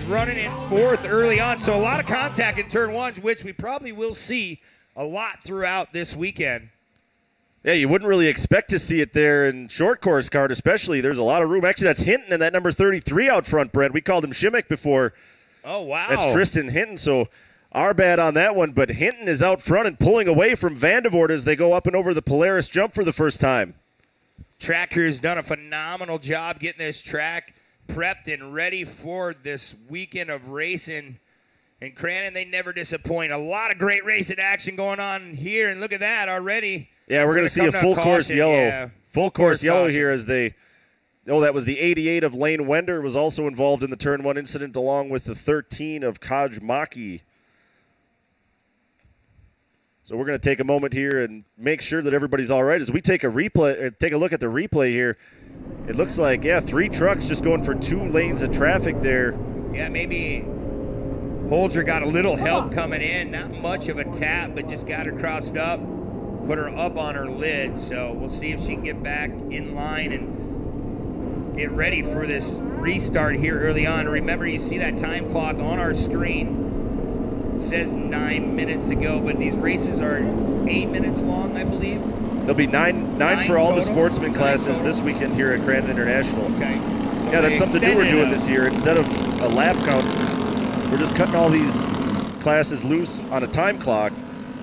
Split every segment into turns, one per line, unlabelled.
running in fourth early on. So a lot of contact in turn ones, which we probably will see a lot throughout this weekend.
Yeah, you wouldn't really expect to see it there in short course Kart, especially. There's a lot of room. Actually, that's Hinton and that number 33 out front, Brent. We called him Shimmick before.
Oh, wow.
That's Tristan Hinton, so our bad on that one. But Hinton is out front and pulling away from Vandevoort as they go up and over the Polaris jump for the first time.
Track crew's done a phenomenal job getting this track prepped and ready for this weekend of racing. And Cranon, they never disappoint. A lot of great racing action going on here, and look at that already.
Yeah, we're going to see a full course yellow.
Yeah.
Full course yellow here as they – oh, that was the 88 of Lane Wender, was also involved in the Turn 1 incident along with the 13 of Kaj Maki. So we're going to take a moment here and make sure that everybody's all right. As we take a look at the replay here, it looks like, 3 trucks just going for 2 lanes of traffic there.
Yeah, maybe Holger got a little help coming in. Not much of a tap, but just got her crossed up, put her up on her lid. So we'll see if she can get back in line and get ready for this restart here early on. Remember, you see that time clock on our screen. It says 9 minutes to go, but these races are 8 minutes long, I believe.
There'll be nine for all
total?
the sportsman classes this weekend here at Cranon International.
Okay. So
yeah, that's something new we're doing this year. Instead of a lap count, we're just cutting all these classes loose on a time clock.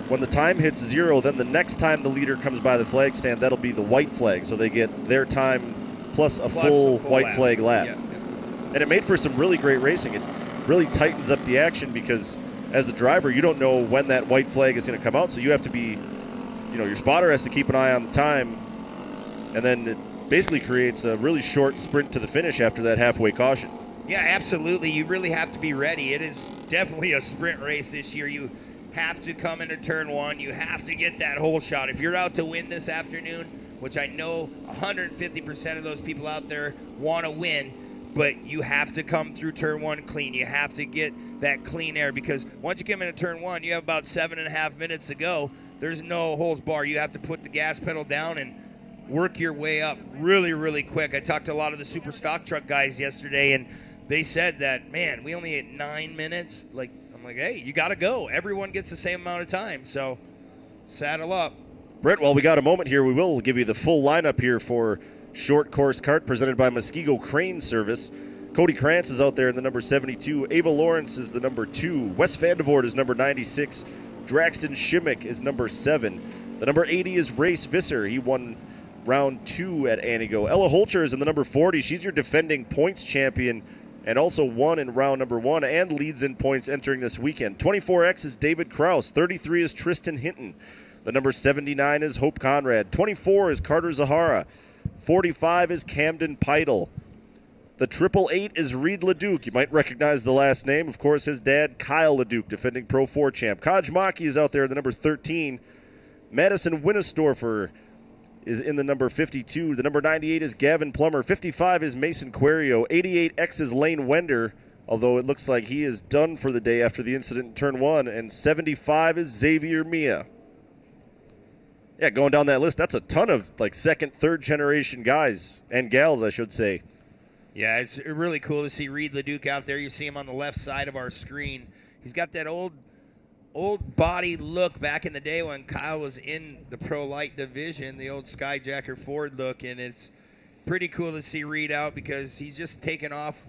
When the time hits 0, then the next time the leader comes by the flag stand, that'll be the white flag. So they get their time plus a full white
lap.
flag lap.
Yeah.
And it made for some really great racing. It really tightens up the action because as the driver, you don't know when that white flag is going to come out. So you have to be, your spotter has to keep an eye on the time. And then it basically creates a really short sprint to the finish after that halfway caution.
Yeah, absolutely. You really have to be ready. It is definitely a sprint race this year. You have to come into turn 1. You have to get that hole shot. If you're out to win this afternoon, which I know 150% of those people out there want to win, but you have to come through turn 1 clean. You have to get that clean air because once you come into turn 1, you have about 7.5 minutes to go. There's no holds bar. You have to put the gas pedal down and work your way up really, really quick. I talked to a lot of the super stock truck guys yesterday, and they said that, man, we only had 9 minutes. I'm like, hey, you got to go. Everyone gets the same amount of time, so saddle up.
Brett, while we got a moment here, we will give you the full lineup here for Short Course Kart presented by Muskego Crane Service. Cody Krantz is out there in the number 72. Ava Lawrence is the number 2. Wes Vandevoort is number 96. Draxton Shimmick is number 7. The number 80 is Race Visser. He won round 2 at Anigo. Ella Holcher is in the number 40. She's your defending points champion and also won in round number 1 and leads in points entering this weekend. 24X is David Kraus. 33 is Tristan Hinton. The number 79 is Hope Conrad. 24 is Carter Zahara. 45 is Camden Peitel. The 888 is Reed Leduc. You might recognize the last name. Of course, his dad, Kyle Leduc, defending Pro 4 champ. Kaj Maki is out there, the number 13. Madison Winnestorfer is in the number 52. The number 98 is Gavin Plummer. 55 is Mason Querio. 88X is Lane Wender, although it looks like he is done for the day after the incident in turn 1. And 75 is Xavier Mia. Yeah, going down that list, that's a ton of second, third generation guys and gals, I should say.
Yeah, it's really cool to see Reed Leduc out there. You see him on the left side of our screen. He's got that old body look back in the day when Kyle was in the Pro-lite division, the old Skyjacker Ford look, and it's pretty cool to see Reed out because he's just taken off,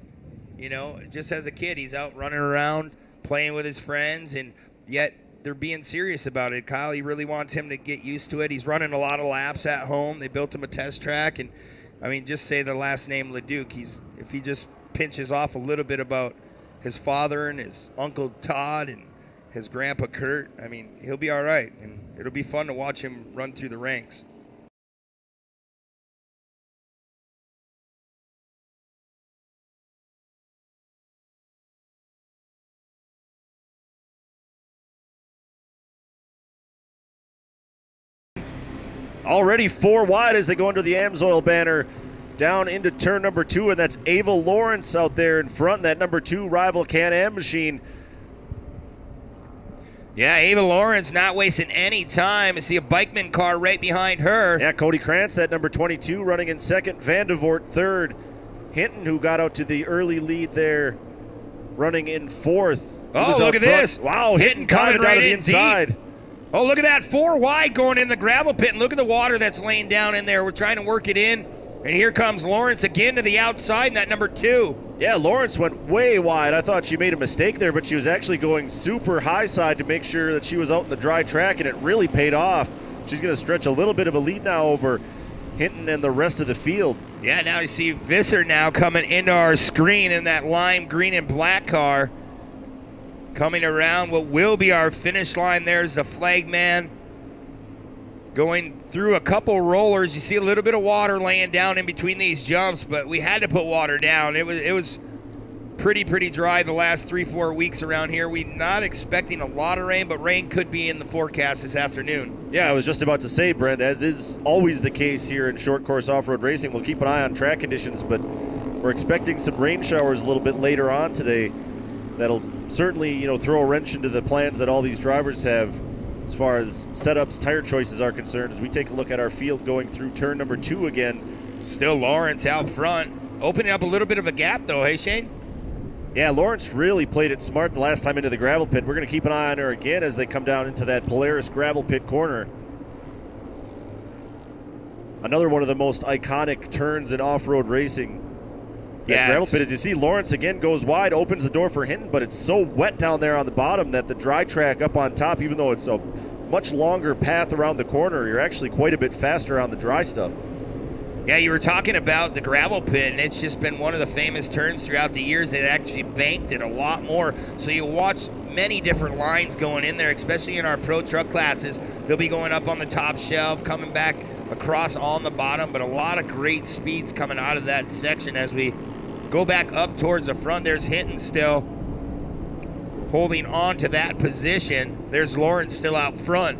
just as a kid. He's out running around, playing with his friends, and yet they're being serious about it. Kyle, he really wants him to get used to it. He's running a lot of laps at home. They built him a test track, and just say the last name Leduc. If he just pinches off a little bit about his father and his uncle Todd and his grandpa Kurt, he'll be all right, and it'll be fun to watch him run through the ranks.
Already 4 wide as they go under the AMSOIL banner down into turn number 2, and that's Ava Lawrence out there in front, that number 2 rival Can-Am machine.
Yeah, Ava Lawrence not wasting any time. I see a Bikeman car right behind her.
Yeah, Cody Krantz, that number 22, running in second. Vandevoort third. Hinton, who got out to the early lead there running in fourth.
Oh, look at this.
Wow, Hinton coming right to the inside.
Deep. Oh, look at that. 4 wide going in the gravel pit. And look at the water that's laying down in there. We're trying to work it in. And here comes Lawrence again to the outside in that number 2.
Yeah, Lawrence went way wide. I thought she made a mistake there, but she was actually going super high side to make sure that she was out in the dry track, and it really paid off. She's going to stretch a little bit of a lead now over Hinton and the rest of the field.
Yeah, now you see Visser now coming into our screen in that lime green and black car. Coming around what will be our finish line. There's the flag man going through a couple rollers. You see a little bit of water laying down in between these jumps, but we had to put water down. It was pretty dry the last 3-4 weeks around here. We're not expecting a lot of rain, but rain could be in the forecast this afternoon.
Yeah, I was just about to say, Brent, as is always the case here in short course off-road racing, we'll keep an eye on track conditions, but we're expecting some rain showers a little bit later on today. That'll certainly, throw a wrench into the plans that all these drivers have as far as setups, tire choices are concerned. As we take a look at our field going through turn number 2 again.
Still Lawrence out front. Opening up a little bit of a gap, though. Hey, Shane?
Yeah, Lawrence really played it smart the last time into the gravel pit. We're going to keep an eye on her again as they come down into that Polaris gravel pit corner. Another one of the most iconic turns in off-road racing. That gravel pit, as you see, Lawrence again goes wide, opens the door for Hinton, but it's so wet down there on the bottom that the dry track up on top, even though it's a much longer path around the corner, you're actually quite a bit faster on the dry stuff.
Yeah, you were talking about the gravel pit, and it's just been one of the famous turns throughout the years. They actually banked it a lot more. So you watch many different lines going in there, especially in our pro truck classes. They'll be going up on the top shelf, coming back across on the bottom, but a lot of great speeds coming out of that section as we go back up towards the front. There's Hinton still holding on to that position. There's Lawrence still out front.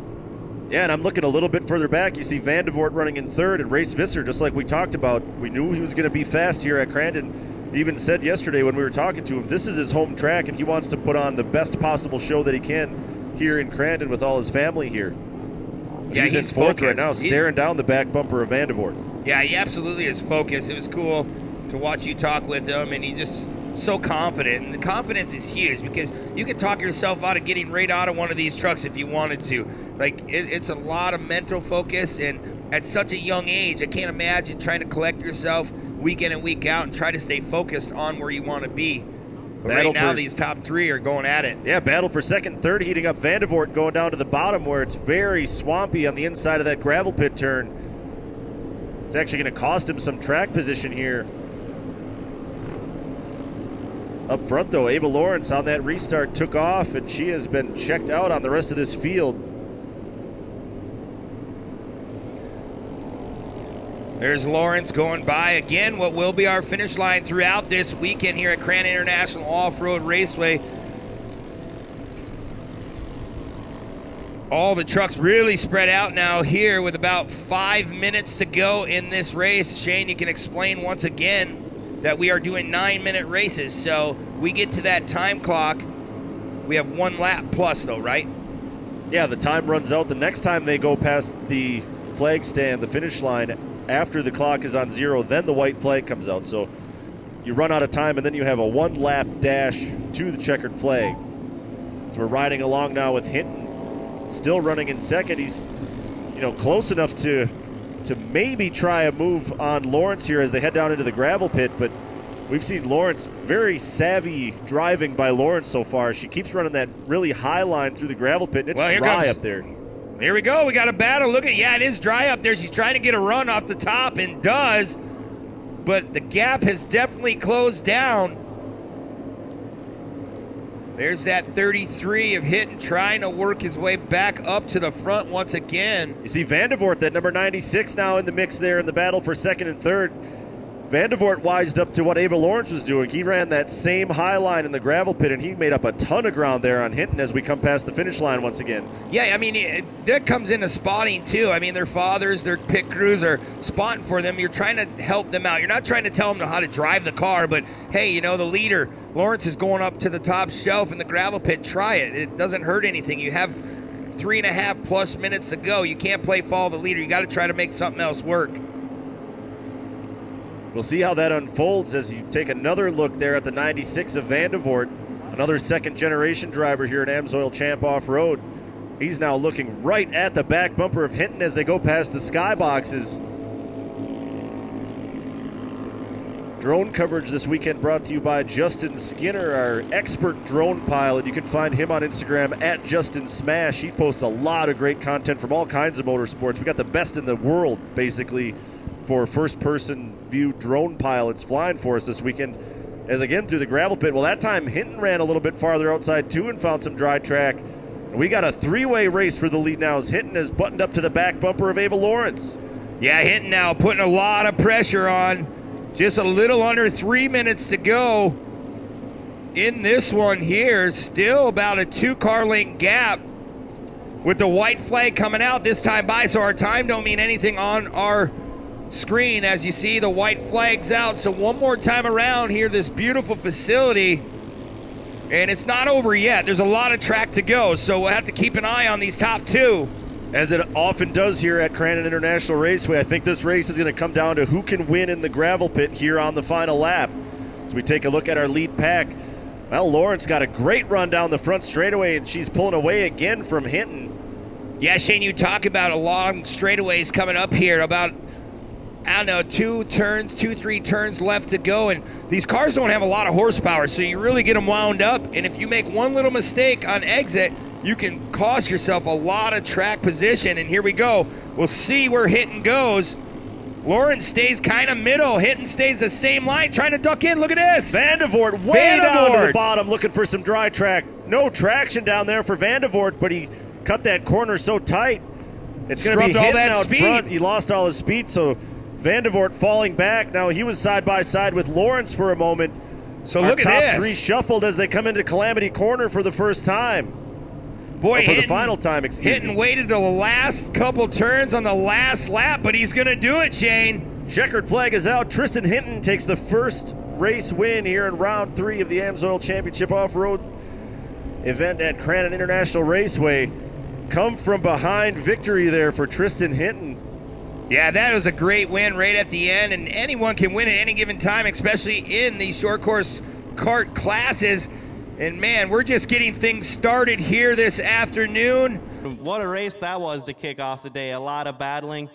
Yeah, and I'm looking a little bit further back. You see Vandevort running in third and Race Visser, just like we talked about. We knew he was going to be fast here at Crandon. He even said yesterday when we were talking to him, this is his home track, and he wants to put on the best possible show that he can here in Crandon with all his family here.
Yeah,
he's in fourth right now, staring down the back bumper of Vandevort.
Yeah, he absolutely is focused. It was cool to watch you talk with him, and he just so confident. And the confidence is huge because you can talk yourself out of getting right out of one of these trucks if you wanted to. Like, it's a lot of mental focus, and at such a young age, I can't imagine trying to collect yourself week in and week out and try to stay focused on where you want to be. But right now, these top 3 are going at it.
Yeah, battle for second and third, heating up Vandevort, going down to the bottom where it's very swampy on the inside of that gravel pit turn. It's actually going to cost him some track position here. Up front, though, Ava Lawrence on that restart took off, and she has been checked out on the rest of this field.
There's Lawrence going by again, what will be our finish line throughout this weekend here at Crandon International Off-Road Raceway. All the trucks really spread out now here with about 5 minutes to go in this race. Shane, you can explain once again that we are doing 9-minute races, so we get to that time clock. We have 1 lap plus, though, right?
Yeah, the time runs out the next time they go past the flag stand, the finish line. After the clock is on 0, then the white flag comes out. So you run out of time, and then you have a 1-lap dash to the checkered flag. So we're riding along now with Hinton still running in second. He's, close enough to maybe try a move on Lawrence here as they head down into the gravel pit, but we've seen Lawrence, very savvy driving by Lawrence so far. She keeps running that really high line through the gravel pit, and it's dry up there.
Here we go. We got a battle. Look at, it is dry up there. She's trying to get a run off the top and does, but the gap has definitely closed down. There's that 33 of Hinton trying to work his way back up to the front once again.
You see Vandevort, that number 96 now in the mix there in the battle for second and third. Vandevort wised up to what Ava Lawrence was doing. He ran that same high line in the gravel pit, and he made up a ton of ground there on Hinton as we come past the finish line once again.
Yeah, I mean, that comes into spotting too. I mean, their fathers, their pit crews are spotting for them. You're trying to help them out. You're not trying to tell them how to drive the car, but hey, the leader, Lawrence, is going up to the top shelf in the gravel pit. Try it. It doesn't hurt anything. You have 3.5+ minutes to go. You can't play follow the leader. You got to try to make something else work.
We'll see how that unfolds as you take another look there at the 96 of Vandevort. Another second-generation driver here at AMSOIL Champ Off-Road. He's now looking right at the back bumper of Hinton as they go past the skyboxes. Drone coverage this weekend brought to you by Justin Skinner, our expert drone pilot. You can find him on Instagram at Justin Smash. He posts a lot of great content from all kinds of motorsports. We got the best in the world, basically, for first-person view drone pilots flying for us this weekend. As again, through the gravel pit. Well, that time Hinton ran a little bit farther outside, too, and found some dry track. And we got a three-way race for the lead now as Hinton is buttoned up to the back bumper of Ava Lawrence.
Yeah, Hinton now putting a lot of pressure on. Just a little under 3 minutes to go in this one here. Still about a 2-car length gap with the white flag coming out this time by. So our time don't mean anything on our screen. As you see, the white flag's out. So one more time around here, this beautiful facility. And it's not over yet. There's a lot of track to go. So we'll have to keep an eye on these top two.
As it often does here at Crandon International Raceway, I think this race is going to come down to who can win in the gravel pit here on the final lap. As we take a look at our lead pack, well, Lawrence got a great run down the front straightaway, and she's pulling away again from Hinton.
Yeah, Shane, you talk about a long straightaways coming up here. About, I don't know, 3 turns left to go. And these cars don't have a lot of horsepower, so you really get them wound up. And if you make one little mistake on exit, you can cost yourself a lot of track position. And here we go. We'll see where Hinton goes. Lawrence stays kind of middle. Hinton stays the same line, trying to duck in. Look at this.
Vandevort way down to the bottom, looking for some dry track. No traction down there for Vandevort, but he cut that corner so tight. It's going to be Hinton out front. He lost all his speed, so Vandevort falling back. Now he was side by side with Lawrence for a moment.
So look at this.
Top three shuffled as they come into Calamity Corner for the first time.
Boy,
for the final time, excuse me.
Hinton waited the last couple turns on the last lap, but he's going to do it, Shane.
Checkered flag is out. Tristan Hinton takes the first race win here in round 3 of the AMSOIL Championship Off-Road event at Crandon International Raceway. Come from behind victory there for Tristan Hinton.
Yeah, that was a great win right at the end, and anyone can win at any given time, especially in these short course kart classes. And man, we're just getting things started here this afternoon.
What a race that was to kick off the day. A lot of battling.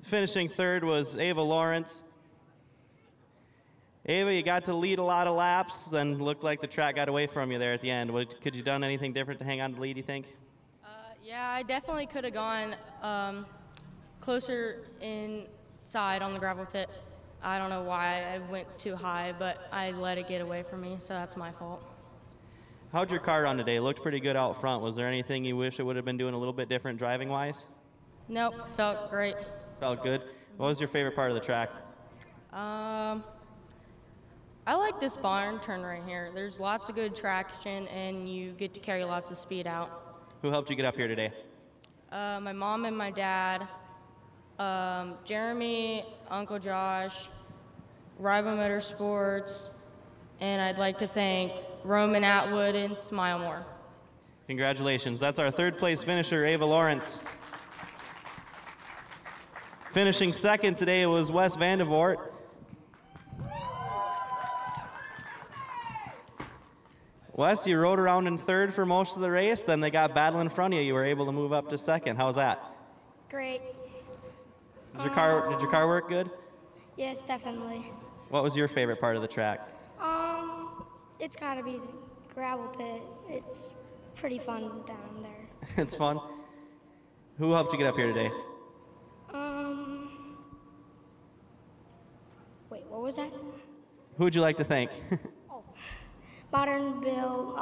Finishing third was Ava Lawrence. Ava, you got to lead a lot of laps, then looked like the track got away from you there at the end. Could you have done anything different to hang on to the lead, you think?
Yeah, I definitely could have gone closer inside on the gravel pit. I don't know why I went too high, but I let it get away from me, so that's my fault.
How'd your car run today? It looked pretty good out front. Was there anything you wish it would have been doing a little bit different driving-wise?
Nope, felt great.
Felt good. What was your favorite part of the track?
I like this barn turn right here. There's lots of good traction, and you get to carry lots of speed out.
Who helped you get up here today?
My mom and my dad, Jeremy, Uncle Josh, Rival Motorsports, and I'd like to thank Roman Atwood and Smilemore.
Congratulations. That's our third place finisher, Ava Lawrence. Finishing second today was Wes Vandevort. Wes, you rode around in third for most of the race, then they got battle in front of you. You were able to move up to second. How was that?
Great.
Did your car work good?
Yes, definitely.
What was your favorite part of the track?
It's got to be the gravel pit. It's pretty fun down there.
It's fun. Who helped you get up here today?
Wait, what was that?
Who would you like to thank?
Modern Bill,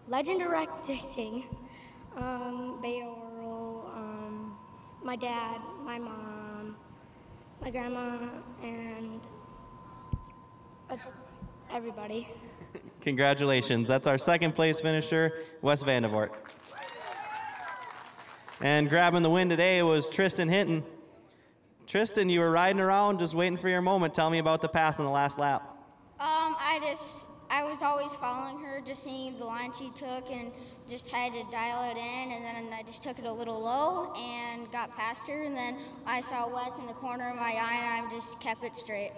Legend Directing, Beta Oral, my dad, my mom, my grandma, and everybody.
Congratulations. That's our second place finisher, Wes Vandevort. And grabbing the win today was Tristan Hinton. Tristan, you were riding around just waiting for your moment. Tell me about the pass in the last lap.
I was always following her, just seeing the line she took, and just had to dial it in, and then I just took it a little low and got past her, and then I saw Wes in the corner of my eye, and I just kept it straight.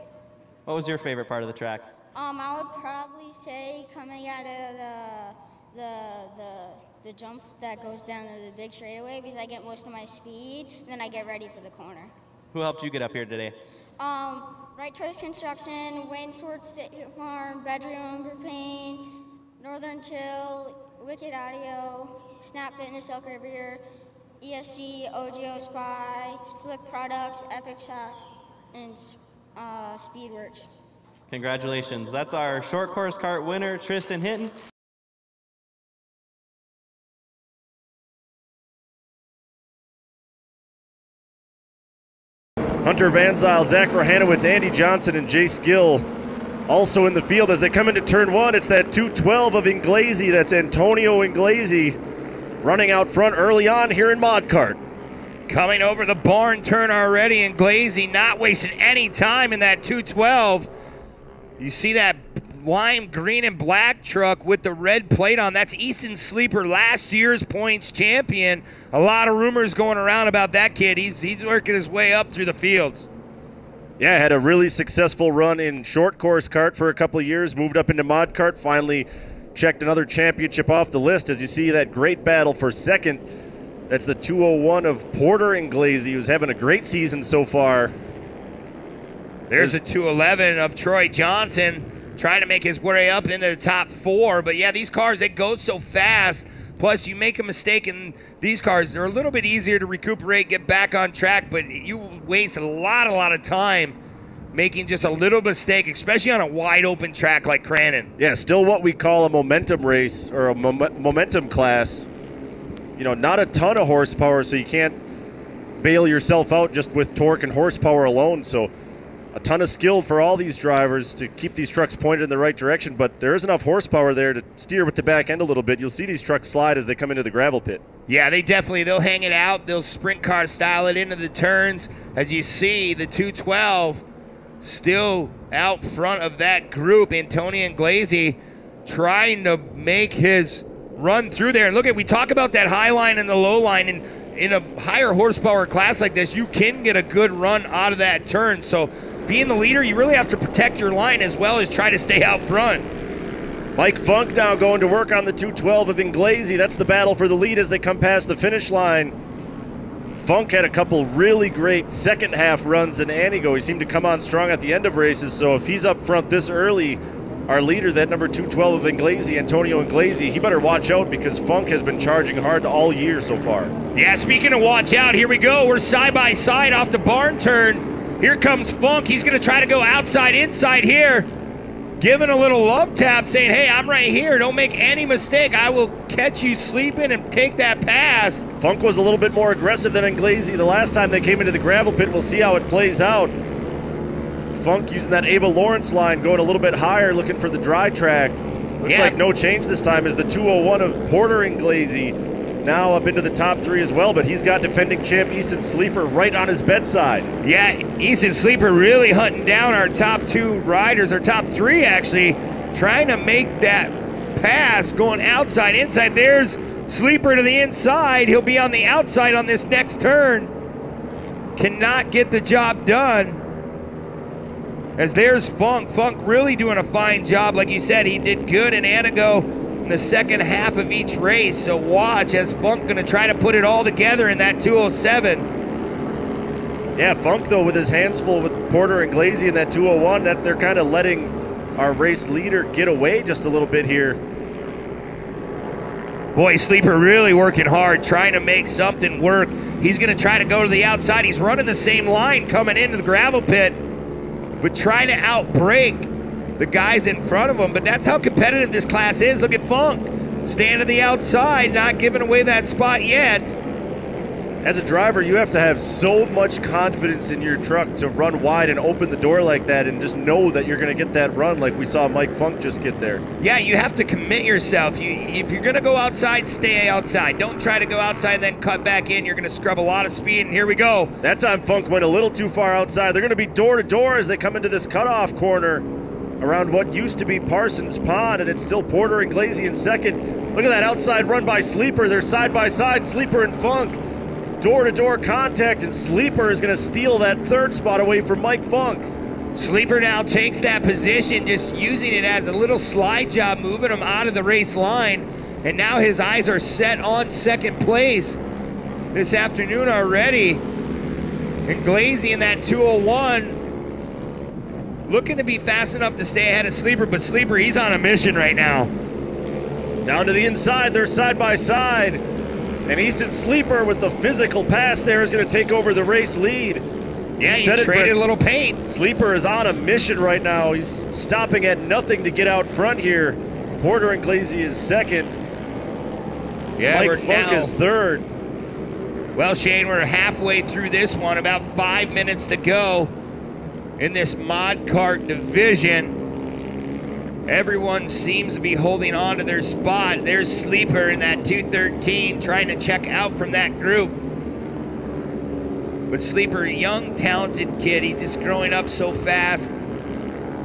What was your favorite part of the track?
I would probably say coming out of the jump that goes down to the big straightaway, because I get most of my speed, and then I get ready for the corner.
Who helped you get up here today?
Right Choice Construction, Wayne Sword State Farm, Bedroom Pain, Northern Chill, Wicked Audio, Snap Fitness Elk Rivier, ESG, OGO Spy, Slick Products, Epic Shot, and Speedworks.
Congratulations. That's our short course kart winner, Tristan Hinton.
Hunter Van Zyl, Zach Rohanowitz, Andy Johnson, and Jace Gill also in the field as they come into turn one. It's that 212 of Inglesi. That's Antonio Inglesi running out front early on here in Mod Kart.
Coming over the barn turn already, Inglesi not wasting any time in that 212. You see that lime green and black truck with the red plate on. That's Easton Sleeper, last year's points champion. A lot of rumors going around about that kid. He's working his way up through the fields.
Yeah, had a really successful run in short course kart for a couple of years, moved up into mod kart, finally checked another championship off the list. As you see that great battle for second, that's the 201 of Porter Inglesi, who's having a great season so far.
There's a 211 of Troy Johnson trying to make his way up into the top four. But yeah, these cars, they go so fast. Plus, you make a mistake in these cars, they're a little bit easier to recuperate, get back on track, but you waste a lot of time making just a little mistake, especially on a wide open track like Cranon.
Yeah, still what we call a momentum race or a momentum class. You know, not a ton of horsepower, so you can't bail yourself out just with torque and horsepower alone. So a ton of skill for all these drivers to keep these trucks pointed in the right direction, but there is enough horsepower there to steer with the back end a little bit. You'll see these trucks slide as they come into the gravel pit.
Yeah, they'll hang it out. They'll sprint car style it into the turns. As you see, the 212 still out front of that group. Antonio Inglesi trying to make his run through there. And look, we talk about that high line and the low line, and in a higher horsepower class like this, you can get a good run out of that turn. So being the leader, you really have to protect your line as well as try to stay out front.
Mike Funk now going to work on the 212 of Inglesi. That's the battle for the lead as they come past the finish line. Funk had a couple really great second half runs in Anigo. He seemed to come on strong at the end of races, so if he's up front this early, our leader, that number 212 of Inglesi, Antonio Inglesi, he better watch out because Funk has been charging hard all year so far.
Yeah, speaking of watch out, here we go. We're side by side off the barn turn. Here comes Funk. He's going to try to go outside, inside here. Giving a little love tap, saying, hey, I'm right here. Don't make any mistake. I will catch you sleeping and take that pass.
Funk was a little bit more aggressive than Inglesi the last time they came into the gravel pit. We'll see how it plays out. Funk using that Ava Lawrence line, going a little bit higher, looking for the dry track. Looks like no change this time as the 201 of Porter Inglesi now up into the top three as well, but he's got defending champ Easton Sleeper right on his bedside.
Yeah, Easton Sleeper really hunting down our top two riders, our top three actually, trying to make that pass, going outside, inside. There's Sleeper to the inside. He'll be on the outside on this next turn. Cannot get the job done. As there's Funk. Funk really doing a fine job. Like you said, he did good in Anigo in the second half of each race. So watch as Funk going to try to put it all together in that 207.
Yeah, Funk, though, with his hands full with Porter and Inglesi in that 201, that they're kind of letting our race leader get away just a little bit here.
Boy, Sleeper really working hard, trying to make something work. He's going to try to go to the outside. He's running the same line coming into the gravel pit, but trying to outbreak the guys in front of him. But that's how competitive this class is. Look at Funk, staying to the outside, not giving away that spot yet.
As a driver, you have to have so much confidence in your truck to run wide and open the door like that and just know that you're going to get that run like we saw Mike Funk just get there.
Yeah, you have to commit yourself. If you're going to go outside, stay outside. Don't try to go outside then cut back in. You're going to scrub a lot of speed, and here we go.
That time Funk went a little too far outside. They're going to be door to door as they come into this cutoff corner around what used to be Parsons Pond, and it's still Porter and Inglesi in second. Look at that outside run by Sleeper. They're side by side, Sleeper and Funk. Door-to-door contact, and Sleeper is going to steal that third spot away from Mike Funk.
Sleeper now takes that position, just using it as a little slide job, moving him out of the race line. And now his eyes are set on second place this afternoon already. And Glazy in that 201, looking to be fast enough to stay ahead of Sleeper, but Sleeper, he's on a mission right now.
Down to the inside, they're side by side. And Easton Sleeper with the physical pass there is going to take over the race lead.
Yeah, he traded a little paint.
Sleeper is on a mission right now. He's stopping at nothing to get out front here. Porter and Glazy is second.
Yeah,
Mike Funk is third.
Well, Shane, we're halfway through this one. About 5 minutes to go in this mod kart division. Everyone seems to be holding on to their spot. There's Sleeper in that 213 trying to check out from that group. But Sleeper, young, talented kid. He's just growing up so fast.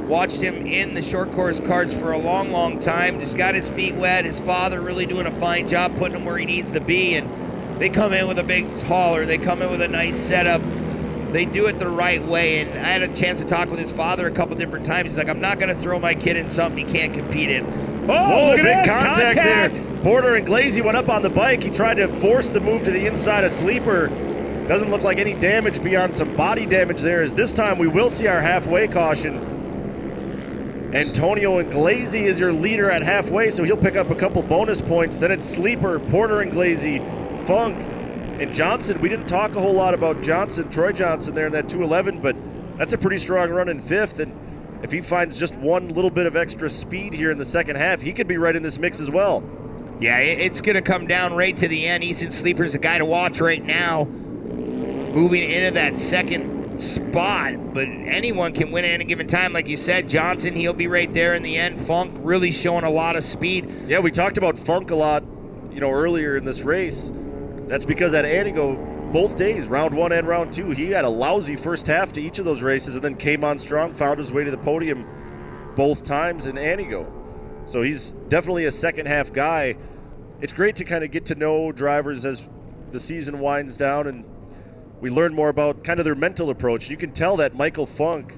Watched him in the short course karts for a long, long time. Just got his feet wet. His father really doing a fine job putting him where he needs to be. And they come in with a big hauler. They come in with a nice setup. They do it the right way. And I had a chance to talk with his father a couple different times. He's like, I'm not going to throw my kid in something he can't compete in.
Oh, big contact there. Porter and Glazy went up on the bike. He tried to force the move to the inside of Sleeper. Doesn't look like any damage beyond some body damage there, as this time we will see our halfway caution. Antonio and Glazy is your leader at halfway, so he'll pick up a couple bonus points. Then it's Sleeper, Porter and Glazy, Funk, and Johnson. We didn't talk a whole lot about Johnson, Troy Johnson there in that 211, but that's a pretty strong run in fifth. And if he finds just one little bit of extra speed here in the second half, he could be right in this mix as well.
Yeah, it's going to come down right to the end. Easton Sleeper's the guy to watch right now, moving into that second spot, but anyone can win at any given time. Like you said, Johnson, he'll be right there in the end. Funk really showing a lot of speed.
Yeah, we talked about Funk a lot, earlier in this race. That's because at Anigo, both days, round one and round two, he had a lousy first half to each of those races and then came on strong, found his way to the podium both times in Anigo. So he's definitely a second half guy. It's great to kind of get to know drivers as the season winds down and we learn more about kind of their mental approach. You can tell that Michael Funk,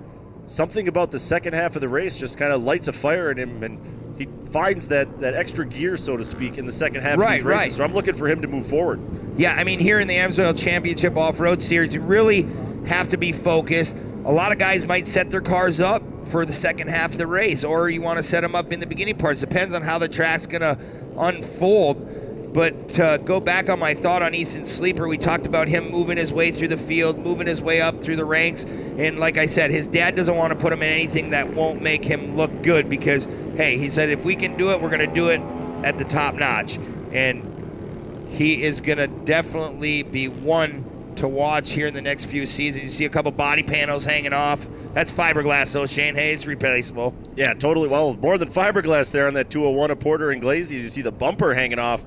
something about the second half of the race just kind of lights a fire in him, and he finds that extra gear, so to speak, in the second half of these races.
Right.
So I'm looking for him to move forward.
Yeah, I mean, here in the AMSOIL Championship Off-Road Series, you really have to be focused. A lot of guys might set their cars up for the second half of the race, or you want to set them up in the beginning parts. Depends on how the track's going to unfold. But to go back on my thought on Easton Sleeper, we talked about him moving his way through the field, moving his way up through the ranks. And like I said, his dad doesn't want to put him in anything that won't make him look good because, hey, he said, if we can do it, we're going to do it at the top notch. And he is going to definitely be one to watch here in the next few seasons. You see a couple body panels hanging off. That's fiberglass, though, Shane. Hey, it's replaceable.
Yeah, totally. Well, more than fiberglass there on that 201 of Porter and Glazy. You see the bumper hanging off.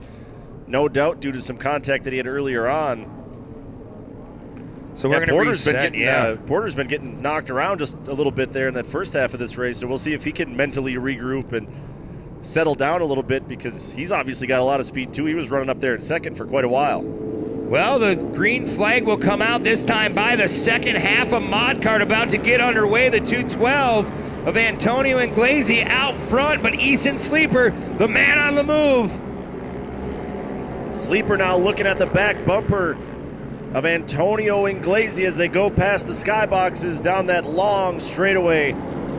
No doubt due to some contact that he had earlier on.
So we're going to reset.
Porter's been getting knocked around just a little bit there in that first half of this race. So we'll see if he can mentally regroup and settle down a little bit because he's obviously got a lot of speed too. He was running up there in second for quite a while.
Well, the green flag will come out this time by the second half of Mod Kart about to get underway. The 212 of Antonio and Glazy out front, but Easton Sleeper, the man on the move.
Sleeper now looking at the back bumper of Antonio and Glazy as they go past the skyboxes down that long straightaway.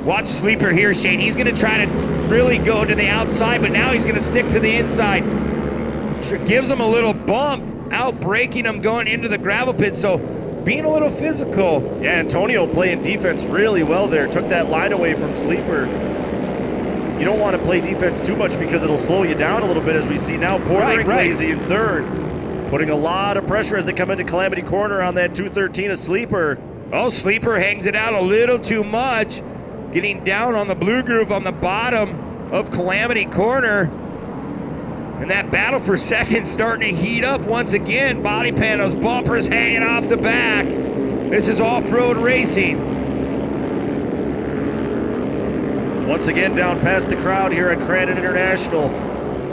Watch Sleeper here, Shane. He's going to try to really go to the outside, but now he's going to stick to the inside. Gives him a little bump, out braking him going into the gravel pit, so being a little physical.
Yeah, Antonio playing defense really well there. Took that line away from Sleeper. You don't want to play defense too much because it'll slow you down a little bit, as we see now. Porter and Glazy in third, putting a lot of pressure as they come into Calamity Corner on that 213 of Sleeper.
Oh, Sleeper hangs it out a little too much, getting down on the blue groove on the bottom of Calamity Corner. And that battle for second starting to heat up once again. Body panels, bumpers hanging off the back. This is off-road racing.
Once again, down past the crowd here at Crandon International.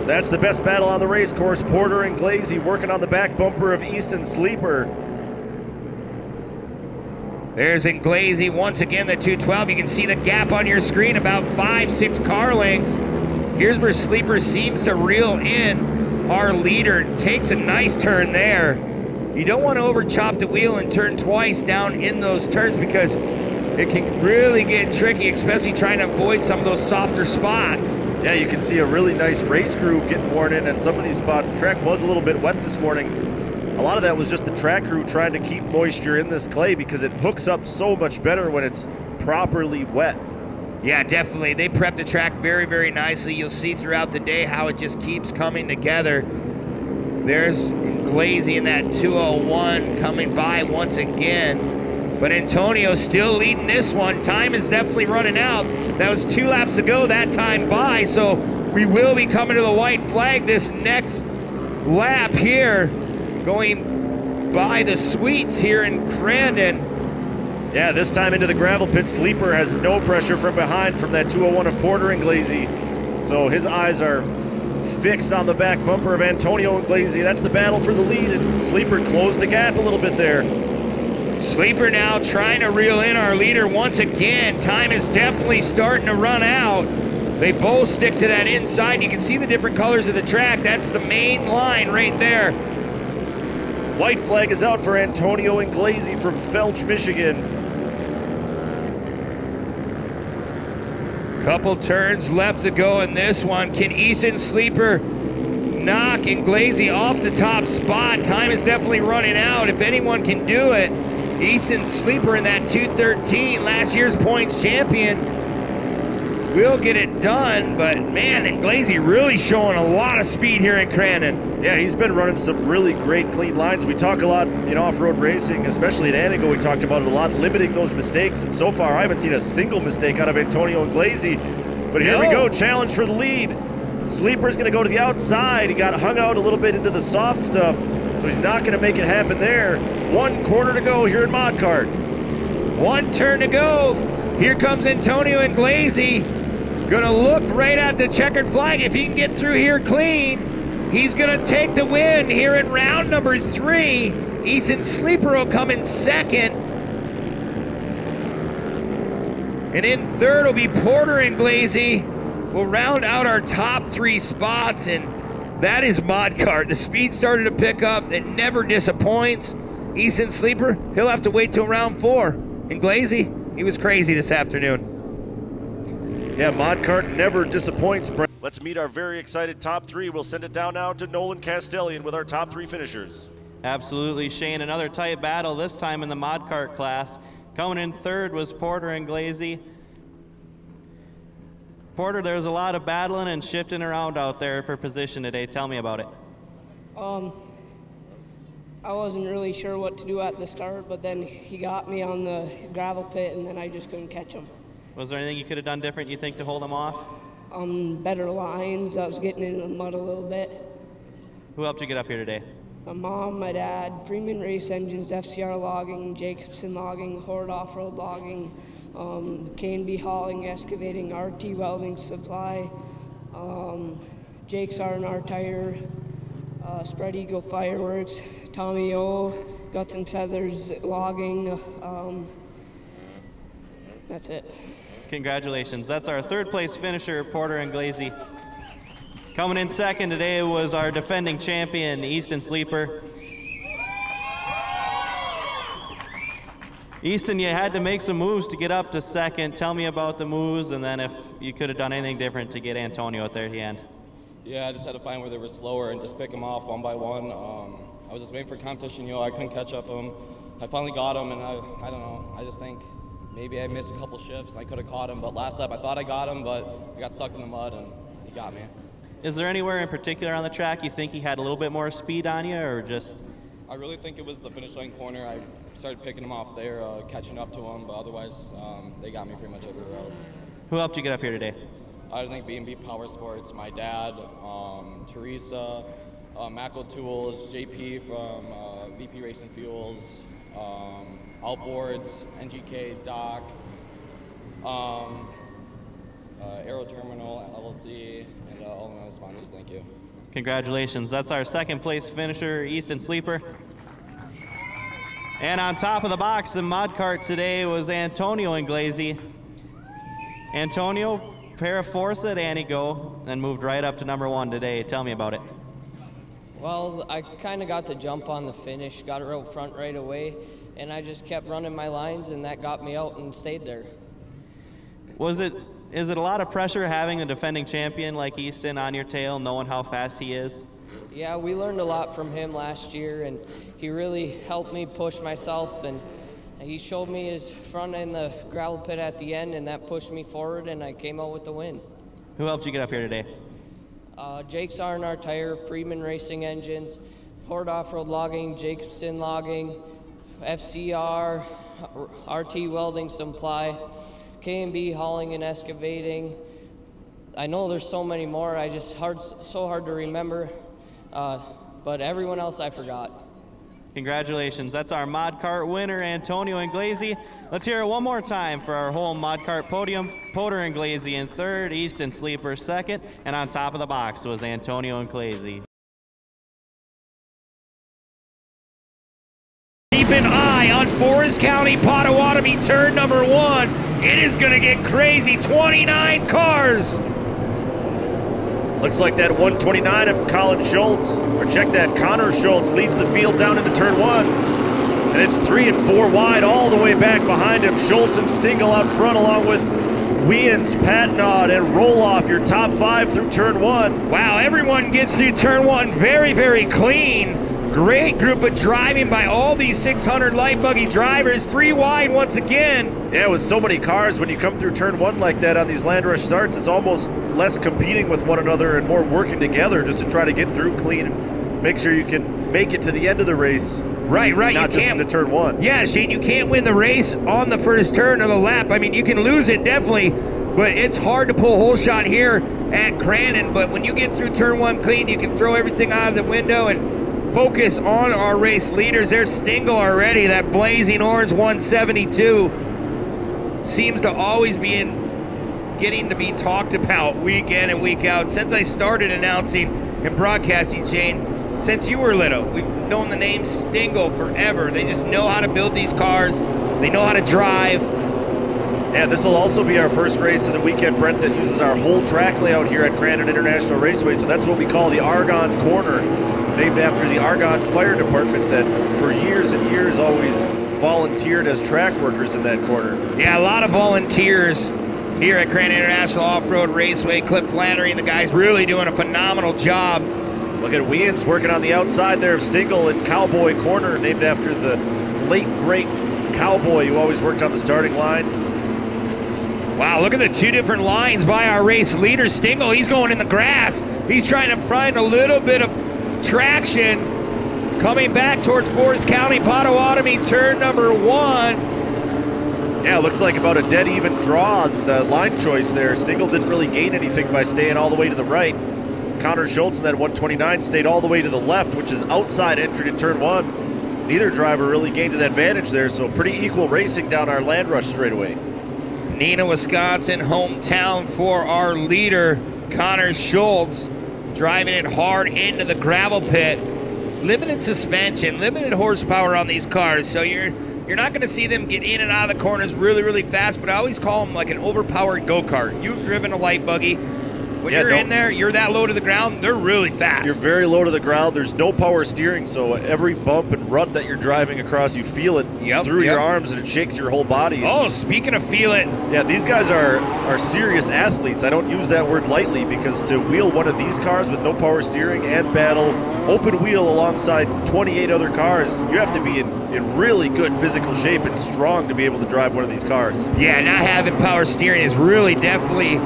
That's the best battle on the race course. Porter and Glazy working on the back bumper of Easton Sleeper.
There's Inglesi once again, the 212. You can see the gap on your screen, about 5-6 car lengths. Here's where Sleeper seems to reel in our leader. Takes a nice turn there. You don't want to over chop the wheel and turn twice down in those turns because it can really get tricky, especially trying to avoid some of those softer spots.
Yeah, you can see a really nice race groove getting worn in on some of these spots. The track was a little bit wet this morning. A lot of that was just the track crew trying to keep moisture in this clay because it hooks up so much better when it's properly wet.
Yeah, definitely. They prep the track very, very nicely. You'll see throughout the day how it just keeps coming together. There's Inglesi in that 201 coming by once again. But Antonio's still leading this one. Time is definitely running out. That was 2 laps ago, that time by. So we will be coming to the white flag this next lap here, going by the Sweets here in Crandon.
Yeah, this time into the gravel pit, Sleeper has no pressure from behind from that 201 of Porter Inglesi. So his eyes are fixed on the back bumper of Antonio Inglesi. That's the battle for the lead, and Sleeper closed the gap a little bit there.
Sleeper now trying to reel in our leader once again. Time is definitely starting to run out. They both stick to that inside. You can see the different colors of the track. That's the main line right there.
White flag is out for Antonio Inglesi from Felch, Michigan.
Couple turns left to go in this one. Can Easton Sleeper knock Inglesi off the top spot? Time is definitely running out. If anyone can do it, Easton Sleeper in that 213, last year's points champion, will get it done. But man, Inglesi really showing a lot of speed here in Crandon.
Yeah, he's been running some really great clean lines. We talk a lot in off-road racing, especially at Anago, we talked about it a lot, limiting those mistakes. And so far, I haven't seen a single mistake out of Antonio Inglesi. But here we go, challenge for the lead. Sleeper's gonna go to the outside. He got hung out a little bit into the soft stuff, so he's not gonna make it happen there. 1 quarter to go here in Mod Kart.
1 turn to go. Here comes Antonio Inglesi. Gonna look right at the checkered flag. If he can get through here clean, he's gonna take the win here in round number 3. Easton Sleeper will come in second. And in third will be Porter Inglesi. We'll round out our top 3 spots, and that is Mod Kart. The speed started to pick up. It never disappoints. Easton Sleeper, he'll have to wait till round 4. Inglesi, he was crazy this afternoon.
Yeah, Mod Kart never disappoints. Let's meet our very excited top 3. We'll send it down now to Nolan Castellian with our top 3 finishers.
Absolutely, Shane. Another tight battle, this time in the Mod Kart class. Coming in third was Porter Inglesi. Porter, there's a lot of battling and shifting around out there for position today. Tell me about it.
I wasn't really sure what to do at the start, but then he got me on the gravel pit, and then I just couldn't catch him.
Was there anything you could have done different, you think, to hold him off?
Better lines. I was getting in the mud a little bit.
Who helped you get up here today?
My mom, my dad, Freeman Race Engines, FCR Logging, Jacobson Logging, Horde Off-Road Logging, K&B Hauling, Excavating, RT Welding Supply, Jake's R&R Tire, Spread Eagle Fireworks, Tommy O, Guts and Feathers Logging. That's it.
Congratulations. That's our third place finisher, Porter Inglesi. Coming in second today was our defending champion, Easton Sleeper. Easton, you had to make some moves to get up to second. Tell me about the moves, and then if you could have done anything different to get Antonio out there at the end.
Yeah, I just had to find where they were slower and just pick them off one by one. I was just waiting for competition, I couldn't catch up them. I finally got him, and I don't know, I just think maybe I missed a couple shifts and I could have caught him, but last lap I thought I got him, but I got stuck in the mud and he got me.
Is there anywhere in particular on the track you think he had a little bit more speed on you, or just?
I really think it was the finish line corner. I started picking him off there, catching up to him, but otherwise they got me pretty much everywhere else.
Who helped you get up here today?
I think B&B Power Sports, my dad, Teresa, Macco Tools, JP from VP Racing Fuels, Outboards, NGK, Doc, Aero Terminal, LLC, and all of my sponsors. Thank you.
Congratulations. That's our second place finisher, Easton Sleeper. And on top of the box, the mod cart today was Antonio Inglesi. Antonio, pair of fourths at Anigo, and moved right up to number 1 today. Tell me about it.
Well, I kind of got the jump on the finish, got it out front right away, and I just kept running my lines, and that got me out and stayed there.
Is it a lot of pressure having a defending champion like Easton on your tail, knowing how fast he is?
Yeah, we learned a lot from him last year, and he really helped me push myself, and he showed me his front in the gravel pit at the end, and that pushed me forward, and I came out with the win.
Who helped you get up here today?
Jake's R&R Tire, Freeman Racing Engines, Horde Off-Road Logging, Jacobson Logging, FCR, RT Welding Supply, K&B Hauling and Excavating. I know there's so many more, so hard to remember, but everyone else I forgot.
Congratulations, that's our mod cart winner, Antonio Inglesi. Let's hear it one more time for our whole mod cart podium. Porter Inglesi in 3rd, Easton Sleeper 2nd, and on top of the box was Antonio Inglesi.
Keep an eye on Forest County Potawatomi turn number 1. It is going to get crazy, 29 cars.
Looks like that 129 of Colin Schultz, or check that, Connor Schultz leads the field down into turn 1. And it's 3 and 4 wide all the way back behind him. Schultz and Stingle out front along with Wiens, Patnod, and Roloff, your top 5 through turn 1.
Wow, everyone gets through turn 1 very, very clean. Great group of driving by all these 600 Light Buggy drivers. 3 wide once again.
Yeah, with so many cars, when you come through turn 1 like that on these land rush starts, it's almost less competing with one another and more working together just to try to get through clean and make sure you can make it to the end of the race.
Right.
Not just into turn 1.
Yeah, Shane, you can't win the race on the first turn of the lap. I mean, you can lose it definitely, but it's hard to pull a whole shot here at Crandon. But when you get through turn 1 clean, you can throw everything out of the window and focus on our race leaders. There's Stingle already, that blazing orange 172. Seems to always be getting to be talked about week in and week out. Since I started announcing and broadcasting, Shane, since you were little, we've known the name Stingle forever. They just know how to build these cars. They know how to drive.
Yeah, this will also be our first race of the weekend, Brent, that uses our whole track layout here at Crandon International Raceway. So that's what we call the Argonne Corner, named after the Argonne Fire Department that for years and years always volunteered as track workers in that corner.
Yeah, a lot of volunteers here at Crandon International Off-Road Raceway. Cliff Flannery and the guys really doing a phenomenal job.
Look at Wiens working on the outside there of Stingle in Cowboy Corner, named after the late, great Cowboy who always worked on the starting line.
Wow, look at the 2 different lines by our race leader, Stingle. He's going in the grass. He's trying to find a little bit of traction coming back towards Forest County Potawatomi turn number 1.
Yeah, looks like about a dead even draw on the line choice there. Stingle didn't really gain anything by staying all the way to the right. Connor Schultz in that 129 stayed all the way to the left, which is outside entry to turn 1. Neither driver really gained an advantage there, so pretty equal racing down our land rush straightaway.
Neenah, Wisconsin, hometown for our leader, Connor Schultz, driving it hard into the gravel pit. Limited suspension, limited horsepower on these cars, so you're not going to see them get in and out of the corners really, really fast, but I always call them like an overpowered go-kart. You've driven a Light Buggy. When you're in there, you're that low to the ground, they're really fast.
You're very low to the ground. There's no power steering, so every bump and rut that you're driving across, you feel it through your arms, and it shakes your whole body.
Oh, speaking of feel it.
Yeah, these guys are serious athletes. I don't use that word lightly, because to wheel one of these cars with no power steering and battle open wheel alongside 28 other cars, you have to be in really good physical shape and strong to be able to drive one of these cars.
Yeah, not having power steering is really definitely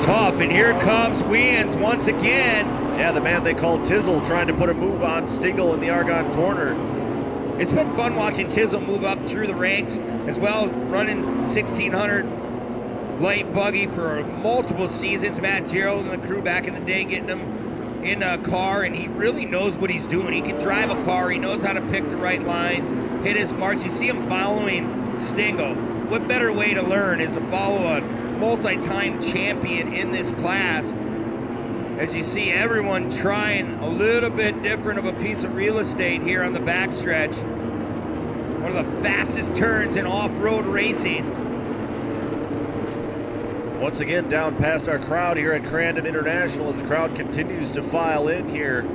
tough, and here comes Wiens once again.
Yeah, the man they call Tizzle trying to put a move on Stingle in the Argonne Corner.
It's been fun watching Tizzle move up through the ranks as well, running 1600 Light Buggy for multiple seasons. Matt Gerald and the crew back in the day getting him in a car, and he really knows what he's doing. He can drive a car, he knows how to pick the right lines, hit his marks. You see him following Stingle. What better way to learn is to follow a multi-time champion in this class. As you see everyone trying a little bit different of a piece of real estate here on the backstretch. One of the fastest turns in off-road racing.
Once again, down past our crowd here at Crandon International as the crowd continues to file in here.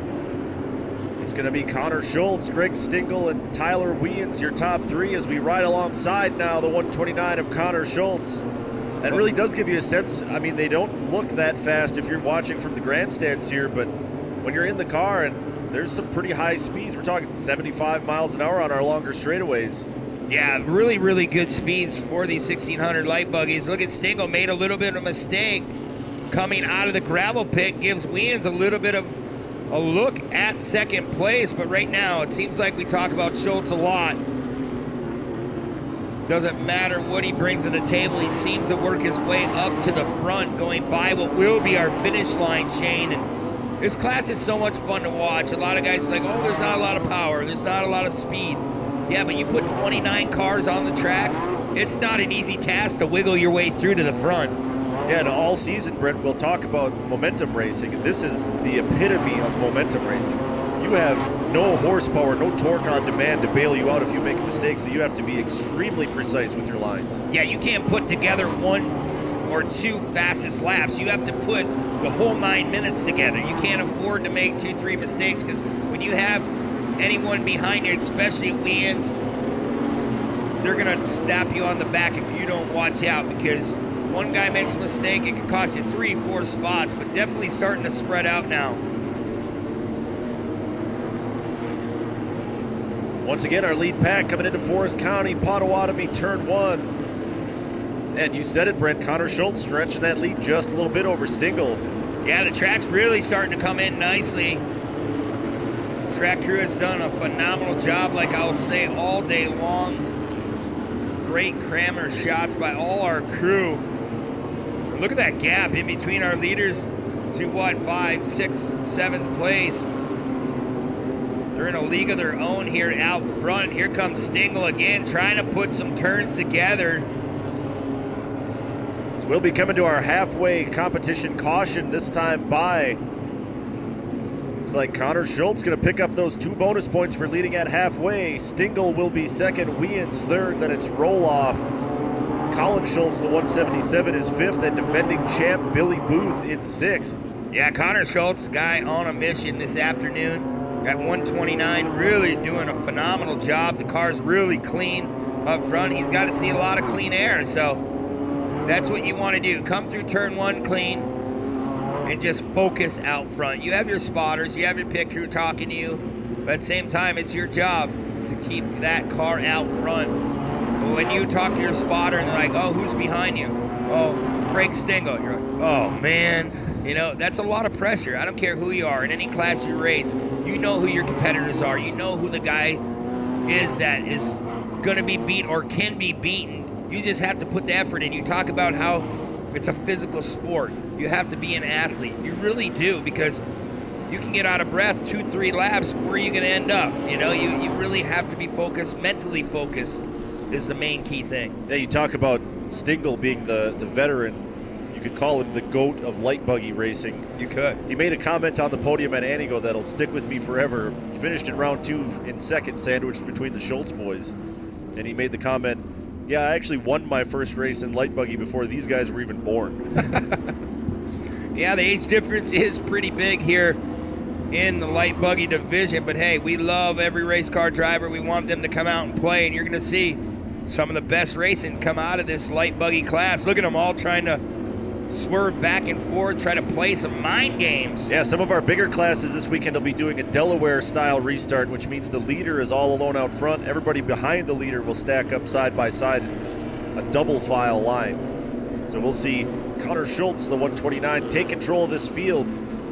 It's going to be Connor Schultz, Greg Stingle, and Tyler Wiens, your top three, as we ride alongside now the 129 of Connor Schultz. That really does give you a sense. I mean, they don't look that fast if you're watching from the grandstands here, but when you're in the car, and there's some pretty high speeds. We're talking 75 miles an hour on our longer straightaways.
Yeah, really, really good speeds for these 1600 light buggies. Look at Stingle, made a little bit of a mistake coming out of the gravel pit, gives Wiens a little bit of a look at second place, but right now it seems like we talk about Schultz a lot. Doesn't matter what he brings to the table, he seems to work his way up to the front, going by what will be our finish line chain. And this class is so much fun to watch. A lot of guys are like, oh, there's not a lot of power, there's not a lot of speed. Yeah, but you put 29 cars on the track, it's not an easy task to wiggle your way through to the front.
Yeah, and all season, Brent, we'll talk about momentum racing, and this is the epitome of momentum racing. You have no horsepower, no torque on demand to bail you out if you make a mistake, so you have to be extremely precise with your lines.
Yeah, you can't put together one or two fastest laps. You have to put the whole 9 minutes together. You can't afford to make 2-3 mistakes, because when you have anyone behind you, especially Wiens, they're going to snap you on the back if you don't watch out, because one guy makes a mistake, it could cost you 3-4 spots, but definitely starting to spread out now.
Once again, our lead pack coming into Forest County, Potawatomi, turn 1. And you said it, Brent, Connor Schultz stretching that lead just a little bit over Stingle.
Yeah, the track's really starting to come in nicely. Track crew has done a phenomenal job, like I'll say all day long. Great Kramer shots by all our crew. Look at that gap in between our leaders to what, 5th, 6th, 7th place. They're in a league of their own here out front. Here comes Stingle again, trying to put some turns together.
So we'll be coming to our halfway competition caution, this time by. Looks like Connor Schultz going to pick up those 2 bonus points for leading at halfway. Stingle will be second, Wiens third, then it's roll-off. Colin Schultz, the 177, is 5th, and defending champ Billy Booth in 6th.
Yeah, Connor Schultz, guy on a mission this afternoon at 129, really doing a phenomenal job. The car's really clean up front. He's got to see a lot of clean air, so that's what you want to do. Come through turn 1 clean and just focus out front. You have your spotters, you have your pit crew talking to you, but at the same time, it's your job to keep that car out front. When you talk to your spotter and they're like, oh, who's behind you? Oh, Greg Stingle. You're like, oh, man. You know, that's a lot of pressure. I don't care who you are. In any class you race, you know who your competitors are. You know who the guy is that is going to be beat or can be beaten. You just have to put the effort in. You talk about how it's a physical sport. You have to be an athlete. You really do, because you can get out of breath 2-3 laps. Where are you going to end up? You know, you really have to be focused, mentally focused is the main key thing.
Yeah, you talk about Stingle being the veteran. You could call him the GOAT of light buggy racing.
You could.
He made a comment on the podium at Anigo that'll stick with me forever. He finished in round 2 in 2nd, sandwiched between the Schultz boys. And he made the comment, yeah, I actually won my first race in light buggy before these guys were even born.
Yeah, the age difference is pretty big here in the light buggy division, but hey, we love every race car driver. We want them to come out and play, and you're going to see some of the best racing come out of this light buggy class. Look at them all trying to swerve back and forth, try to play some mind games.
Yeah, some of our bigger classes this weekend will be doing a Delaware-style restart, which means the leader is all alone out front. Everybody behind the leader will stack up side by side in a double file line. So we'll see Connor Schultz, the 129, take control of this field.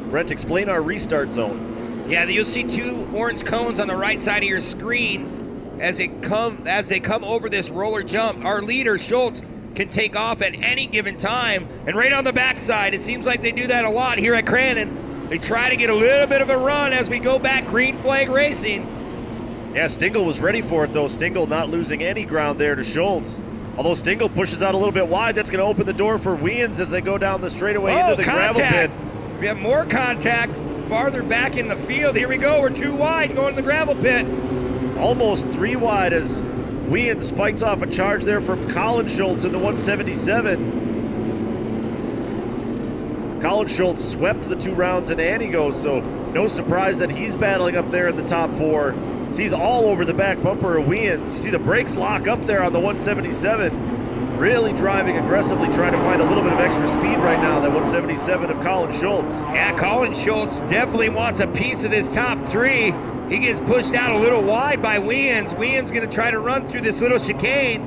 Brent, explain our restart zone.
Yeah, you'll see 2 orange cones on the right side of your screen as they come over this roller jump. Our leader, Schultz, can take off at any given time. And right on the backside, it seems like they do that a lot here at Crandon. They try to get a little bit of a run as we go back green flag racing.
Yeah, Stingle was ready for it, though. Stingle not losing any ground there to Schultz. Although Stingle pushes out a little bit wide, that's going to open the door for Wiens as they go down the straightaway into the gravel pit.
We have more contact farther back in the field. Here we go. We're 2 wide going to the gravel pit.
Almost 3 wide as Weans fights off a charge there from Colin Schultz in the 177. Colin Schultz swept the 2 rounds in Anigo, so no surprise that he's battling up there in the top 4. Sees all over the back bumper of Weans. You see the brakes lock up there on the 177. Really driving aggressively, trying to find a little bit of extra speed right now, that 177 of Colin Schultz.
Yeah, Colin Schultz definitely wants a piece of this top 3. He gets pushed out a little wide by Weans. Weans going to try to run through this little chicane.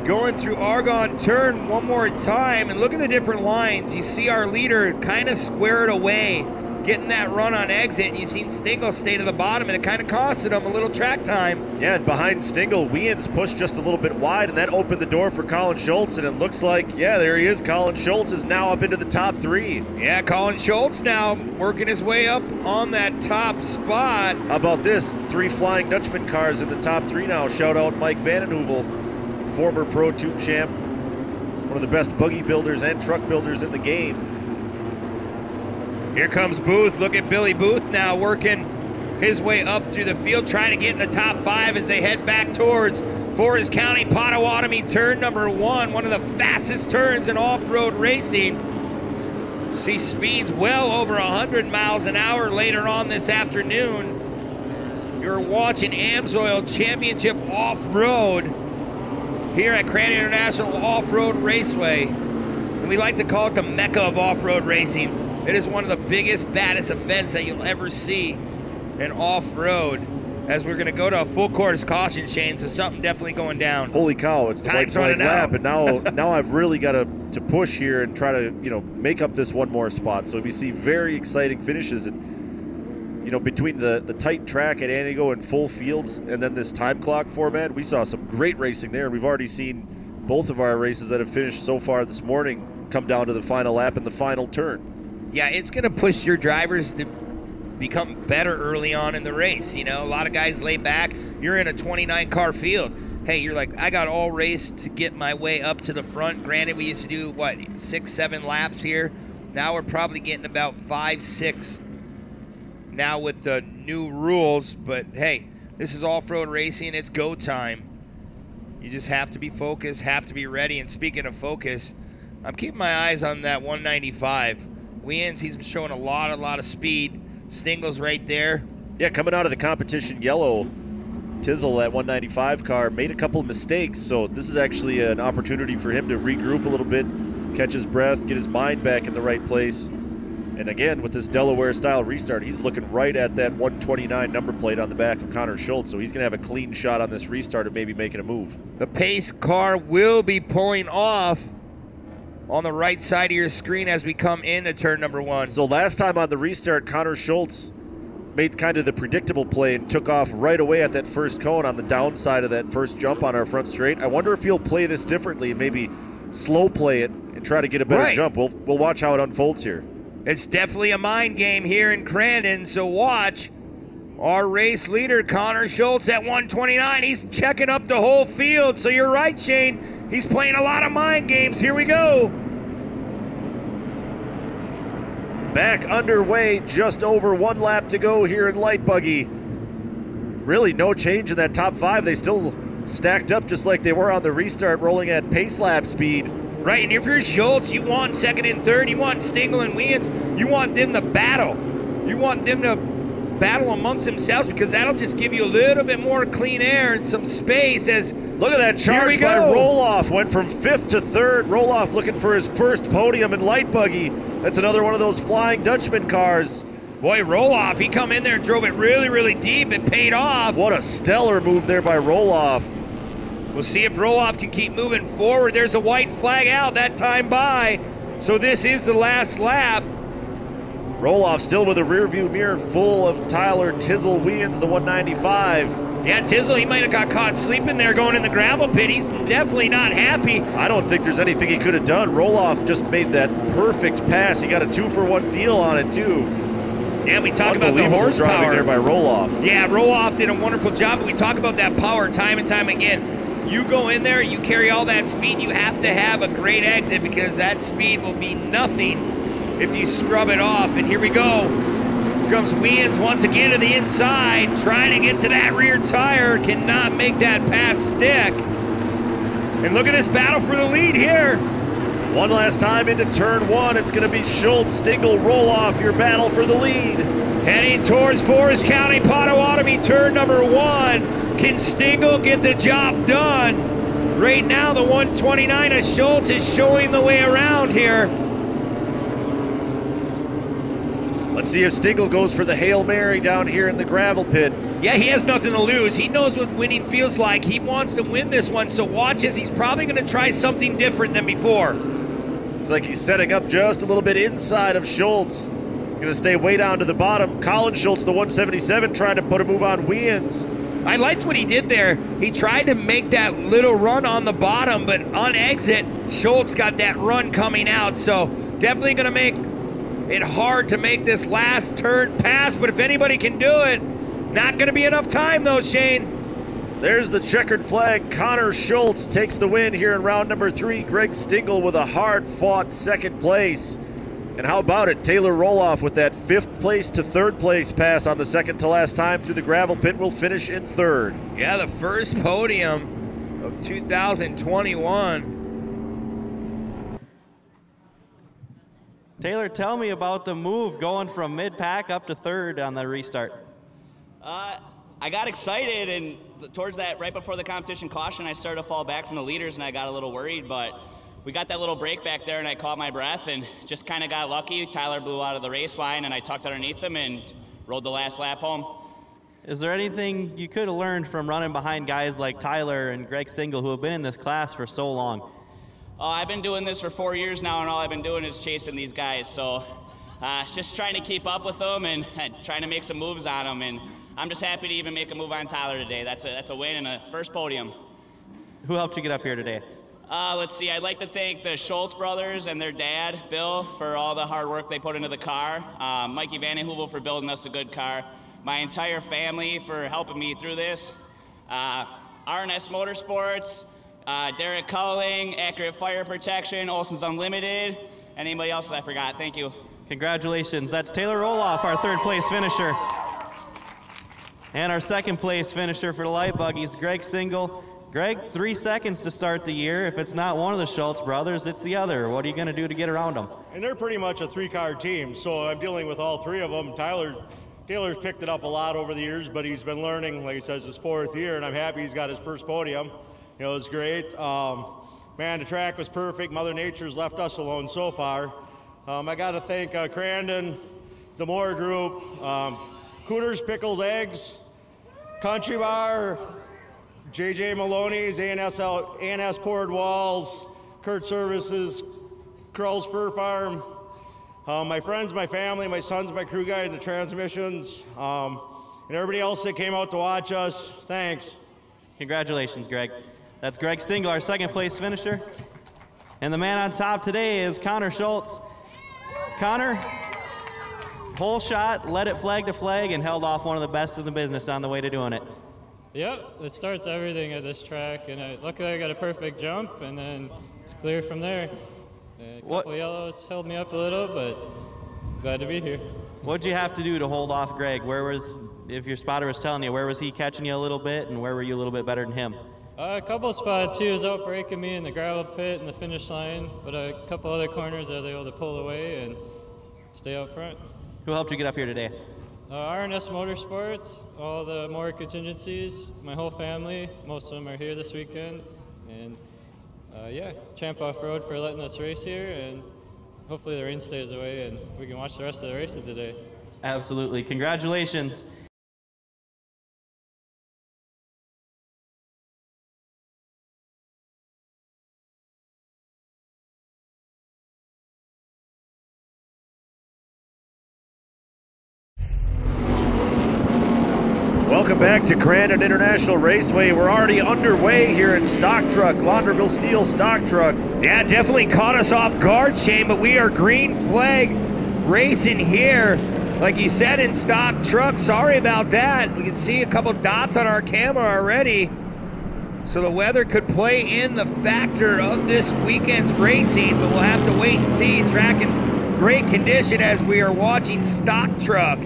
Going through Argonne turn one more time, and look at the different lines. You see our leader kind of squared away, getting that run on exit. You've seen Stingle stay to the bottom, and it kind of costed him a little track time.
Yeah, and behind Stingle, Weans pushed just a little bit wide, and that opened the door for Colin Schultz, and it looks like, yeah, there he is. Colin Schultz is now up into the top 3.
Yeah, Colin Schultz now working his way up on that top spot.
How about this? 3 Flying Dutchman cars in the top 3 now. Shout out Mike Vandenheuvel, former Pro 2 champ, one of the best buggy builders and truck builders in the game.
Here comes Booth. Look at Billy Booth now working his way up through the field, trying to get in the top 5 as they head back towards Forest County Potawatomi turn number 1, one of the fastest turns in off-road racing. See speeds well over 100 miles an hour later on this afternoon. You're watching AMSOIL Championship Off-Road here at Crandon International Off-Road Raceway. And we like to call it the Mecca of off-road racing. It is one of the biggest, baddest events that you'll ever see in off-road, as we're going to go to a full course caution, Shane, so something definitely going down.
Holy cow, it's the white flag lap, and now I've really got to push here and try to, make up this one more spot. So we see very exciting finishes, and between the tight track at Anigo and full fields and then this time clock format, we saw some great racing there. We've already seen both of our races that have finished so far this morning come down to the final lap and the final turn.
Yeah, it's going to push your drivers to become better early on in the race. A lot of guys lay back. You're in a 29-car field. Hey, you're like, I got all race to get my way up to the front. Granted, we used to do, 6-7 laps here. Now we're probably getting about 5-6 now with the new rules. But, hey, this is off-road racing. It's go time. You just have to be focused, have to be ready. And speaking of focus, I'm keeping my eyes on that 195. Weans, he's showing a lot of speed. Stingle's right there.
Yeah, coming out of the competition yellow, Tizzle, that 195 car, made a couple of mistakes, so this is actually an opportunity for him to regroup a little bit, catch his breath, get his mind back in the right place. And again, with this Delaware-style restart, he's looking right at that 129 number plate on the back of Connor Schultz, so he's going to have a clean shot on this restart of maybe making a move.
The pace car will be pulling off on the right side of your screen as we come into turn number 1.
So last time on the restart, Connor Schultz made kind of the predictable play and took off right away at that first cone on the downside of that first jump on our front straight. I wonder if he'll play this differently and maybe slow play it and try to get a better jump. We'll watch how it unfolds here.
It's definitely a mind game here in Crandon, so watch. Our race leader, Connor Schultz, at 129. He's checking up the whole field, so you're right, Shane. He's playing a lot of mind games. Here we go.
Back underway, just over 1 lap to go here in Light Buggy. Really no change in that top 5. They still stacked up just like they were on the restart, rolling at pace lap speed.
Right, and if you're Schultz, you want second and third, you want Stingle and Weans, you want them to battle. You want them to battle amongst themselves, because that'll just give you a little bit more clean air and some space. As
look at that charge by Roloff, went from 5th to 3rd. Roloff looking for his first podium in Light Buggy. That's another one of those Flying Dutchman cars.
Boy, Roloff, he come in there and drove it really deep. It paid off.
What a stellar move there by Roloff.
We'll see if Roloff can keep moving forward. There's a white flag out that time by. So this is the last lap.
Roloff still with a rear view mirror full of Tyler Tizzle Weans, the 195.
Yeah, Tizzle, he might have got caught sleeping there going in the gravel pit. He's definitely not happy.
I don't think there's anything he could have done. Roloff just made that perfect pass. He got a 2-for-1 deal on it, too.
Yeah, we talk about the horsepower
there by Roloff.
Yeah, Roloff did a wonderful job, but we talk about that power time and time again. You go in there, you carry all that speed, you have to have a great exit, because that speed will be nothing if you scrub it off. And here we go. comes Weans once again to the inside, trying to get to that rear tire, cannot make that pass stick. And look at this battle for the lead here.
One last time into turn one. It's going to be Schultz, Stingle, Roloff, your battle for the lead.
Heading towards Forest County Potawatomi, turn number one. Can Stingle get the job done? Right now, the 129 of Schultz is showing the way around here.
Let's see if Stingle goes for the Hail Mary down here in the gravel pit.
Yeah, he has nothing to lose. He knows what winning feels like. He wants to win this one, so watch as he's probably going to try something different than before.
Looks like he's setting up just a little bit inside of Schultz. He's going to stay way down to the bottom. Colin Schultz, the 177, trying to put a move on Weans.
I liked what he did there. He tried to make that little run on the bottom, but on exit, Schultz got that run coming out, so definitely going to make it hard to make this last turn pass, but if anybody can do it, not going to be enough time though, Shane.
There's the checkered flag. Connor Schultz takes the win here in round number 3. Greg Stingle with a hard-fought second place. And how about it? Taylor Roloff with that 5th place to 3rd place pass on the second to last time through the gravel pit will finish in 3rd.
Yeah, the first podium of 2021.
Taylor, tell me about the move going from mid-pack up to 3rd on the restart.
I got excited, and towards that, right before the competition caution, I started to fall back from the leaders, and I got a little worried, but we got that little break back there, and I caught my breath, and just kind of got lucky. Tyler blew out of the race line, and I tucked underneath him and rode the last lap home.
Is there anything you could have learned from running behind guys like Tyler and Greg Stingle, who have been in this class for so long?
I've been doing this for 4 years now, and all I've been doing is chasing these guys, so just trying to keep up with them and trying to make some moves on them, and I'm just happy to even make a move on Tyler today. That's a win and a first podium.
Who helped you get up here today?
Let's see, I'd like to thank the Schultz brothers and their dad, Bill, for all the hard work they put into the car. Mikey Vandenhoevel for building us a good car. My entire family for helping me through this. R&S Motorsports, Derek Culling, Accurate Fire Protection, Olson's Unlimited, and anybody else that I forgot. Thank you.
Congratulations. That's Taylor Roloff, our 3rd place finisher. And our 2nd place finisher for the Light Buggies, Greg Stingle. Greg, 3 seconds to start the year. If it's not one of the Schultz brothers, it's the other. What are you going to do to get around them?
And they're pretty much a 3-car team, so I'm dealing with all 3 of them. Taylor's picked it up a lot over the years, but he's been learning, like he says, his 4th year, and I'm happy he's got his first podium. You know, it was great. Man, the track was perfect. Mother Nature's left us alone so far. I got to thank Crandon, the Moore Group, Cooters, Pickles, Eggs, Country Bar, JJ Maloney's, A&S Poured Walls, Kurt Services, Krell's Fur Farm, my friends, my family, my sons, my crew guy, the transmissions, and everybody else that came out to watch us. Thanks.
Congratulations, Greg. That's Greg Stingle, our 2nd place finisher. And the man on top today is Connor Schultz. Connor, whole shot, led it flag to flag, and held off one of the best in the business on the way to doing it.
Yep, it starts everything at this track, and luckily I got a perfect jump, and then it's clear from there. A couple yellows held me up a little, but glad to be here.
What'd you have to do to hold off Greg? Where was, if your spotter was telling you, where was he catching you a little bit, and where were you a little bit better than him?
A couple spots, he was out breaking me in the gravel pit and the finish line, but a couple other corners I was able to pull away and stay out front.
Who helped you get up here today?
R&S Motorsports, all the Moore contingencies, my whole family, most of them are here this weekend, and yeah, Champ Off-Road for letting us race here, and hopefully the rain stays away and we can watch the rest of the races today.
Absolutely, congratulations.
Welcome back to Crandon International Raceway. We're already underway here in Stock Truck, Launderville Steel Stock Truck.
Yeah, definitely caught us off guard, Shane, but we are green flag racing here. Like you said, in Stock Truck. Sorry about that. We can see a couple dots on our camera already. So the weather could play in the factor of this weekend's racing, but we'll have to wait and see. Track in great condition as we are watching Stock Truck.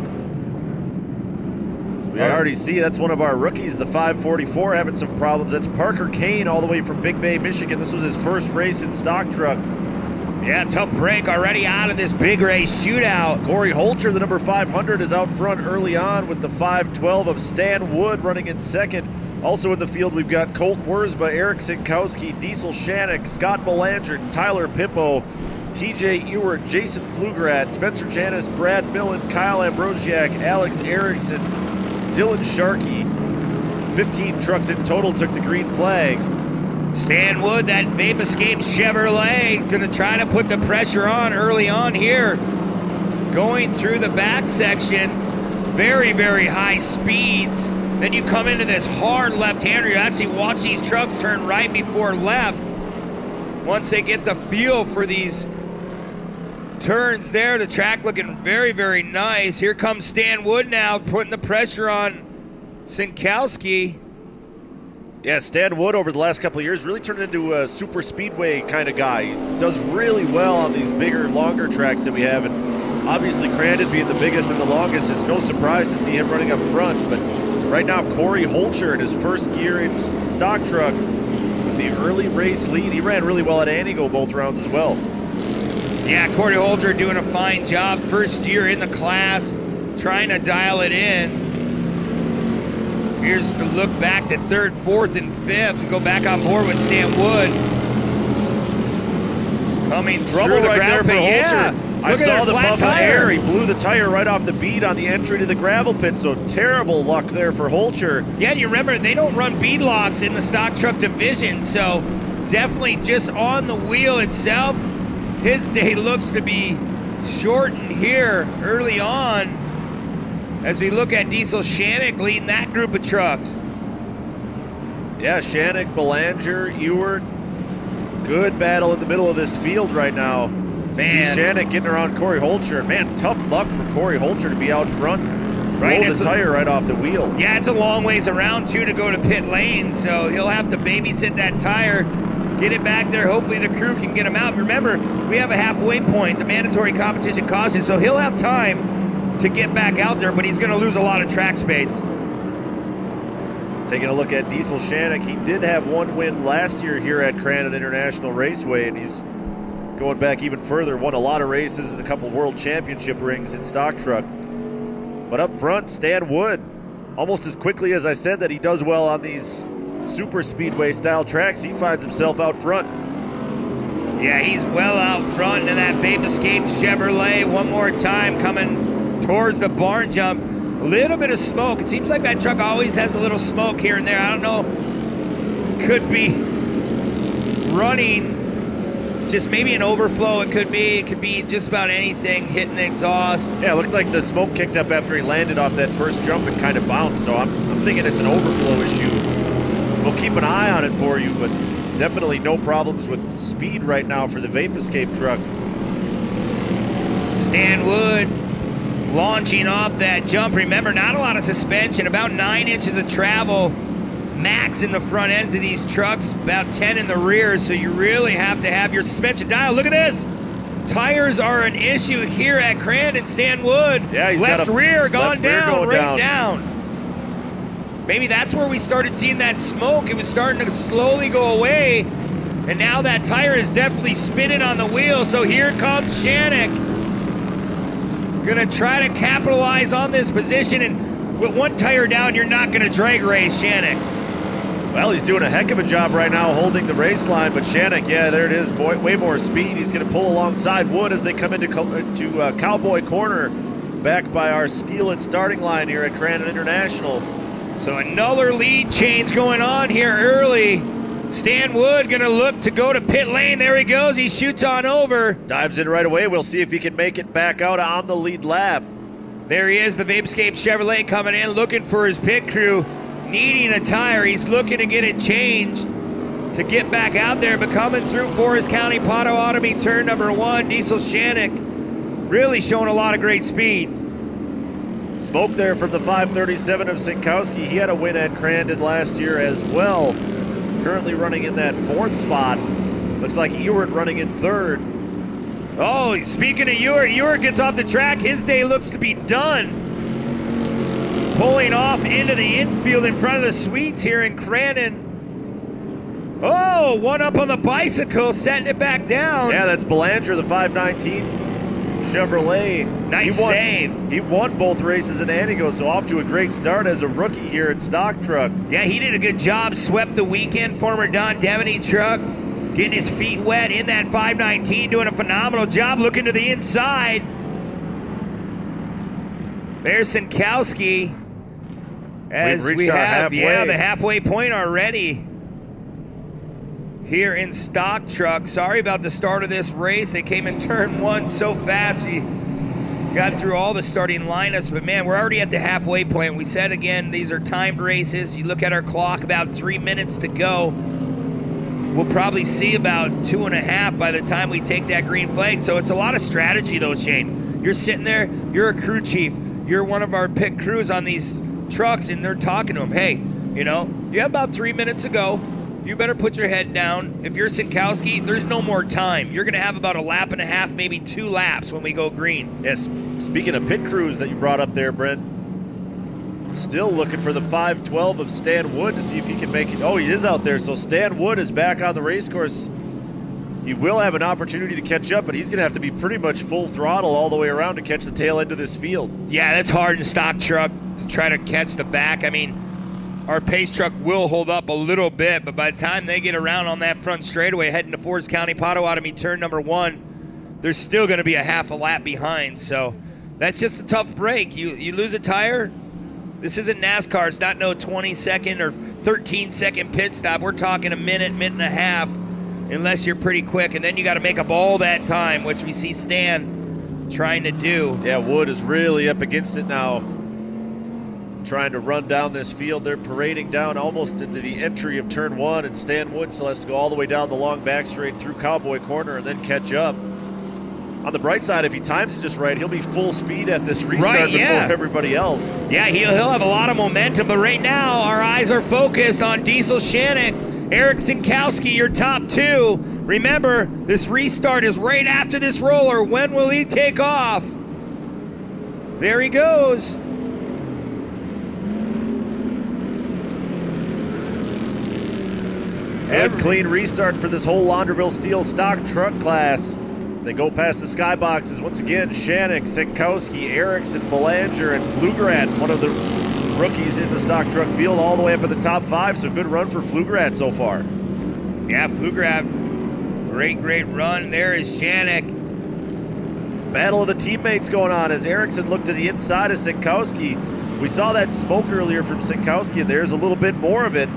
We already see that's one of our rookies, the 544, having some problems. That's Parker Kane all the way from Big Bay, Michigan. This was his first race in stock truck.
Yeah, tough break already out of this big race shootout.
Corey Holcher, the number 500, is out front early on with the 512 of Stan Wood running in second. Also in the field, we've got Colt Wurzba, Eric Sinkowski, Diesel Shannick, Scott Belanger, Tyler Pippo, TJ Ewert, Jason Flugrat, Spencer Janis, Brad Millen, Kyle Ambrosiak, Alex Erickson, Dylan Sharkey. 15 trucks in total took the green flag.
Stan Wood, that Vape Escape Chevrolet, gonna try to put the pressure on early on here. Going through the back section, very, very high speeds. Then you come into this hard left-hander. You actually watch these trucks turn right before left. Once they get the feel for these turns there, the track looking very, very nice. Here comes Stan Wood now, putting the pressure on Sinkowski.
Yeah, Stan Wood over the last couple of years really turned into a super speedway kind of guy. He does really well on these bigger, longer tracks that we have. And obviously, Crandon being the biggest and the longest, it's no surprise to see him running up front. But right now, Corey Holcher in his first year in stock truck with the early race lead. He ran really well at Anigo both rounds as well.
Yeah, Corey Holcher doing a fine job. First year in the class, trying to dial it in. Here's the look back to third, fourth, and fifth. Go back on board with Stan Wood. Coming
Trouble
through the
right there for Holcher.
Yeah.
I saw the bump in
tire.
air. He blew the tire right off the bead on the entry to the gravel pit, so terrible luck there for Holcher.
Yeah, and you remember, they don't run bead locks in the stock truck division, so definitely just on the wheel itself. His day looks to be shortened here early on as we look at Diesel Shannick leading that group of trucks.
Yeah, Shannick, Belanger, Ewert. Good battle in the middle of this field right now.
Man.
See Shannick getting around Corey Holcher. Man, tough luck for Corey Holcher to be out front. Blow the tire right off the wheel.
Yeah, it's a long ways around, too, to go to pit lane, so he'll have to babysit that tire, get it back there. Hopefully the crew can get him out. Remember, we have a halfway point, the mandatory competition caution, so he'll have time to get back out there, but he's going to lose a lot of track space.
Taking a look at Diesel Shannick, he did have one win last year here at Crandon International Raceway, and he's going back even further, won a lot of races and a couple world championship rings in stock truck. But up front, Stan Wood, almost as quickly as I said that he does well on these super speedway style tracks, he finds himself out front.
Yeah, he's well out front in that Vape Escape Chevrolet. One more time coming towards the barn jump. A little bit of smoke. It seems like that truck always has a little smoke here and there. I don't know. Could be running just maybe an overflow. It could be just about anything hitting the exhaust.
Yeah, it looked like the smoke kicked up after he landed off that first jump and kind of bounced. So I'm thinking it's an overflow issue. We'll keep an eye on it for you, but definitely no problems with speed right now for the Vape Escape truck.
Stan Wood launching off that jump. Remember, not a lot of suspension, about 9 inches of travel max in the front ends of these trucks, about 10 in the rear, so you really have to have your suspension dialed. Look at this. Tires are an issue here at Crandon. Stan Wood,
yeah, he's
left rear gone down, right
down.
Maybe that's where we started seeing that smoke. It was starting to slowly go away, and now that tire is definitely spinning on the wheel, so here comes Shannick. Gonna try to capitalize on this position, and with one tire down, you're not gonna drag race Shannick.
Well, he's doing a heck of a job right now holding the race line, but Shannick, yeah, there it is, way more speed. He's gonna pull alongside Wood as they come into Cowboy Corner, back by our steel and starting line here at Crandon International.
So another lead change going on here early. Stan Wood gonna look to go to pit lane. There he goes, he shoots on over.
Dives in right away. We'll see if he can make it back out on the lead lap.
There he is, the Vape Escape Chevrolet coming in, looking for his pit crew, needing a tire. He's looking to get it changed to get back out there, but coming through Forest County Potawatomi turn number 1, Diesel Shannick really showing a lot of great speed.
Smoke there from the 537 of Sinkowski. He had a win at Crandon last year as well. Currently running in that 4th spot. Looks like Ewert running in 3rd.
Oh, speaking of Ewert, Ewert gets off the track. His day looks to be done. Pulling off into the infield in front of the Swedes here in Crandon. Oh, one up on the bicycle, setting it back down.
Yeah, that's Belanger, the 519 Chevrolet.
Nice save.
He won both races in Antigo, so off to a great start as a rookie here in stock truck.
Yeah, he did a good job. Swept the weekend. Former Don Devaney truck. Getting his feet wet in that 519. Doing a phenomenal job. Looking to the inside. There's Sinkowski. As
We've reached our halfway.
Yeah, the halfway point already. Here in stock truck. Sorry about the start of this race. They came in turn one so fast. We got through all the starting lineups, but man, we're already at the halfway point. We said again, these are timed races. You look at our clock, about 3 minutes to go. We'll probably see about 2.5 by the time we take that green flag. So it's a lot of strategy though, Shane. You're sitting there, you're a crew chief. You're one of our pit crews on these trucks, and they're talking to them. Hey, you know, you have about 3 minutes to go. You better put your head down. If you're Sinkowski, there's no more time. You're going to have about 1.5 laps, maybe 2 laps when we go green.
Yes, speaking of pit crews that you brought up there, Brent, still looking for the 512 of Stan Wood to see if he can make it. Oh, he is out there. So Stan Wood is back on the race course. He will have an opportunity to catch up, but he's going to have to be pretty much full throttle all the way around to catch the tail end of this field.
Yeah, that's hard in stock truck to try to catch the back. I mean, our pace truck will hold up a little bit, but by the time they get around on that front straightaway heading to Forest County, Potawatomi turn number 1, they're still going to be 1/2 lap behind. So that's just a tough break. You lose a tire. This isn't NASCAR. It's not no 20-second or 13-second pit stop. We're talking a minute, minute and a half, unless you're pretty quick. And then you got to make up all that time, which we see Stan trying to do.
Yeah, Wood is really up against it now, trying to run down this field. They're parading down almost into the entry of turn 1, and Stan Wood still has to go all the way down the long back straight through Cowboy Corner and then catch up. On the bright side, if he times it just right, he'll be full speed at this restart before everybody else.
Yeah, he'll have a lot of momentum, but right now our eyes are focused on Diesel Shannick, Eric Sinkowski, your top 2. Remember, this restart is right after this roller. When will he take off? There he goes.
Good clean restart for this whole Launderville Steel stock truck class. As they go past the skyboxes, once again, Shannick, Sinkowski, Erickson, Belanger, and Flugerath, one of the rookies in the stock truck field, all the way up at the top 5. So good run for Flugerath so far.
Yeah, Flugerath, great run. There is Shannick.
Battle of the teammates going on as Erickson looked to the inside of Sinkowski. We saw that smoke earlier from Sinkowski, and there's a little bit more of it.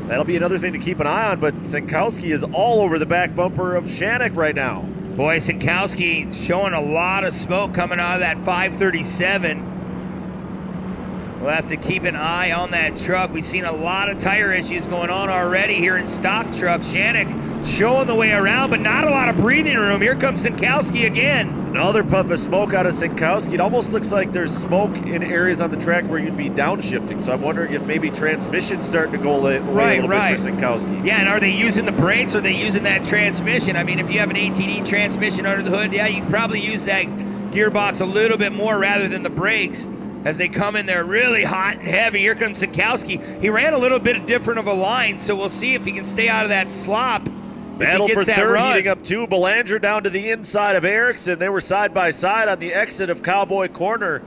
That'll be another thing to keep an eye on, but Sinkowski is all over the back bumper of Shannick right now.
Boy, Sinkowski showing a lot of smoke coming out of that 537. We'll have to keep an eye on that truck. We've seen a lot of tire issues going on already here in stock truck. Shannick showing the way around, but not a lot of breathing room. Here comes Sinkowski again.
Another puff of smoke out of Sinkowski. It almost looks like there's smoke in areas on the track where you'd be downshifting. So I'm wondering if maybe transmission's starting to go away a little bit for Sinkowski.
Yeah, and are they using the brakes or are they using that transmission? I mean, if you have an ATD transmission under the hood, yeah, you can probably use that gearbox a little bit more rather than the brakes. As they come in there really hot and heavy. Here comes Sinkowski. He ran a little bit different of a line, so we'll see if he can stay out of that slop.
Battle for third heating up 2. Belanger down to the inside of Erickson. They were side by side on the exit of Cowboy Corner.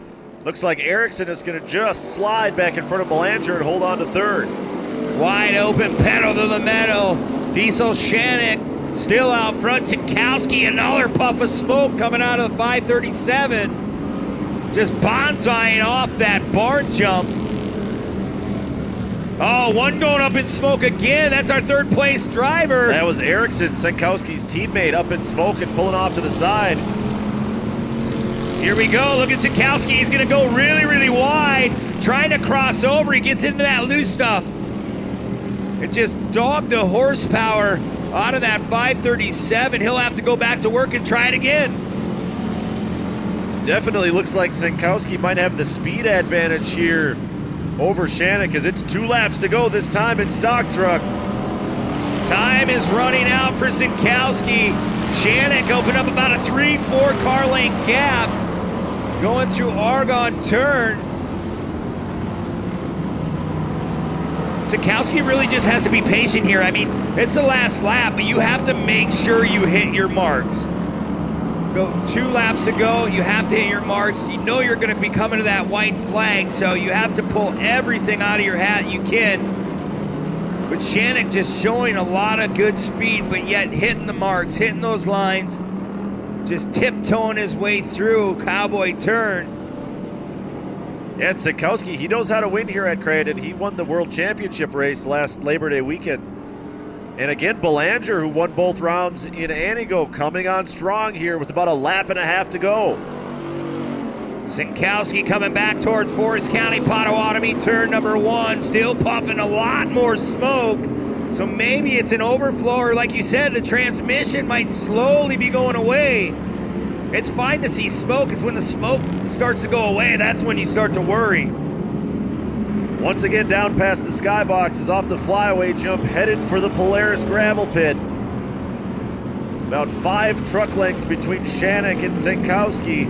Looks like Erickson is going to just slide back in front of Belanger and hold on to third.
Wide open, pedal to the metal. Diesel Shannick still out front. Sinkowski, another puff of smoke coming out of the 537. Just bonsaiing off that barn jump. Oh, one going up in smoke again. That's our third place driver.
That was Erickson, Sinkowski's teammate, up in smoke and pulling off to the side.
Here we go. Look at Sinkowski. He's going to go really wide, trying to cross over. He gets into that loose stuff. It just dogged the horsepower out of that 537. He'll have to go back to work and try it again.
Definitely looks like Sinkowski might have the speed advantage here over Shannick, as it's 2 laps to go this time in stock truck.
Time is running out for Sinkowski. Shannick opened up about a 3-4 car length gap going through Argonne turn. Sikowski really just has to be patient here. I mean, it's the last lap, but you have to make sure you hit your marks. Go 2 laps to go, you have to hit your marks. You know you're going to be coming to that white flag, so you have to pull everything out of your hat you can. But Shannon just showing a lot of good speed, but yet hitting the marks, hitting those lines, just tiptoeing his way through Cowboy turn.
And Sikowski, he knows how to win here at Crandon. He won the World Championship race last Labor Day weekend. And again, Belanger, who won both rounds in Anigo, coming on strong here with about a lap and a half to go.
Sikowski coming back towards Forest County, Potawatomi, turn number 1, still puffing a lot more smoke. So maybe it's an overflow, or like you said, the transmission might slowly be going away. It's fine to see smoke. It's when the smoke starts to go away, that's when you start to worry.
Once again, down past the skybox is off the flyaway jump, headed for the Polaris gravel pit. About 5 truck lengths between Shanek and Sikowski.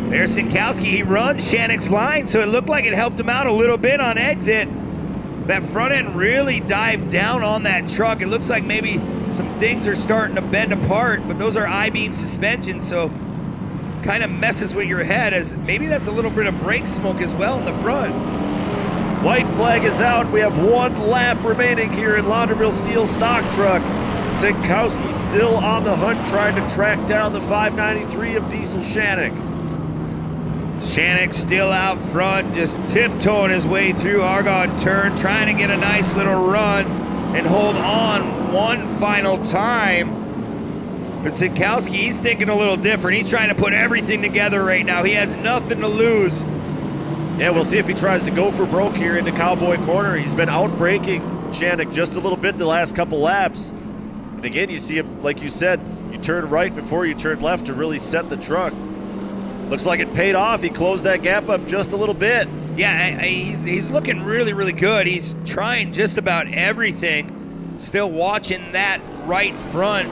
There's Sikowski. He runs Shanek's line, so it looked like it helped him out a little bit on exit. That front end really dived down on that truck. It looks like maybe some things are starting to bend apart, but those are I-beam suspension, so kind of messes with your head, as maybe that's a little bit of brake smoke as well in the front.
White flag is out. We have 1 lap remaining here in Launderville Steel stock truck. Sikowski still on the hunt, trying to track down the 593 of Diesel Shanek.
Shanek still out front, just tiptoeing his way through Argonne turn, trying to get a nice little run and hold on one final time. But Sikowski, he's thinking a little different. He's trying to put everything together right now. He has nothing to lose.
Yeah, we'll see if he tries to go for broke here into Cowboy Corner. He's been out-braking Shanek just a little bit the last couple laps. And again, you see him, like you said, you turn right before you turn left to really set the truck. Looks like it paid off. He closed that gap up just a little bit.
Yeah, he's looking really, really good. He's trying just about everything. Still watching that right front.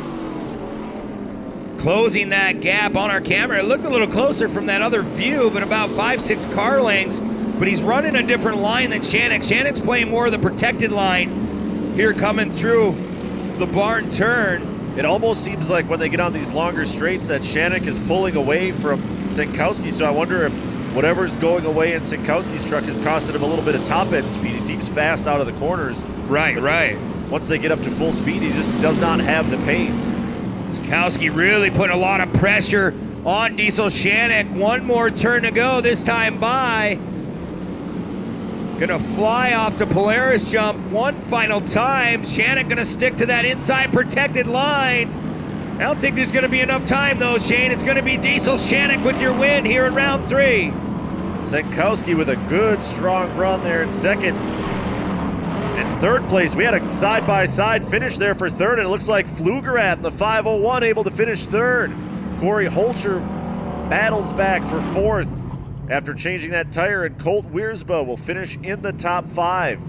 Closing that gap on our camera. It looked a little closer from that other view, but about 5-6 car lengths. But he's running a different line than Shanek. Shanek's playing more of the protected line here coming through the barn turn.
It almost seems like when they get on these longer straights that Shanek is pulling away from Sikowski, so I wonder if whatever's going away in Sikowski's truck is costing him a little bit of top-end speed. He seems fast out of the corners.
Right.
Once they get up to full speed, he just does not have the pace.
Sikowski really putting a lot of pressure on Diesel Shanek. 1 more turn to go, this time by. Gonna fly off the Polaris jump 1 final time. Shanek gonna stick to that inside protected line. I don't think there's gonna be enough time though, Shane. It's gonna be Diesel Shanek with your win here in round 3.
Sikowski with a good, strong run there in second. In third place, we had a side-by-side finish there for third, and it looks like Pflugerat in the 501 able to finish third. Corey Holcher battles back for fourth after changing that tire, and Colt Wiersba will finish in the top 5.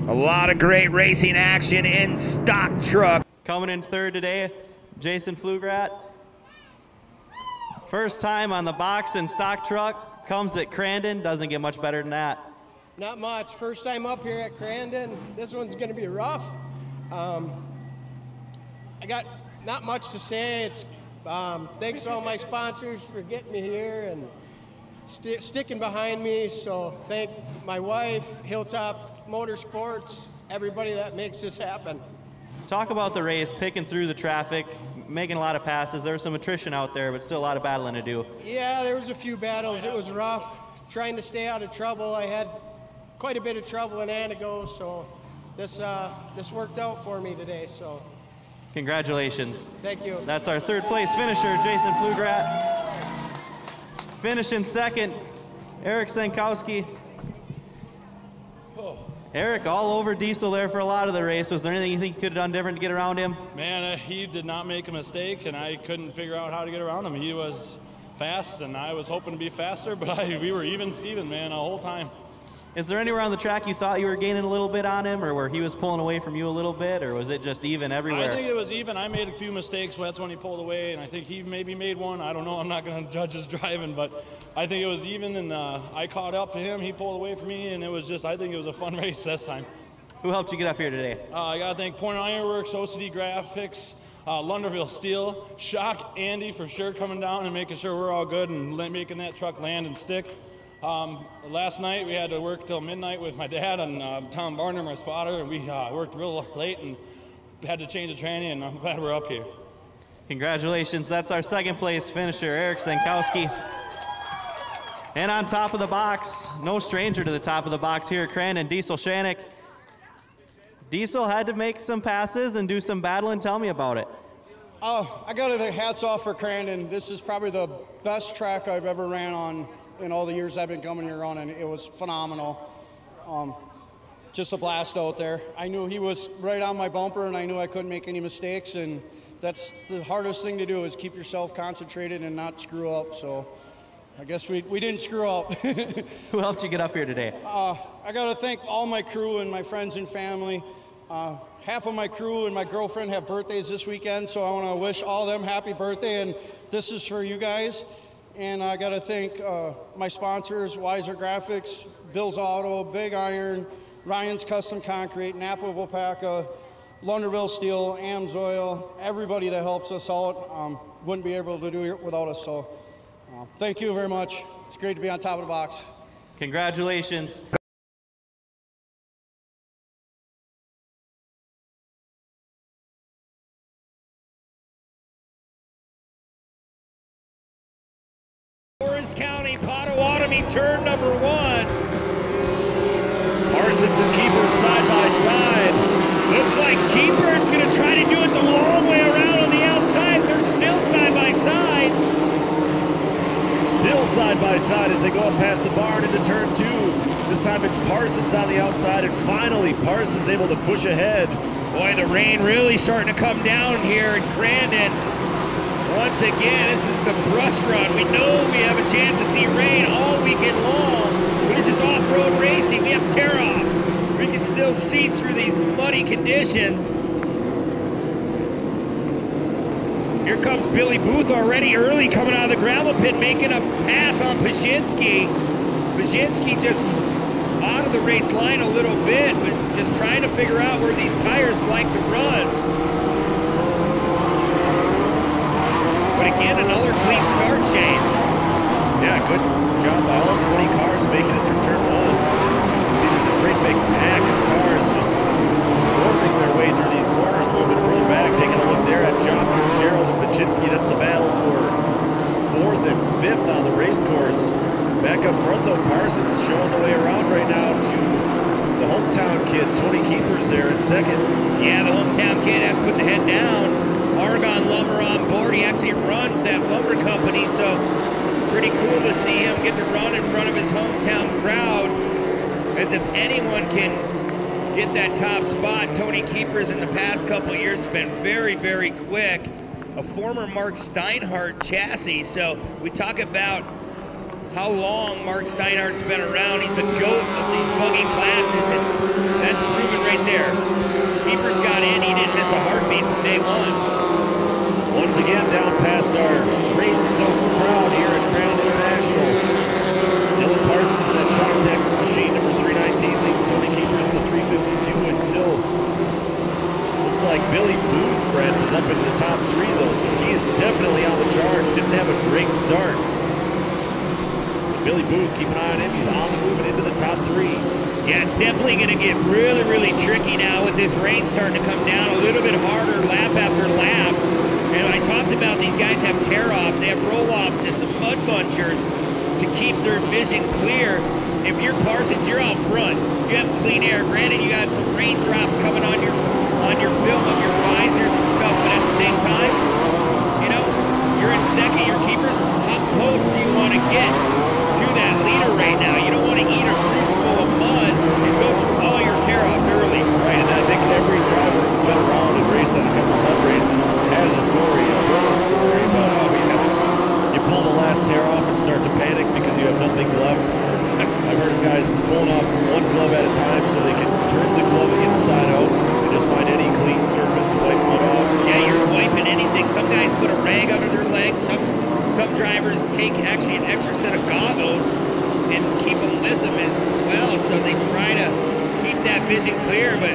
A lot of great racing action in stock truck.
Coming in third today, Jason Pflugerat. First time on the box and stock truck, comes at Crandon, doesn't get much better than that.
Not much. First time up here at Crandon. This one's going to be rough. I got not much to say. It's thanks to all my sponsors for getting me here and sticking behind me. So thank my wife, Hilltop Motorsports, everybody that makes this happen.
Talk about the race, picking through the traffic, making a lot of passes. There was some attrition out there, but still a lot of battling to do.
Yeah, there was a few battles. It was rough. Trying to stay out of trouble. I had quite a bit of trouble in Anigo, so this worked out for me today. So
congratulations.
Thank you.
That's our third place finisher, Jason Pflugerat. Finishing second, Eric Sankowski. Eric, all over Diesel there for a lot of the race. Was there anything you think you could have done different to get around him?
Man, he did not make a mistake, and I couldn't figure out how to get around him. He was fast, and I was hoping to be faster, but we were even Steven, man, the whole time.
Is there anywhere on the track you thought you were gaining a little bit on him, or where he was pulling away from you a little bit, or was it just even everywhere?
I think it was even. I made a few mistakes, but that's when he pulled away, and I think he maybe made one. I don't know. I'm not going to judge his driving, but I think it was even, and I caught up to him. He pulled away from me, and it was just, I think it was a fun race this time.
Who helped you get up here today?
I got to thank Point Ironworks, OCD Graphics, Lunderville Steel, Shock Andy for sure coming down and making sure we're all good and making that truck land and stick. Last night we had to work till midnight with my dad and Tom Varner, my spotter, and we worked real late and had to change the tranny, and I'm glad we're up here.
Congratulations, that's our second place finisher, Eric Stankowski. And on top of the box, no stranger to the top of the box here at Crandon, Diesel Shanik. Diesel had to make some passes and do some battling. Tell me about it.
I got to hats off for Crandon. This is probably the best track I've ever ran on in all the years I've been coming here on, and it was phenomenal. Just a blast out there. I knew he was right on my bumper, and I knew I couldn't make any mistakes, and that's the hardest thing to do is keep yourself concentrated and not screw up. So I guess we didn't screw up.
Who helped you get up here today?
I got to thank all my crew and my friends and family. Half of my crew and my girlfriend have birthdays this weekend, so I want to wish all of them happy birthday, and this is for you guys. And I got to thank my sponsors, Weiser Graphics, Bill's Auto, Big Iron, Ryan's Custom Concrete, Napa Wapaka, Lunderville Steel, Amsoil, everybody that helps us out. Wouldn't be able to do it without us, so thank you very much. It's great to be on top of the box.
Congratulations.
County, Potawatomi, turn number 1.
Parsons and Keepers side by side.
Looks like Keepers going to try to do it the long way around on the outside. They're still side by side.
Still side by side as they go up past the barn into turn 2. This time it's Parsons on the outside, and finally Parsons able to push ahead.
Boy, the rain really starting to come down here in Crandon. Once again, this is the brush run. We know we have a chance to see rain all weekend long, but this is off-road racing. We have tear-offs. We can still see through these muddy conditions. Here comes Billy Booth already early coming out of the gravel pit, making a pass on Paszynski. Paszynski just out of the race line a little bit, but just trying to figure out where these tires like to run. But again, another clean start, Shane.
Yeah, good job by all 20 cars making it through turn 1. See, there's a great big pack of cars just swarming their way through these corners a little bit further back. Taking a look there at John Fitzgerald and Paszynski. That's the battle for 4th and 5th on the race course. Back up front, though, Parsons showing the way around right now to the hometown kid, Tony Keepers there in 2nd.
Yeah, the hometown kid has put the head down. Argon Lumber on board. He actually runs that lumber company, so pretty cool to see him get to run in front of his hometown crowd. As if anyone can get that top spot, Tony Keepers in the past couple of years has been very, very quick. A former Mark Steinhardt chassis, so we talk about how long Mark Steinhardt's been around. He's the GOAT of these buggy classes, and that's proven right there. Keepers got in, he didn't miss a heartbeat from day 1.
Once again, down past our rain-soaked crowd here at Crown International. Dylan Parsons in that Shock Tech machine, number 319, leads Tony Keepers in the 352, and still looks like Billy Booth, Brent, is up into the top 3, though, so he is definitely on the charge. Didn't have a great start. Billy Booth, keep an eye on him. He's on the move and into the top 3.
Yeah, it's definitely going to get really, really tricky now with this rain starting to come down a little bit harder lap after lap. And I talked about these guys have tear-offs. They have roll-offs to some mud bunchers to keep their vision clear. If you're Parsons, you're out front. You have clean air. Granted, you got some raindrops coming on your film of your visors and stuff, but at the same time, you know, you're in 2nd, your Keepers. How close do you want to get to that leader right now? You don't want to eat a cruise full of mud and go through all your tear-offs early.
Right, and I think every driver who's been around and raced on a couple of mud races has a story, a broken story about how you pull the last tear off and start to panic because you have nothing left. I've heard of guys pulling off from
division clear, but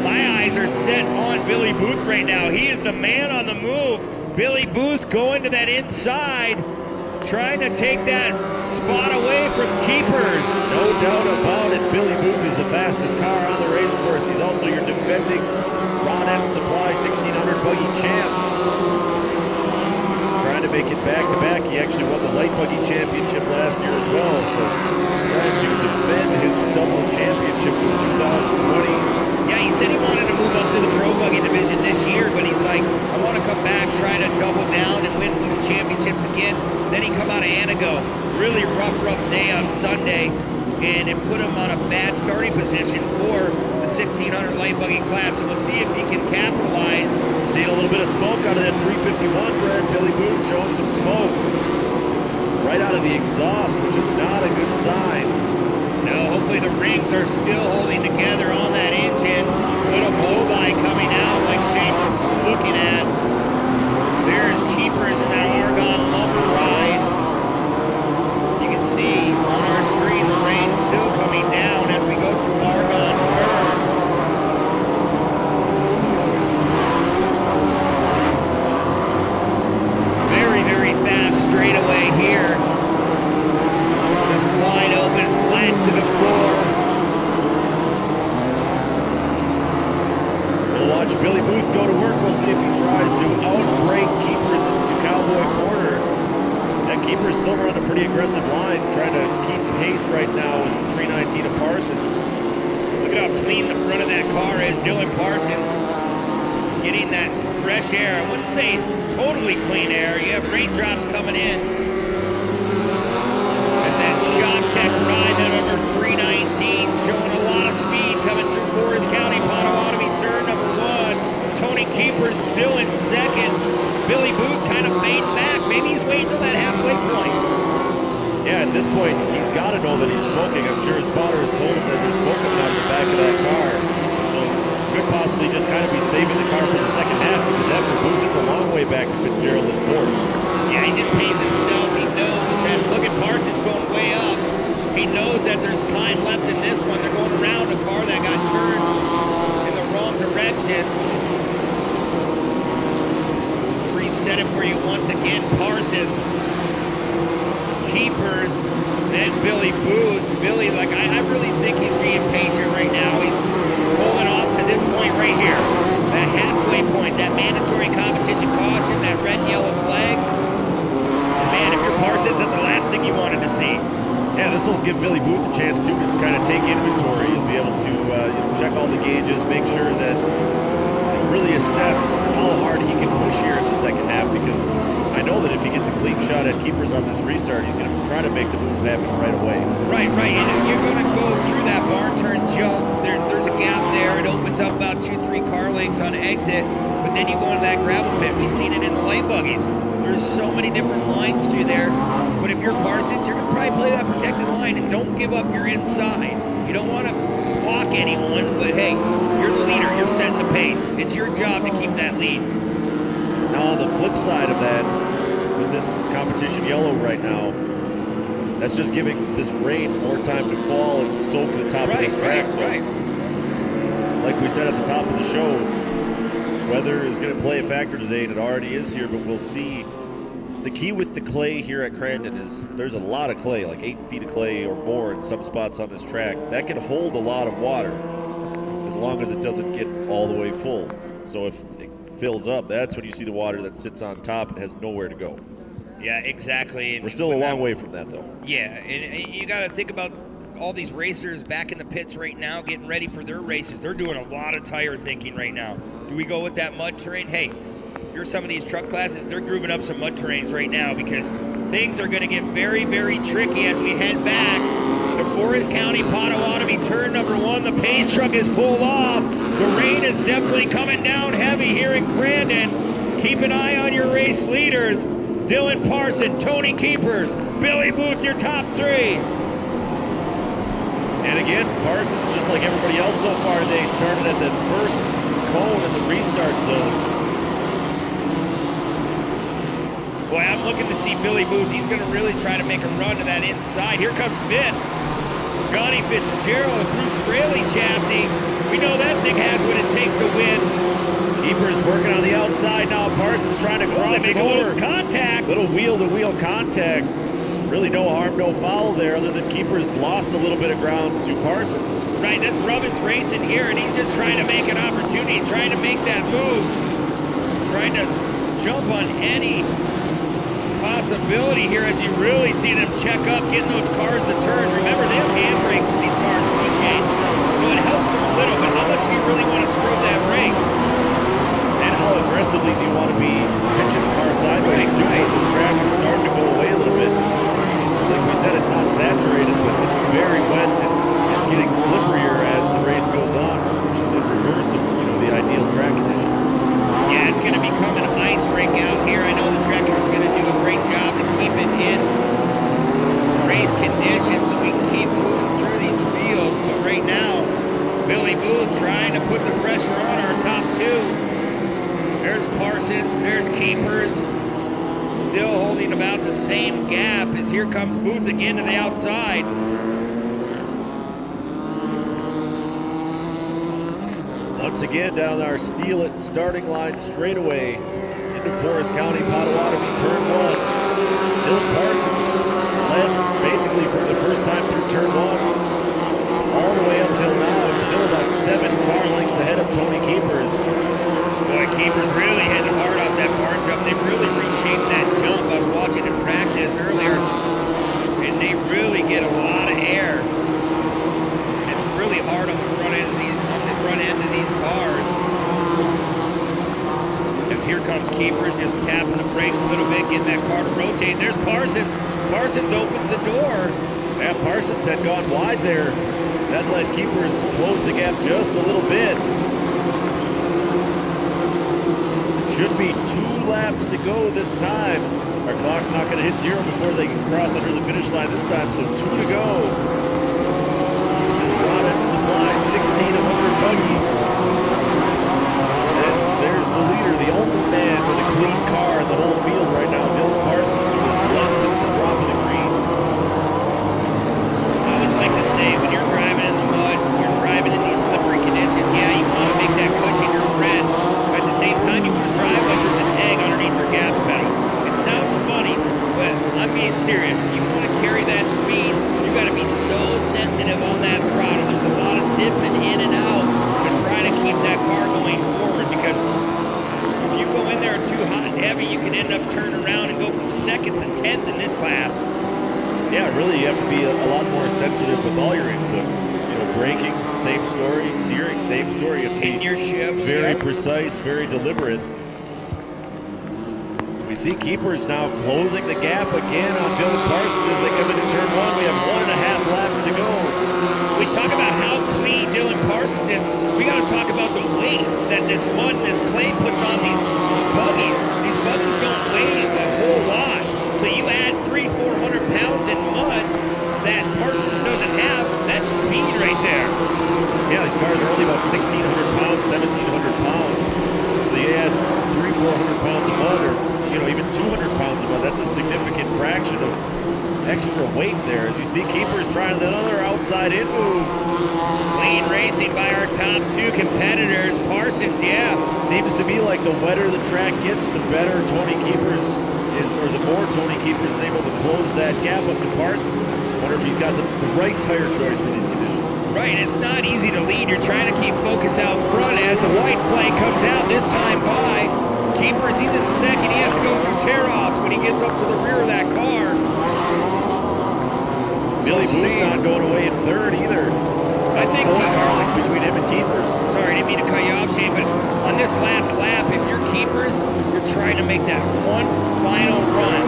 my eyes are set on Billy Booth right now. He is the man on the move. Billy Booth going to that inside, trying to take that spot away from Keepers.
No doubt about it. Billy Booth is the fastest car on the race course. He's also your defending Rod End Supply 1600 Buggy champ. Trying to make it back-to-back. He actually won the Light Buggy championship last year as well, so trying to defend his double championship from 2020.
Yeah, he said he wanted to move up to the Pro Buggy division this year, but he's like, I want to come back, try to double down and win 2 championships again. Then he come out of Anago, really rough day on Sunday, and it put him on a bad starting position for the 1600 Light Buggy class. So we'll see if he can capitalize.
Seeing a little bit of smoke out of that 351, Brad. Billy Booth showing some smoke right out of the exhaust, which is not a good sign.
No, hopefully the rings are still holding together on that engine. Little blow-by coming out like Shane was looking at. There's Keepers in that Argon lumber ride. You can see on our screen the rain still coming down as we go through Argon turn. Very, very fast straightaway here. Just wide open, flat to the floor.
We'll watch Billy Booth go to work. We'll see if he tries to outbreak Keepers into Cowboy Corner. That Keeper's still running a pretty aggressive line, trying to keep pace right now with 319 of Parsons.
Look at how clean the front of that car is. Dylan Parsons getting that fresh air. I wouldn't say totally clean air. You have raindrops coming in. Shock Tech ride, that number 319, showing a lot of speed coming through Forest County, Potawatomi turn number 1. Tony Keepers still in second. Billy Booth kind of fades back. Maybe he's waiting till that halfway point.
Yeah, at this point, he's got to know that he's smoking. I'm sure his spotter has told him that there's smoke coming out of the back of that car. So could possibly just kind of be saving the car for the second half, because after Booth, it's a long way back to Fitzgerald and Ford.
Yeah, he just pacing himself. He knows that. Look at Parsons going way up. He knows that there's time left in this one. They're going around a car that got turned in the wrong direction. Reset it for you once again. Parsons, Keepers, then Billy Booth. Billy, like, I really think he's being patient right now. He's holding off to this point right here. That halfway point, that mandatory competition caution, that red and yellow flag. Man, if you're Parsons, that's the last thing you wanted to see.
Yeah, this will give Billy Booth a chance to kind of take inventory. He'll be able to check all the gauges, make sure that really assess how hard he can push here in the second half, because I know that if he gets a clean shot at Keepers on this restart, he's going to try to make the move happen right away.
Right. And you're going to go through that barn turn jump. There's a gap there. It opens up about 2-3 car lengths on exit, but then you go into that gravel pit. We've seen it in the Light Buggies. There's so many different lines through there, but if you're Parsons, you're going to probably play that protected line and don't give up your inside. You don't want to block anyone, but hey, you're the leader. You're setting the pace. It's your job to keep that lead.
Now, on the flip side of that, with this competition yellow right now, that's just giving this rain more time to fall and soak the top of this track. So, like we said at the top of the show, weather is going to play a factor today, and it already is here, but we'll see. The key with the clay here at Crandon is there's a lot of clay, like 8 feet of clay or more in some spots on this track. That can hold a lot of water as long as it doesn't get all the way full. So if it fills up, that's when you see the water that sits on top and has nowhere to go.
Yeah, exactly. And
we're still a long way from that, though.
Yeah, and you got to think about all these racers back in the pits right now getting ready for their races. They're doing a lot of tire thinking right now. Do we go with that mud terrain? Hey, if you're some of these truck classes, they're grooving up some mud terrains right now, because things are going to get very, very tricky as we head back. The Forest County Potawatomi turn number 1. The pace truck is pulled off. The rain is definitely coming down heavy here in Crandon. Keep an eye on your race leaders. Dylan Parson, Tony Keepers, Billy Booth, your top 3.
And again, Parsons, just like everybody else so far, they started at that first cone in the restart zone.
Boy, I'm looking to see Billy Booth. He's going to really try to make a run to that inside. Here comes Vince. Johnny Fitzgerald, a Bruce Fraley chassis. We know that thing has what it takes to win.
Keeper's working on the outside now. Parsons trying to cross him over.
Little contact.
Little wheel-to-wheel contact. Really no harm, no foul there, other than Keeper's lost a little bit of ground to Parsons.
Right, that's Rubbins racing here, and he's just trying to make an opportunity, trying to make that move, trying to jump on any possibility here as you really see them check up, getting those cars to turn. Remember, they have handbrakes in these cars, Shane, so it helps them a little, but how much do you really want to screw that brake?
And how aggressively do you want to be pitching the car sideways too? Right. The track is starting to go away a little bit. Like we said, it's not saturated, but it's very wet and it's getting slipperier as the race goes on, which is in reverse of the ideal track condition.
Yeah, it's going to become an ice rink out here. I know the Trekkers going to do a great job to keep it in race conditions so we can keep moving through these fields. But right now, Billy Booth trying to put the pressure on our top two. There's Parsons, there's Keepers. Still holding about the same gap as here comes Booth again to the outside.
Once again down our Steelett starting line straightaway into Forest County, Potawatomi, turn 1. Dylan Parsons led basically from the first time through turn 1 all the way up till now. It's still about 7 car lengths ahead of Tony Keepers.
Boy, Keepers really hitting hard off that bar jump. They really reshaped that jump. I was watching in practice earlier, and they really get a lot of air. And it's really hard on the front end of these cars. As here comes Keepers, just tapping the brakes a little bit, getting that car to rotate. There's Parsons. Parsons opens the door.
Yeah, Parsons had gone wide there. That let Keepers close the gap just a little bit. Should be 2 laps to go this time. Our clock's not going to hit 0 before they can cross under the finish line this time, so 2 to go. This is Rod End Supply 1600 Buggy. And there's the leader, the only man with a clean car in the whole field right now, Dylan Parsons, who has led since the drop of the green.
I always like to say, when you're driving in the mud, you're driving in these slippery conditions, yeah, you want to make that cushion your friend. At the same time, you want to drive like there's an egg underneath your gas pedal. It sounds funny, but I'm being serious. You want to carry that speed, you got to be so sensitive on that throttle. There's a lot of dipping in and out to try to keep that car going forward, because if you go in there too hot and heavy, you can end up turning around and go from 2nd to 10th in this class.
Yeah, really, you have to be a lot more sensitive with all your inputs. Braking, same story. Steering, same story. You have to be
your shifts,
very precise, very deliberate. So we see Keepers now closing the gap again on Dylan Parsons as they come into turn 1. We have 1.5 laps to go.
We talk about how clean Dylan Parsons is. We got to talk about the weight that this mud and this clay puts on these buggies. These buggies don't weigh a whole lot. So you add 300-400 pounds in mud that Parsons doesn't have, that's speed right there.
Yeah, these cars are only about 1,600 pounds, 1,700 pounds. So you add 300-400 pounds of mud, or even 200 pounds of mud. That's a significant fraction of extra weight there. As you see Keepers trying another outside in move.
Clean racing by our top 2 competitors. Parsons, yeah.
Seems to be like the wetter the track gets, the better Tony Keepers is, or the more Tony Keepers is able to close that gap up to Parsons. Wonder if he's got the right tire choice for these conditions.
Right, it's not easy to lead. You're trying to keep focus out front as the white flag comes out this time by. Keepers, he's in 2nd. He has to go through tear-offs when he gets up to the rear of that car.
Billy Booth not going away in 3rd either.
I think
4 car lengths between him and Keepers.
Sorry, I didn't mean to cut you off, Shane, but on this last lap, if you're Keepers, you're trying to make that one final run.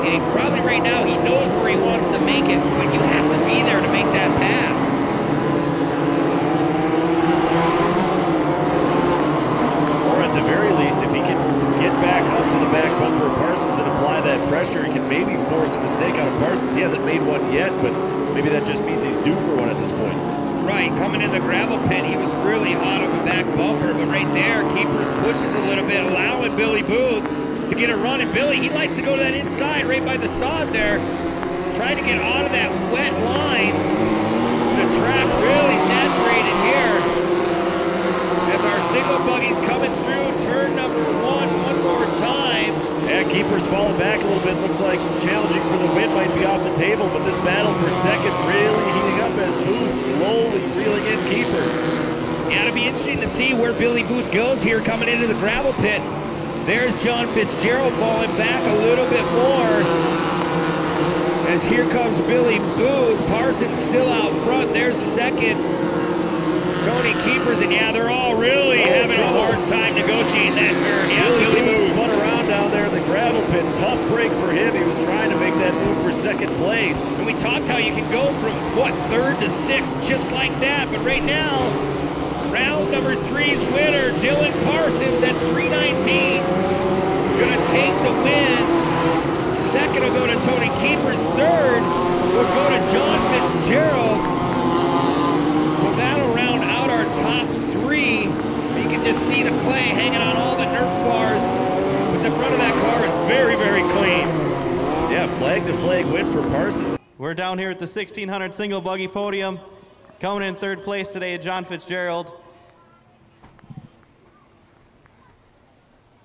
And probably right now, he knows where he wants to make it, but you have to be there to make that pass.
Or at the very least, if he can get back up to the back bumper of Parsons and apply that pressure, he can maybe force a mistake out of Parsons. He hasn't made one yet, but maybe that just means he's due for one at this point.
Right, coming in the gravel pit, he was really hot on the back bumper, but right there, Keepers pushes a little bit, allowing Billy Booth to get a run. And Billy, he likes to go to that inside right by the sod there, trying to get out of that wet line. The track really saturated here as our single buggy's coming through turn number one more time.
Yeah, keeper's falling back a little bit. Looks like challenging for the win might be off the table, but this battle for second really heating up as Booth slowly reeling in keepers.
Yeah, it'll be interesting to see where Billy Booth goes here coming into the gravel pit. There's John Fitzgerald falling back a little bit more. As here comes Billy Booth. Parsons still out front. There's second. Tony Keepers, and yeah, they're all really having a hard time negotiating that turn. Yeah,
Billy Booth spun around down there in the gravel pit. Tough break for him. He was trying to make that move for second place.
And we talked how you can go from, what, third to sixth just like that. But right now, round number three's winner, Dylan Parsons at 3:19. Gonna take the win. Second will go to Tony Keepers. Third will go to John Fitzgerald. So that'll round out our top three. You can just see the clay hanging on all the Nerf bars. But the front of that car is very, very clean.
Yeah, flag to flag win for Parsons.
We're down here at the 1600 single buggy podium. Coming in third place today, John Fitzgerald.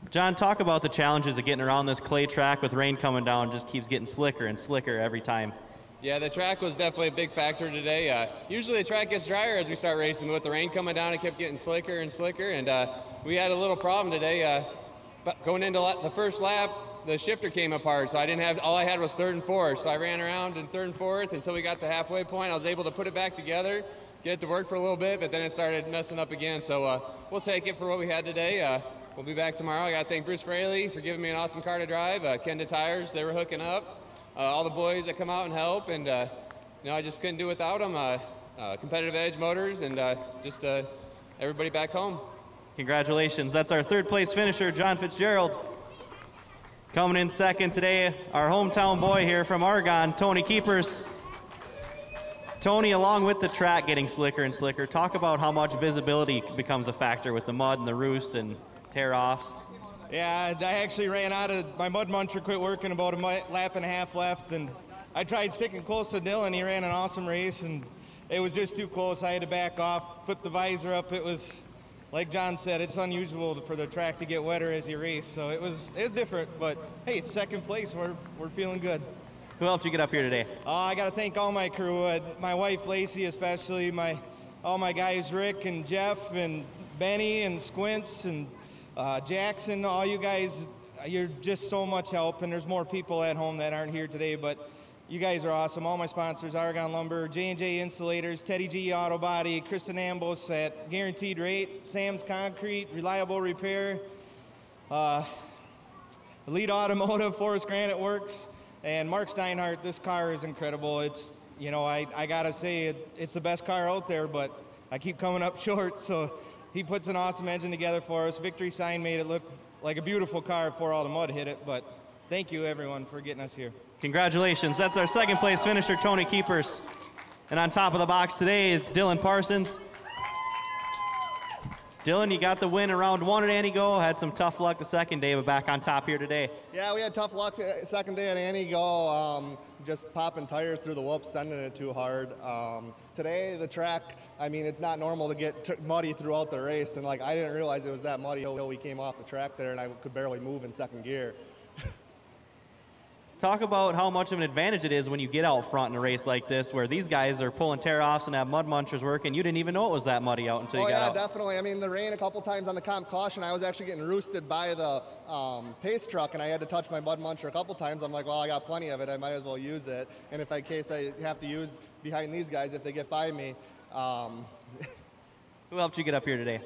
John, talk about the challenges of getting around this clay track with rain coming down. Just keeps getting slicker and slicker every time.
Yeah, the track was definitely a big factor today. Usually the track gets drier as we start racing, but with the rain coming down, it kept getting slicker and slicker, and we had a little problem today. But going into the first lap, the shifter came apart, so all I had was third and fourth. So I ran around in third and fourth until we got the halfway point. I was able to put it back together, get it to work for a little bit, but then it started messing up again. So we'll take it for what we had today. We'll be back tomorrow. I got to thank Bruce Fraley for giving me an awesome car to drive. Kenda Tires, they were hooking up. All the boys that come out and help, and I just couldn't do without them. Competitive Edge Motors, and just everybody back home.
Congratulations. That's our third place finisher, John Fitzgerald. Coming in second today, our hometown boy here from Argonne, Tony Keepers. Tony, along with the track getting slicker and slicker, talk about how much visibility becomes a factor with the mud and the roost and tear-offs.
Yeah, I actually ran out of, my mud muncher quit working about a lap and a half left, and I tried sticking close to Dylan. He ran an awesome race, and it was just too close. I had to back off, flip the visor up. It was, like John said, it's unusual for the track to get wetter as you race, so it was different, but hey, it's second place. We're feeling good.
Who helped you get up here today?
I got to thank all my crew, my wife Lacey especially, all my guys Rick and Jeff and Benny and Squints and Jackson, all you guys, you're just so much help, and there's more people at home that aren't here today, but you guys are awesome. All my sponsors, Argonne Lumber, J&J Insulators, Teddy G Auto Body, Kristen Ambos at Guaranteed Rate, Sam's Concrete, Reliable Repair, Elite Automotive, Forest Granite Works, and Mark Steinhardt. This car is incredible. It's, I gotta say, it's the best car out there, but I keep coming up short, so he puts an awesome engine together for us. Victory Sign made it look like a beautiful car before all the mud hit it, but thank you, everyone, for getting us here.
Congratulations. That's our second place finisher, Tony Keepers. And on top of the box today, it's Dylan Parsons. Dylan, you got the win in round one at Antigo. Had some tough luck the second day, but back on top here today.
Yeah, we had tough luck second day at Antigo. Just popping tires through the whoops, sending it too hard. Today, the track, it's not normal to get muddy throughout the race, and I didn't realize it was that muddy until we came off the track there, and I could barely move in second gear.
Talk about how much of an advantage it is when you get out front in a race like this, where these guys are pulling tear-offs and have mud munchers working. You didn't even know it was that muddy out until you got out.
Oh, yeah, definitely. The rain a couple times on the comp caution, I was actually getting roosted by the pace truck, and I had to touch my mud muncher a couple times. I'm like, well, I got plenty of it. I might as well use it. And if in case I have to use behind these guys if they get by me.
Who helped you get up here today?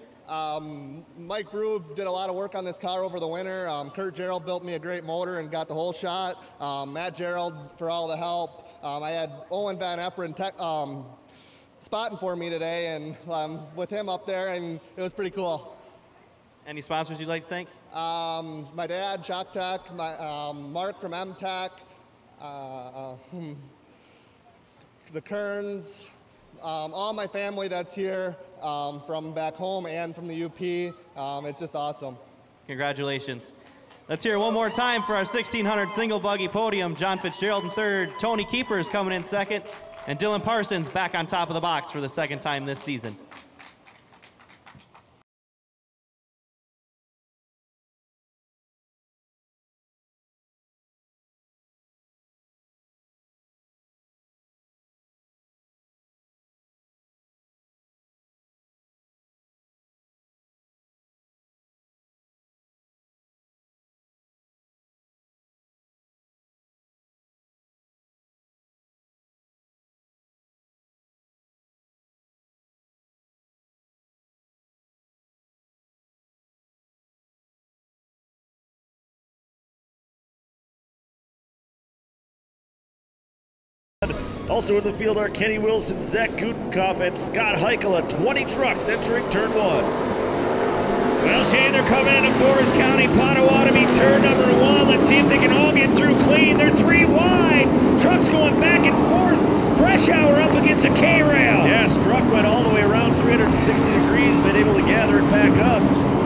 Mike Brew did a lot of work on this car over the winter. Kurt Gerald built me a great motor and got the whole shot. Matt Gerald for all the help. I had Owen Van Eperen spotting for me today, and with him up there, and it was pretty cool.
Any sponsors you'd like to thank?
My dad, Shock Tech, Mark from M-Tech, the Kearns, all my family that's here from back home and from the UP. It's just awesome.
Congratulations. Let's hear it one more time for our 1600 single buggy podium. John Fitzgerald in third, Tony Keepers coming in second, And Dylan Parsons back on top of the box for the second time this season.
Also in the field are Kenny Wilson, Zach Gutenkopf, and Scott Heichel at 20 trucks entering turn 1.
Well, Shane, they're coming into Forest County, Potawatomi, turn number 1. Let's see if they can all get through clean. They're 3 wide. Trucks going back and forth. Fresh Hour up against a K-rail.
Yeah, Struck went all the way around 360 degrees, been able to gather it back up.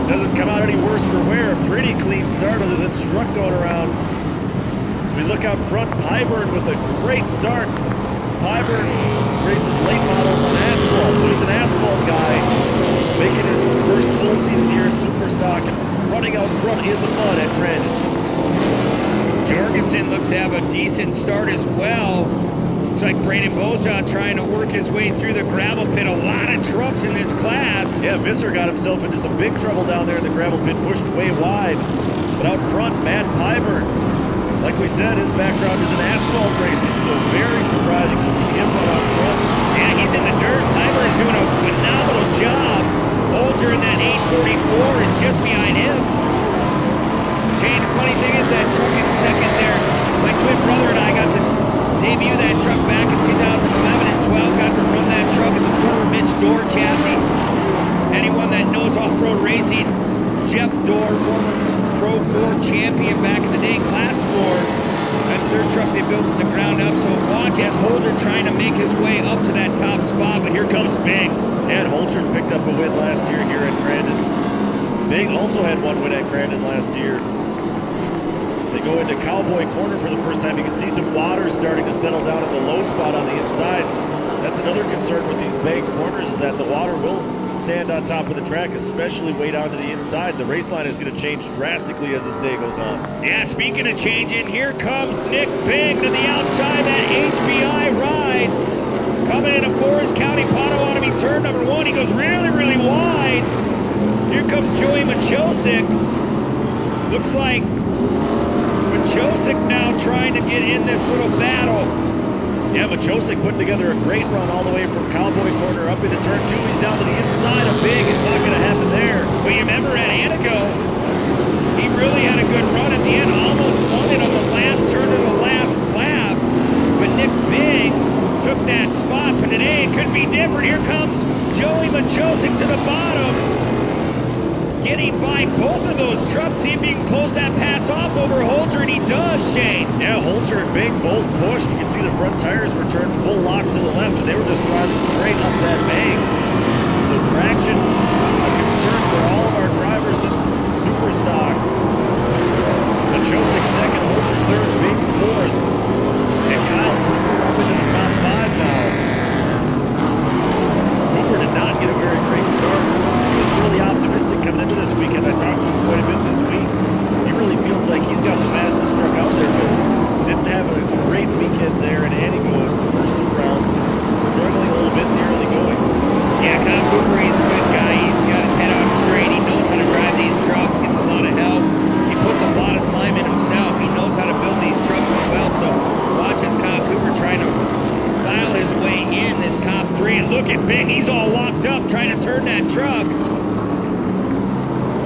Doesn't come out any worse for wear. A pretty clean start other than Struck going around. As we look out front, Pyburn with a great start. Pyburn races late models on asphalt, so he's an asphalt guy, making his first full season here in Superstock and running out front in the mud at Brandon.
Jorgensen looks to have a decent start as well. Looks like Braden Beauchamp trying to work his way through the gravel pit. A lot of trucks in this class.
Yeah, Visser got himself into some big trouble down there in the gravel pit, pushed way wide. But out front, Matt Pyburn, like we said, his background is in asphalt racing, so very surprising to see him run out front.
Yeah, he's in the dirt. Pyburn is doing a phenomenal job. Holger in that 844 is just behind him. Shane, the funny thing is that truck in second there, my twin brother and I got to debut that truck back in 2011 and 12, got to run that truck in the former Mitch Dorr chassis. Anyone that knows off-road racing, Jeff Dorr, former Pro 4 champion back in the day, Class 4. That's their truck they built from the ground up. So watch as Holger trying to make his way up to that top spot, but here comes Bing.
And Holger picked up a win last year here at Grandin. Bing also had one win at Grandin last year. As they go into Cowboy Corner for the first time, you can see some water starting to settle down in the low spot on the inside. That's another concern with these big corners, is that the water will stand on top of the track, especially way down to the inside. The race line is going to change drastically as this day goes on.
Yeah, speaking of changing, here comes Nick Bing to the outside, that HBI ride. Coming into Forest County, Potawatomi, turn number 1. He goes really, really wide. Here comes Joey Machosik. Looks like Machosik now trying to get in this little battle.
Yeah, Machosik putting together a great run all the way from Cowboy Corner up into turn 2. He's down to the inside of Big. It's not going to happen there.
But you remember at Antigo, he really had a good run at the end. Almost won it on the last turn of the last lap. But Nick Big took that spot. But today it could be different. Here comes Joey Machosik to the bottom. Getting by both of those trucks. See if he can close that pass off over Holger, and he does, Shane.
Yeah, Holger and Big both pushed. You can see the front tires were turned full lock to the left, and they were just driving straight up that bank. So traction, a concern for all of our drivers in Superstock. Machosik second, Holger third, Big fourth. And Kyle Cooper up into the top 5 now. Cooper did not get a very great start. He was really optimistic coming into this weekend. I talked to him quite a bit this week. He really feels like he's got the fastest truck out there, but didn't have a great weekend there in Antigo in the first 2 rounds. Struggling a little bit in the early going.
Yeah, Kyle Cooper, he's a good guy. He's got his head on straight. He knows how to drive these trucks, gets a lot of help. He puts a lot of time in himself. He knows how to build these trucks as well. So watch as Kyle Cooper trying to file his way in this top 3. And look at Bing, he's all locked up trying to turn that truck.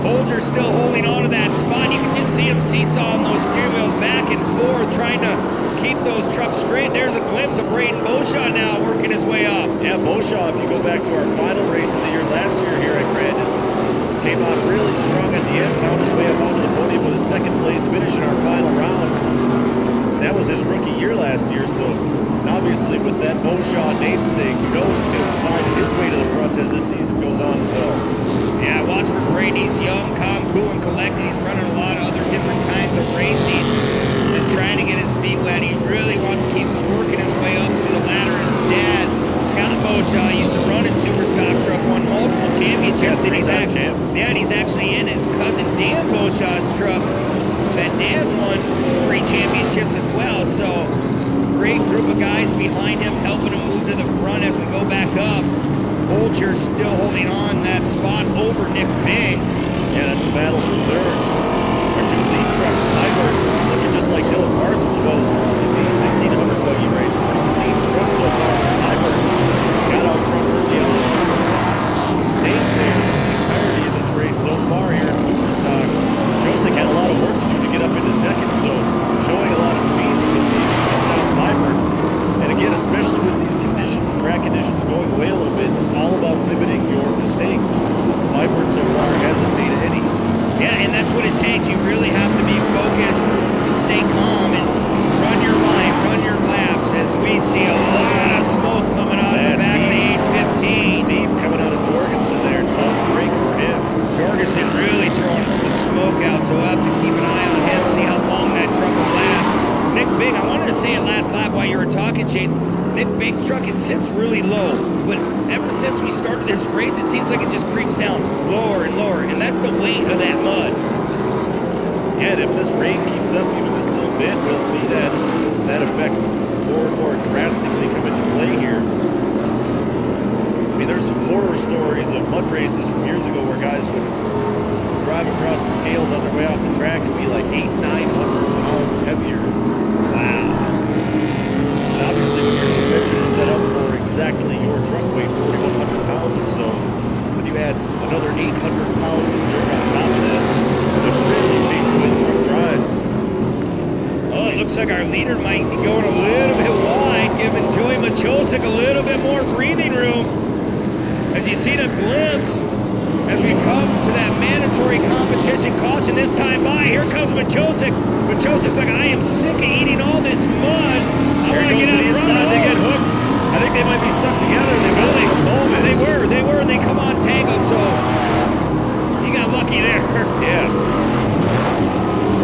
Holger's still holding on to that spot. You can just see him seesawing those steering wheels back and forth, trying to keep those trucks straight. There's a glimpse of Braden Beauchamp now working his way up.
Yeah, Beauchamp, if you go back to our final race of the year last year here at Grandin, came out really strong at the end, found his way up onto the podium with a 2nd place finish in our final round. That was his rookie year last year, so obviously with that Beauchamp namesake, you know he's going to find his way to the front as this season goes on as well.
Yeah, watch for Braden. He's young, calm, cool, and collected. He's running a lot of other different kinds of racing. Just trying to get his feet wet. He really wants to keep working his way up to the ladder as dad, Scott Beauchamp, used to run in Super Stock Truck, won multiple championships, and he's actually in his cousin Dan Beauchamp's truck. That Dan won 3 championships as well. So great group of guys behind him, helping him move to the front as we go back up. Bolger still holding on that spot over Nick Bing.
Yeah, that's the battle for third. Our 2 lead trucks, Piper, looking just like Dylan Parsons was in the 1600 buggy race. Pretty clean truck so far. Piper got out front early on. Stayed there the entirety of this race so far here in Superstock. Josic had a lot of work to do to get up into second, so showing a lot of speed. You can see down Piper. And again, especially with these conditions, the track conditions going away a little bit, it's all about limiting your mistakes. Piper so far hasn't made any.
Yeah, and that's what it takes. You really have to be focused and stay calm and run your line, run your laps, as we see a lot of smoke coming out of the back of the 815.
Steve coming out of Jorgensen there, tough break for him.
Jorgensen really throwing all the smoke out, so we'll have to keep an eye on him, see how long that truck will last. Nick Bing, I wanted to say it last lap while you were talking, Shane. Nick Bing's truck, it sits really low, but ever since we started this race, it seems like it just creeps down lower and lower, and that's the weight of that mud.
Yeah, and if this rain keeps up even this little bit, we'll see that effect more and more drastically come into play here. I mean, there's horror stories of mud races from years ago where guys would drive across the scales on their way off the track and be like 800-900 pounds heavier. Wow. Obviously, when your suspension is set up for exactly your truck weight, 4,100 pounds or so, when you add another 800 pounds of dirt on top of that, it really changes the way the truck drives.
Oh, it looks like our leader might be going a little bit wide, giving Joey Machosic a little bit more breathing room. As you see the glimpse, as we come to that mandatory competition caution this time by, here comes Machosic. Machosic's like, I am sick of eating all this mud. I want to get out front.
They get hooked. I think they might be stuck together.
They were, and they come on tangled, so you got lucky there.
Yeah.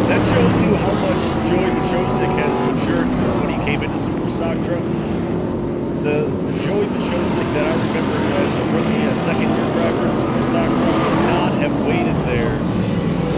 That shows you how much Joey Machosic has matured since when he came into Superstock Truck. The Joey Machosic that I remember as a rookie, a second-year driver in Superstock Truck would not have waited there.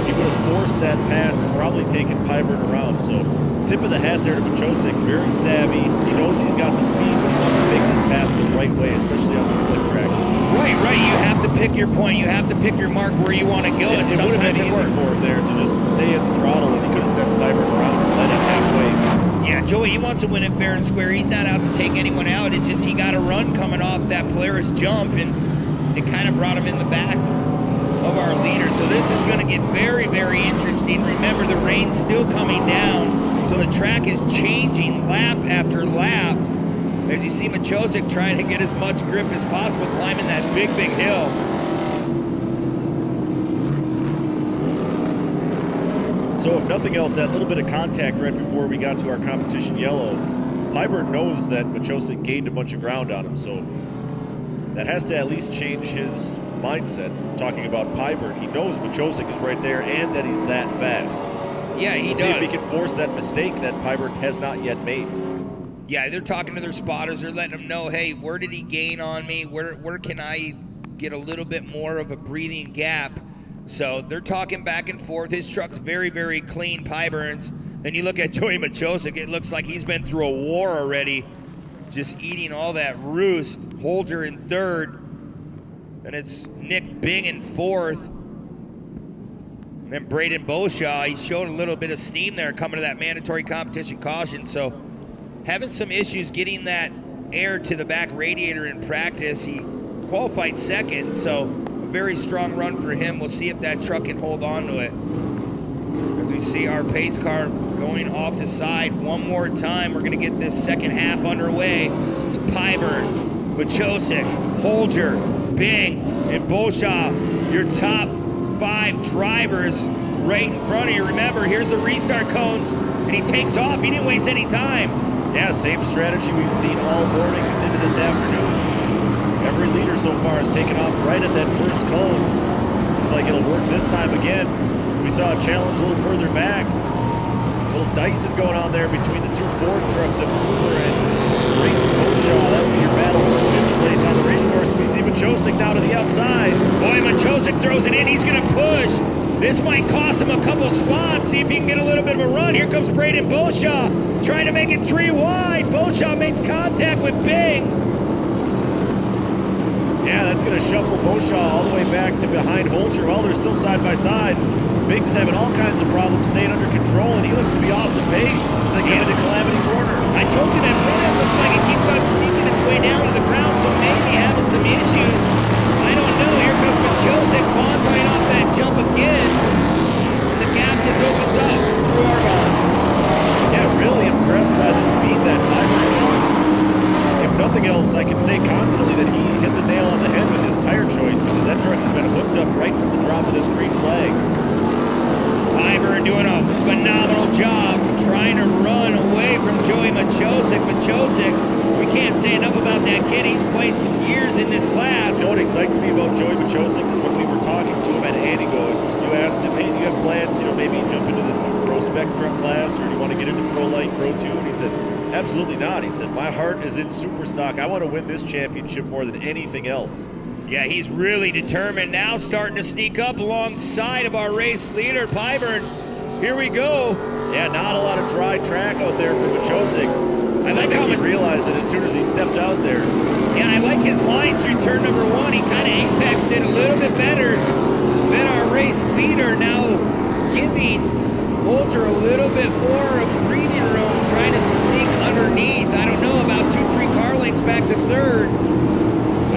He would have forced that pass and probably taken Pyburn around. So tip of the hat there to Machosic, very savvy. He knows he's got the speed, but he wants to make this pass the right way, especially on the slick track.
Right. You have to pick your point. You have to pick your mark where you want to go.
It would have been easy for him there to just stay at the throttle, and he could have sent Pyburn around and led him halfway.
Yeah, Joey, he wants to win it fair and square. He's not out to take anyone out. It's just he got a run coming off that Polaris jump, and it kind of brought him in the back of our leader. So this is going to get very, very interesting. Remember, the rain's still coming down, so the track is changing lap after lap. As you see Machosic trying to get as much grip as possible, climbing that big, big hill.
So if nothing else, that little bit of contact right before we got to our competition yellow, Pyburn knows that Machosic gained a bunch of ground on him, so that has to at least change his mindset. Talking about Pyburn, he knows Machosic is right there and that he's that fast.
Yeah, he does.
See if he can force that mistake that Pyburn has not yet made.
Yeah, they're talking to their spotters. They're letting them know, hey, where did he gain on me? Where can I get a little bit more of a breathing gap? So they're talking back and forth. His truck's very, very clean, Pyburn's. Then you look at Joey Machosic, it looks like he's been through a war already, just eating all that roost. Holger in third. Then it's Nick Bing in fourth. And then Braden Beauchamp, he showed a little bit of steam there coming to that mandatory competition caution. So having some issues getting that air to the back radiator in practice. He qualified second, so a very strong run for him. We'll see if that truck can hold on to it. As we see our pace car going off the side one more time, we're going to get this second half underway. It's Pyburn, Machosic, Holger, Bing, and Beauchamp, your top 5 drivers right in front of you. Remember, here's the restart cones, and he takes off. He didn't waste any time.
Yeah, same strategy we've seen all morning and into this afternoon. Every leader so far has taken off right at that first cone. Looks like it'll work this time again. We saw a challenge a little further back. A little Dyson going on there between the 2 Ford trucks of Cooper and Braden Beauchamp. Bolshaw. That would be your battle for 5th place on the race course. We see Machosik now to the outside.
Boy, Machosik throws it in. He's going to push. This might cost him a couple spots. See if he can get a little bit of a run. Here comes Braden Bolshaw trying to make it 3 wide. Bolshaw makes contact with Bing.
Yeah, that's going to shuffle Bolshaw all the way back to behind Holcher. Well, they're still side by side. Bing's having all kinds of problems staying under control, and he looks to be off the pace as they get into Calamity Corner.
I told you that run looks like it keeps on sneaking its way down to the ground, so maybe having some issues. I don't know. Here comes Machosik, bonsaiing off that jump again. And the gap just opens up.
Yeah, really impressed by the speed that Piper showed. If nothing else, I can say confidently that he hit the nail on the head with his tire choice, because that truck has been hooked up right from the drop of this green flag.
Piper doing a phenomenal job trying to run away from Joey Machosik. Machosik, we can't say enough about that kid. He's played some years in this class.
You know what excites me about Joey Machosik is when we were talking to him at Antigo, you asked him, hey, do you have plans, maybe jump into this new Pro Spec truck class, or do you want to get into Pro-lite, Pro 2? And he said, absolutely not. He said, my heart is in super stock. I want to win this championship more than anything else.
Yeah, he's really determined now, starting to sneak up alongside of our race leader, Pyburn. Here we go.
Yeah, not a lot of dry track out there for Machosik.
I like how
he realized it as soon as he stepped out there.
Yeah, I like his line through turn number 1. He kind of apexed it a little bit better than our race leader, now giving Holger a little bit more of breathing room, trying to sneak underneath. I don't know, about 2-3 car lengths back to 3rd.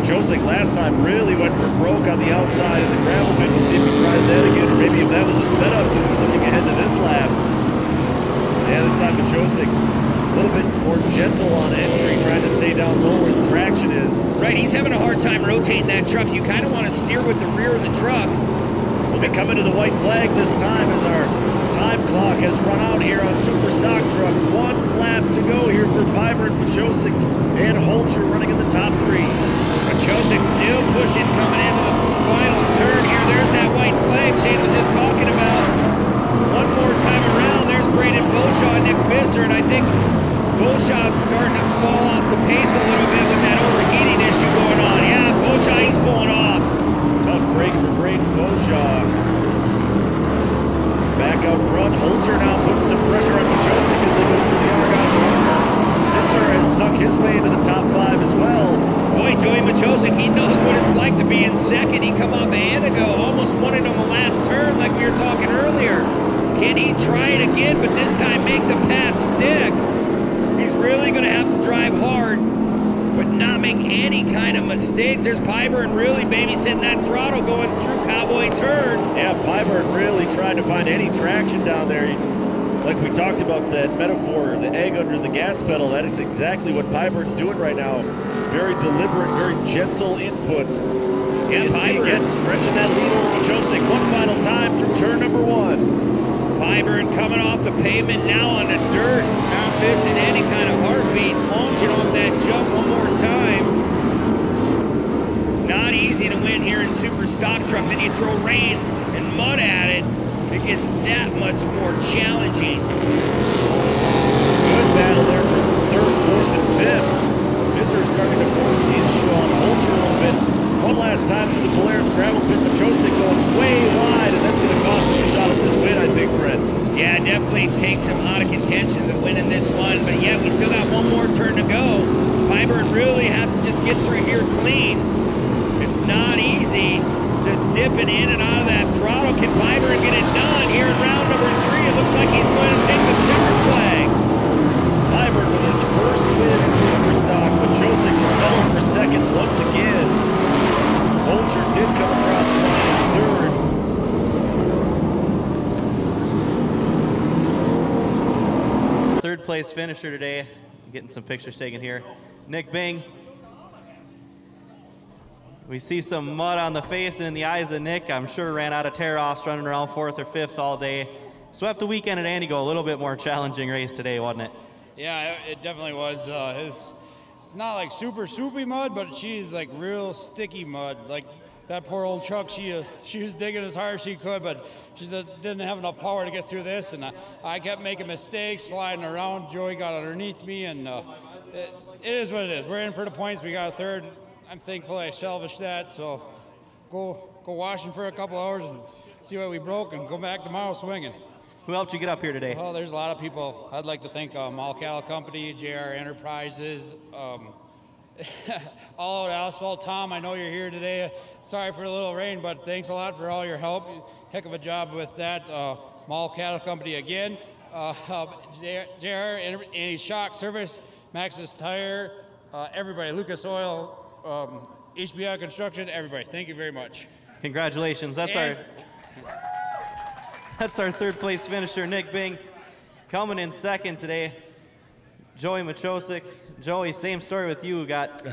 Machosik last time really went for broke on the outside of the gravel pit. We'll see if he tries that again, or maybe if that was a setup looking ahead to this lap. Yeah, this time Machosik a little bit more gentle on entry, trying to stay down low where the traction is.
Right, he's having a hard time rotating that truck. You kind of want to steer with the rear of the truck.
We'll be coming to the white flag this time as our time clock has run out here on Super Stock Truck. 1 lap to go here for Piper, Machosik, and Holcher running in the top 3.
Machosik still pushing, coming into the final turn here. There's that white flag Shane was just talking about. One more time around, there's Braden Bolshaw and Nick Visser, and I think Bolshaw's starting to fall off the pace a little bit with that overheating issue going on. Yeah, Bolshaw, he's pulling off.
Tough break for Braden Bolshaw. Back out front, Holcher now putting some pressure on Machosik as they go through the Argonne corner. Visser has snuck his way into the top 5 as well.
Boy, Joey Machosik, he knows what it's like to be in second. He come off a hand ago, almost won it on the last turn like we were talking earlier. Can he try it again, but this time make the pass stick? He's really going to have to drive hard, but not make any kind of mistakes. There's Pyburn really babysitting that throttle going through Cowboy Turn.
Yeah, Pyburn really trying to find any traction down there. Like we talked about that metaphor, the egg under the gas pedal, that is exactly what Pyburn's doing right now. Very deliberate, very gentle inputs.
Yeah,
you see again, stretching that lead over Machosik. 1 final time through turn number 1.
Pyburn coming off the pavement now on the dirt, not missing any kind of heartbeat, launching off that jump one more time. Not easy to win here in Super Stock Truck. Then you throw rain and mud at it, it gets that much more challenging.
Good battle there for 3rd, 4th, and 5th. Visser starting to force the issue on Holcher a little bit. One last time through the Polaris gravel pit. Machosik going way wide, and that's going to cost him a shot at this win, I think, Brent.
Yeah, definitely takes him out of contention of winning this one, but yeah, we still got one more turn to go. Pyburn really has to just get through here clean. It's not easy, just dipping in and out of that throttle. Can Pyburn get it done here in round number 3? It looks like he's going to take the checkered flag.
Pyburn with his first win in Superstock. Machosik will settle for 2nd once again. Holcher did come across the line in
3rd. 3rd place finisher today. Getting some pictures taken here. Nick Bing. We see some mud on the face and in the eyes of Nick. I'm sure ran out of tear-offs running around 4th or 5th all day. Swept the weekend at Antigo. A little bit more challenging race today, wasn't it?
Yeah, it definitely was. It's not like super soupy mud, but she's like real sticky mud. Like that poor old truck, she was digging as hard as she could, but she didn't have enough power to get through this. And I kept making mistakes, sliding around. Joey got underneath me, and it is what it is. We're in for the points. We got a third. I'm thankful I salvaged that. So go washing for a couple hours and see what we broke and go back tomorrow swinging.
Who helped you get up here today?
Oh, there's a lot of people. I'd like to thank Mall Cattle Company, JR Enterprises, All Out Asphalt. Tom, I know you're here today. Sorry for a little rain, but thanks a lot for all your help. Heck of a job with that. Mall Cattle Company again. JR, Andy Shock Service, Max's Tire, everybody, Lucas Oil, HBI Construction, everybody. Thank you very much.
Congratulations. That's our third place finisher, Nick Bing. Coming in second today, Joey Machosik. Joey, same story with you. Got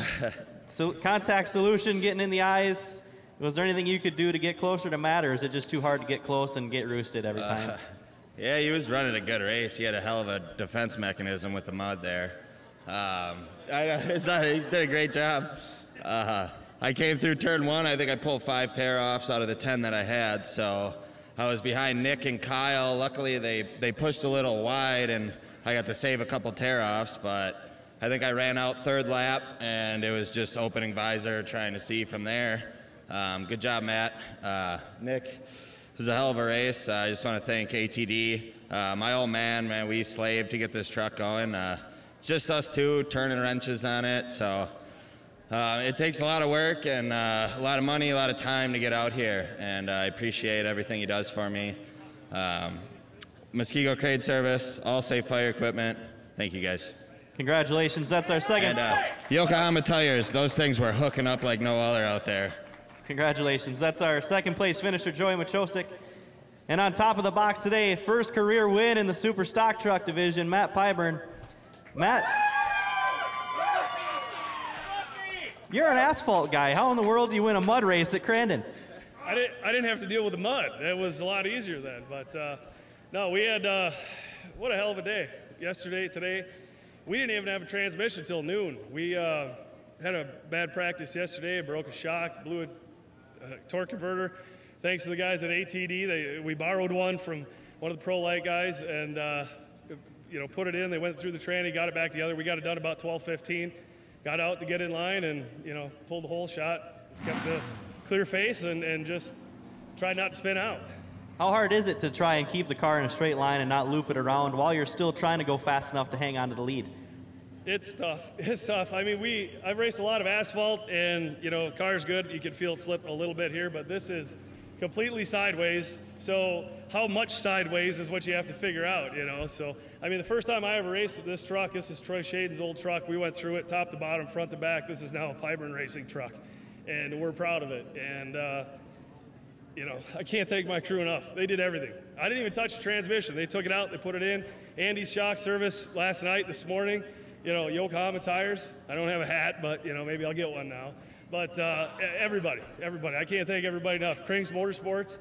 contact solution getting in the eyes. Was there anything you could do to get closer to Matt, or is it just too hard to get close and get roosted every time?
Yeah, he was running a good race. He had a hell of a defense mechanism with the mud there. He did a great job. I came through turn 1. I think I pulled 5 tear-offs out of the 10 that I had, so I was behind Nick and Kyle. Luckily, they pushed a little wide, and I got to save a couple tear-offs, but I think I ran out third lap, and it was just opening visor, trying to see from there. Good job, Matt. Nick, this is a hell of a race. I just want to thank ATD. My old man, we slaved to get this truck going. It's just us two turning wrenches on it, so it takes a lot of work and a lot of money, a lot of time to get out here, and I appreciate everything he does for me. Muskego Crane Service, All Safe Fire Equipment, thank you guys.
Congratulations, that's our second.
And Yokohama tires, those things were hooking up like no other out there.
Congratulations, that's our second place finisher, Joey Machosik. And on top of the box today, first career win in the Super Stock Truck Division, Matt Pyburn. Matt, you're an asphalt guy. How in the world do you win a mud race at Crandon?
I didn't have to deal with the mud. It was a lot easier then. But no, we had, what a hell of a day. Yesterday, today, we didn't even have a transmission until noon. We had a bad practice yesterday, broke a shock, blew a torque converter. Thanks to the guys at ATD, we borrowed one from one of the Pro-lite guys and put it in. They went through the tranny, got it back together. We got it done about 12:15. Got out to get in line and pulled the whole shot. Just kept a clear face and just tried not to spin out.
How hard is it to try and keep the car in a straight line and not loop it around while you're still trying to go fast enough to hang on to the lead?
It's tough. It's tough. I mean, I've raced a lot of asphalt, and car's good. You can feel it slip a little bit here, but this is completely sideways. So how much sideways is what you have to figure out, So, I mean, the first time I ever raced this truck, this is Troy Shaden's old truck. We went through it top to bottom, front to back. This is now a Pyburn racing truck, and we're proud of it. And, I can't thank my crew enough. They did everything. I didn't even touch the transmission. They took it out. They put it in. Andy's shock service last night, this morning. Yokohama tires. I don't have a hat, but, maybe I'll get one now. But everybody. I can't thank everybody enough. Krings Motorsports,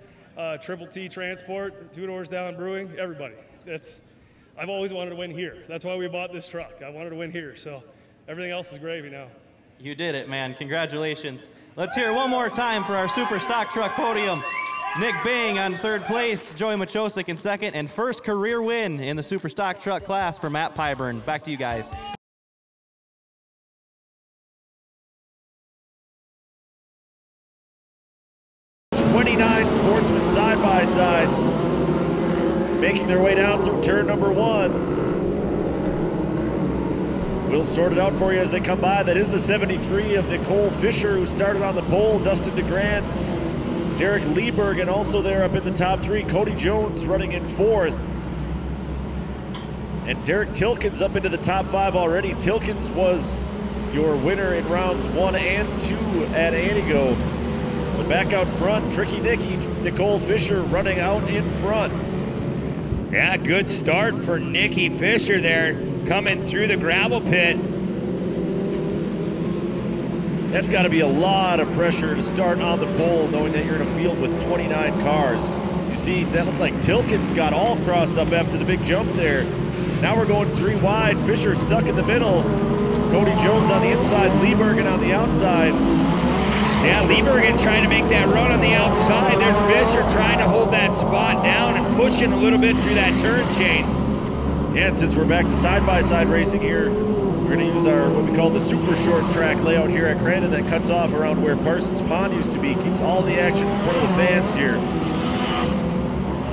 Triple T Transport, Two Doors Down Brewing, everybody. I've always wanted to win here. That's why we bought this truck. I wanted to win here. So everything else is gravy now.
You did it, man. Congratulations. Let's hear it one more time for our Super Stock Truck podium. Nick Bing on third place, Joey Machosik in second, and first career win in the Super Stock Truck class for Matt Pyburn. Back to you guys.
Sportsman side-by-sides making their way down through turn number 1. We'll sort it out for you as they come by. That is the 73 of Nicole Fisher, who started on the pole. Dustin DeGrant, Derek Lieberg, and also there up in the top 3, Cody Jones running in 4th. And Derek Tilkins up into the top 5 already. Tilkins was your winner in rounds 1 and 2 at Antigo. But back out front, Tricky Nicky, Nicole Fisher running out in front.
Yeah, good start for Nicky Fisher there, coming through the gravel pit.
That's got to be a lot of pressure to start on the pole, knowing that you're in a field with 29 cars. You see, that looked like Tilkins got all crossed up after the big jump there. Now we're going 3 wide. Fisher stuck in the middle. Cody Jones on the inside, Liebergen on the outside.
Yeah, Liebergen trying to make that run on the outside. There's Fisher trying to hold that spot down and pushing a little bit through that turn chain.
Yeah, and since we're back to side-by-side racing here, We're going to use our, what we call the super short track layout here at Crandon that cuts off around where Parsons Pond used to be. Keeps all the action in front of the fans here.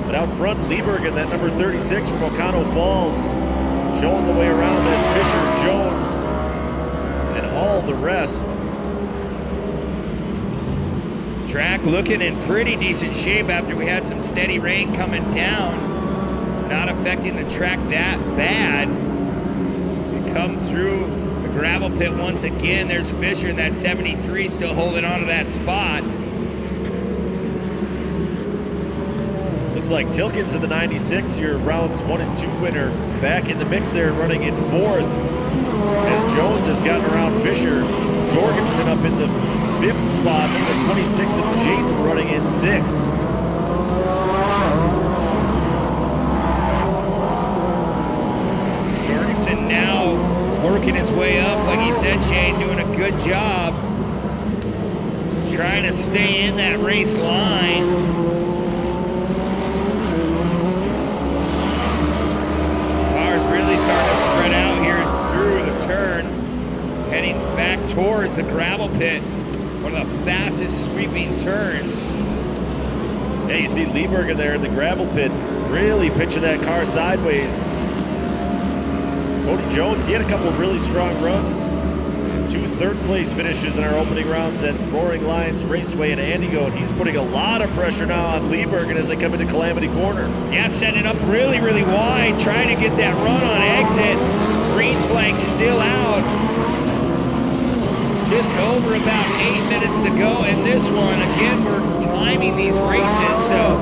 But out front, Liebergen, that number 36 from Oconto Falls, showing the way around. That's Fisher, Jones, and all the rest.
Track looking in pretty decent shape after we had some steady rain coming down. Not affecting the track that bad. As we come through the gravel pit once again, there's Fisher in that 73 still holding on to that spot.
Looks like Tilkins in the 96, your rounds 1 and 2 winner, back in the mix there, running in 4th. As Jones has gotten around Fisher, Jorgensen up in the 5th spot, and the 26 of Jayden running in 6th.
Jorgensen now working his way up, like you said, Shane, doing a good job trying to stay in that race line. Cars really starting to spread out here through the turn, heading back towards the gravel pit. One of the fastest sweeping turns.
Yeah, you see Liebergen there in the gravel pit, really pitching that car sideways. Cody Jones, he had a couple of really strong runs. 2 third-place finishes in our opening rounds at Roaring Lions Raceway in Antigo, and he's putting a lot of pressure now on Liebergen as they come into Calamity Corner.
Yeah, setting it up really, really wide, trying to get that run on exit. Green flag still out. Just over about 8 minutes to go in this one. Again, we're timing these races, so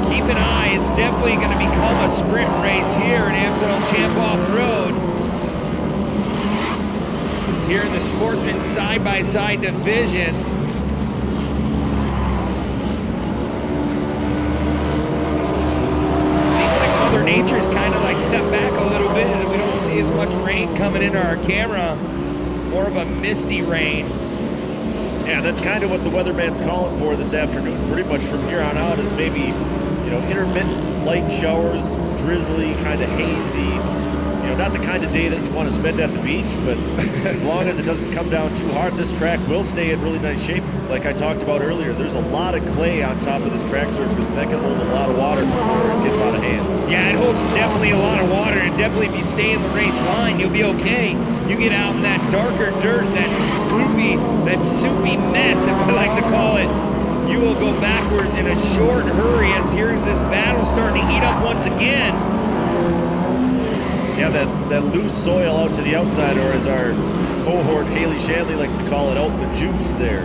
keep an eye. It's definitely going to become a sprint race here in Amsterdam Champ Off-Road. Here in the Sportsman side-by-side division. Seems like Mother Nature's kind of like stepped back a little bit, and we don't see as much rain coming into our camera. More of a misty rain.
Yeah, that's kind of what the weatherman's calling for this afternoon. Pretty much from here on out is maybe, you know, intermittent light showers, drizzly, kind of hazy. You know, not the kind of day that you want to spend at the beach, but as long as it doesn't come down too hard, this track will stay in really nice shape. Like I talked about earlier, there's a lot of clay on top of this track surface, and that can hold a lot of water before it gets out of hand.
Yeah, it holds definitely a lot of water, and definitely if you stay in the race line, you'll be okay. You get out in that darker dirt, that soupy mess, if I like to call it, you will go backwards in a short hurry as here's this battle starting to heat up once again.
Yeah, that loose soil out to the outside, or as our cohort Haley Shanley likes to call it, out in the juice there.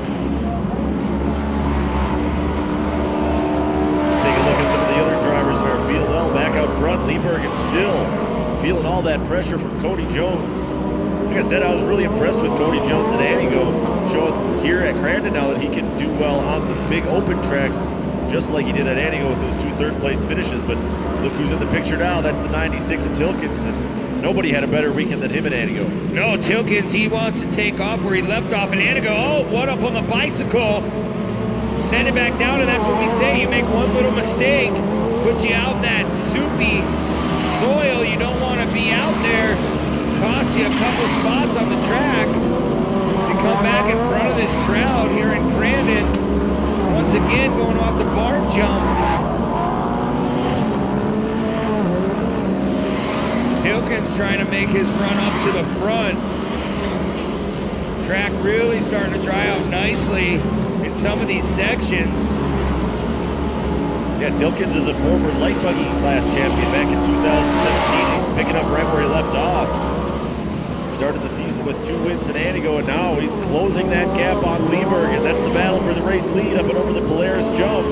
So take a look at some of the other drivers in our field. Well, back out front, Liebergen still feeling all that pressure from Cody Jones. Like I said, I was really impressed with Cody Jones at Antigo, showing here at Crandon now that he can do well on the big open tracks, just like he did at Antigo with those 2 third-place finishes. But look who's in the picture now. That's the 96 of Tilkins, and nobody had a better weekend than him at Antigo.
No, Tilkins, he wants to take off where he left off in Antigo. Oh, what up on the bicycle? Send it back down, and that's what we say. You make one little mistake, puts you out in that soupy soil. You don't want to be out there. Costs you a couple spots on the track. So you come back in front of this crowd here in Crandon. Once again, going off the barn jump. Tilkins trying to make his run up to the front. Track really starting to dry out nicely in some of these sections.
Yeah, Tilkins is a former Light Buggy class champion back in 2017. He's picking up right where he left off. Started the season with 2 wins in Antigo, and now he's closing that gap on Liebergen. That's the battle for the race lead up and over the Polaris jump.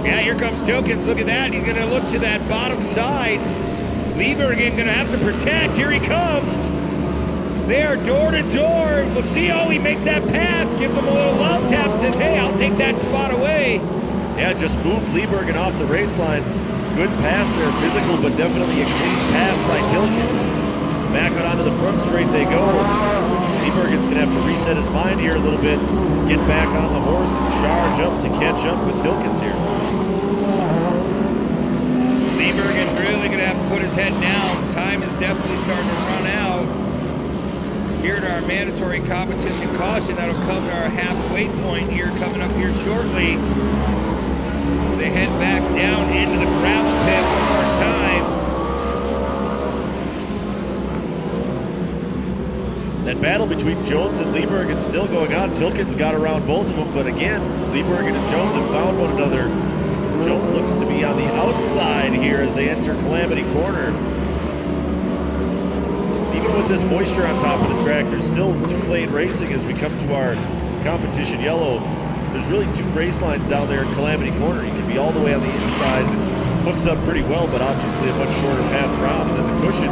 Yeah, here comes Tilkins. Look at that. He's going to look to that bottom side. Liebergen going to have to protect. Here he comes. There, door to door. We'll see how he makes that pass. Gives him a little love tap. Says, hey, I'll take that spot away.
Yeah, just moved Liebergen off the race line. Good pass there, physical, but definitely a clean pass by Tilkins. Back out onto the front straight they go. Liebergen's going to have to reset his mind here a little bit, get back on the horse and charge up to catch up with Tilkins here.
Liebergen really going to have to put his head down. Time is definitely starting to run out. here to our mandatory competition caution. That'll come to our halfway point here, coming up here shortly. They head back down into the gravel pit one more time.
That battle between Jones and Liebergen still going on. Tilken's got around both of them, but again, Liebergen and Jones have found one another. Jones looks to be on the outside here as they enter Calamity Corner. Even with this moisture on top of the track, there's still 2-lane racing as we come to our competition yellow. There's really 2 race lines down there in Calamity Corner. You can be all the way on the inside, hooks up pretty well, but obviously a much shorter path around. And then the cushion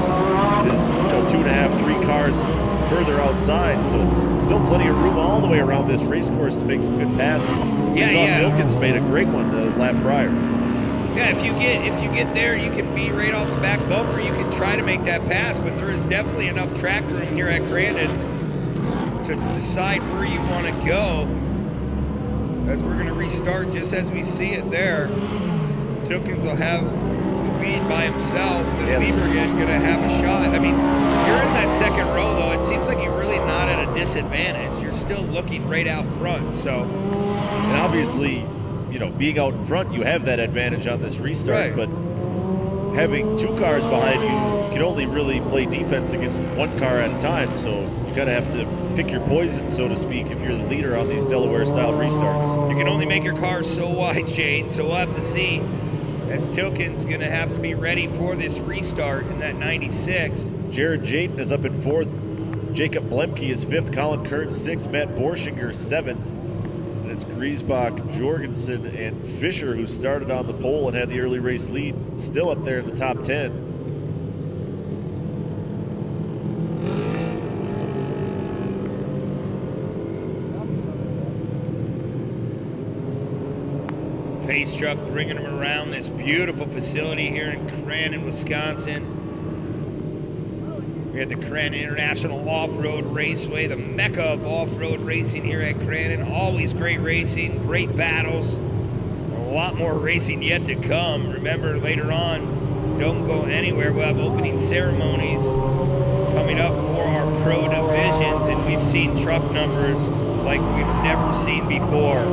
is 2.5, 3 cars further outside, so still plenty of room all the way around this race course to make some good passes. We saw Tilkens made a great one the lap prior.
Yeah, if you get there, you can be right off the back bumper. You can try to make that pass, but there is definitely enough track room here at Grandin to decide where you want to go. As we're going to restart just as we see it there. Tilkens will have the lead by himself, and Liebergen going to have a shot. I mean, you're in that second row, though. It seems like you're really not at a disadvantage. You're still looking right out front, so.
And obviously, you know, being out in front, you have that advantage on this restart, but having 2 cars behind you, you can only really play defense against 1 car at a time, so you kind of have to pick your poison, so to speak, if you're the leader on these Delaware-style restarts.
You can only make your car so wide, Shane, so we'll have to see, as Tilken's going to have to be ready for this restart in that 96.
Jared Jayton is up in 4th. Jacob Blemke is 5th. Colin Kern 6th. Matt Borschinger 7th. And it's Griesbach, Jorgensen, and Fisher, who started on the pole and had the early race lead, still up there in the top 10.
Pace truck bringing them around this beautiful facility here in Crandon, Wisconsin. We had the Crandon International Off-Road Raceway, the mecca of off-road racing here at Crandon. Always great racing, great battles, a lot more racing yet to come. Remember, later on, don't go anywhere. We'll have opening ceremonies coming up for our pro divisions, and we've seen truck numbers like we've never seen before.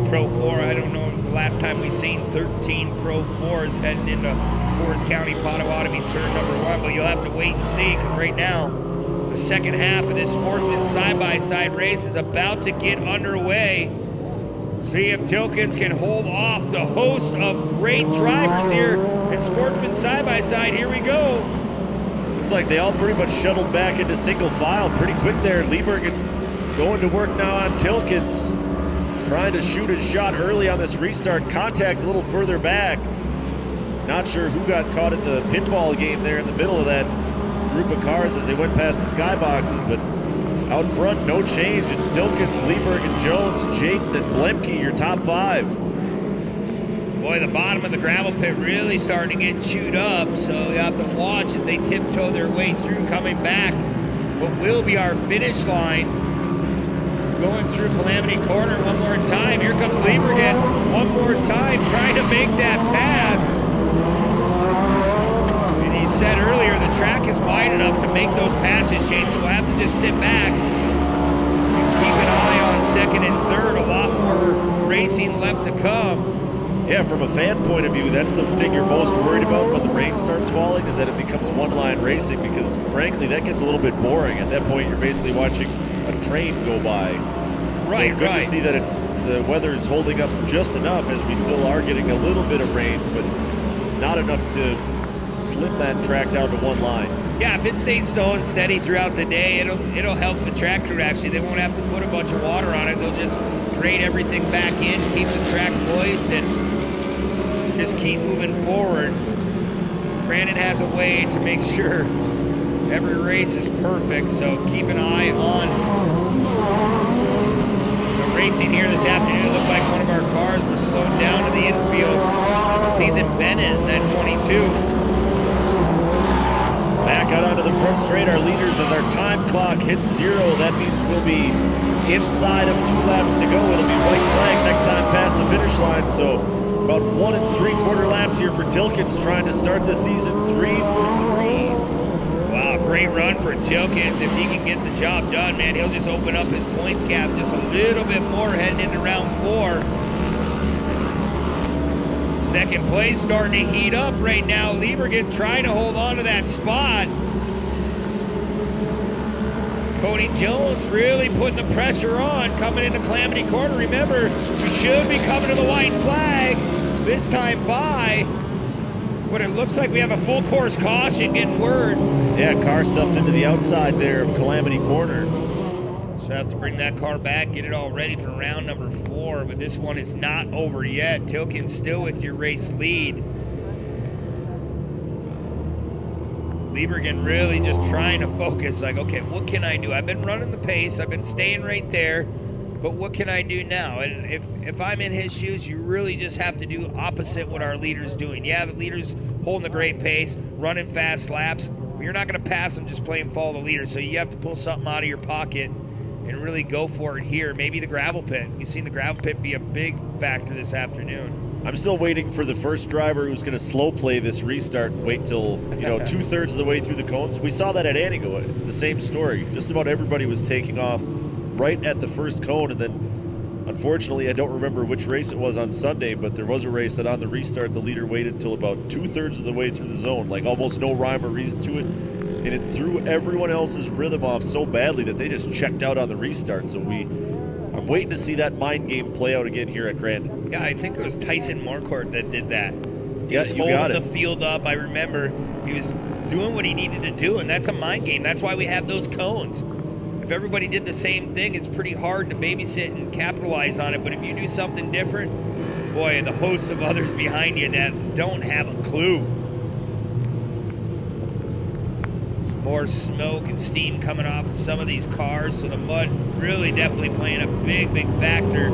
Pro 4, I don't know the last time we've seen 13 Pro 4s heading into Forest County, Potawatomi, turn number 1, but you'll have to wait and see, because right now, the second half of this Sportsman side-by-side race is about to get underway. See if Tilkens can hold off the host of great drivers here in Sportsman side-by-side. Here we go.
Looks like they all pretty much shuttled back into single file pretty quick there. Liebergen going to work now on Tilkens. Trying to shoot his shot early on this restart. Contact a little further back. Not sure who got caught in the pinball game there in the middle of that group of cars as they went past the skyboxes, but out front, no change. It's Tilkens, Liebergen, Jones, Jayton, and Blemke, your top 5.
Boy, the bottom of the gravel pit really starting to get chewed up, so you have to watch as they tiptoe their way through, coming back what will be our finish line. Going through Calamity Corner one more time. Here comes Liebergen one more time, trying to make that pass. And you said earlier the track is wide enough to make those passes, Shane, so we'll have to just sit back and keep an eye on second and third. A lot more racing left to come.
Yeah, from a fan point of view, that's the thing you're most worried about when the rain starts falling, is that it becomes one-line racing, because frankly, that gets a little bit boring. At that point, you're basically watching a train go by.
Right,
so good to see that the weather is holding up just enough, as we still are getting a little bit of rain, but not enough to slim that track down to one line.
Yeah, if it stays slow and steady throughout the day, it'll help the track crew. Actually, they won't have to put a bunch of water on it. They'll just grade everything back in, keep the track moist, and just keep moving forward. Crandon has a way to make sure every race is perfect, so keep an eye on the racing here this afternoon. It looked like one of our cars was slowed down to the infield. Season Bennett in that 22.
Back out onto the front straight, our leaders, as our time clock hits 0. That means we'll be inside of 2 laps to go. It'll be white flag next time past the finish line, so about 1 3/4 laps here for Tilkens, trying to start the season 3 for 3.
Wow, great run for Tilkins. If he can get the job done, man, he'll just open up his points gap just a little bit more heading into round 4. Second place starting to heat up right now. Liebergen trying to hold on to that spot. Cody Jones really putting the pressure on coming into Calamity Corner. Remember, we should be coming to the white flag this time by, but it looks like we have a full course caution getting word.
Yeah, car stuffed into the outside there of Calamity Corner.
So I have to bring that car back, get it all ready for round number 4, but this one is not over yet. Tilkins still with your race lead. Liebergen really just trying to focus, like, okay, what can I do? I've been running the pace, I've been staying right there, but what can I do now? And if I'm in his shoes, you really just have to do opposite what our leader's doing. Yeah, the leader's holding a great pace, running fast laps, but you're not going to pass them just playing follow the leader. So you have to pull something out of your pocket and really go for it here. Maybe the gravel pit. You've seen the gravel pit be a big factor this afternoon.
I'm still waiting for the first driver who's going to slow play this restart and wait till, 2/3 of the way through the cones. We saw that at Anigo, the same story. Just about everybody was taking off right at the first cone, and then unfortunately I don't remember which race it was on Sunday, but there was a race that on the restart the leader waited till about 2/3 of the way through the zone, like almost no rhyme or reason to it, and it threw everyone else's rhythm off so badly that they just checked out on the restart. So I'm waiting to see that mind game play out again here at Grandin.
Yeah, I think it was Tyson Marquardt that did that. He was
you got
holding
it.
the field up. I remember he was doing what he needed to do, and that's a mind game. That's why we have those cones. If everybody did the same thing, it's pretty hard to babysit and capitalize on it. But if you do something different, boy, the hosts of others behind you that don't have a clue. Some more smoke and steam coming off of some of these cars, so the mud really definitely playing a big, big factor.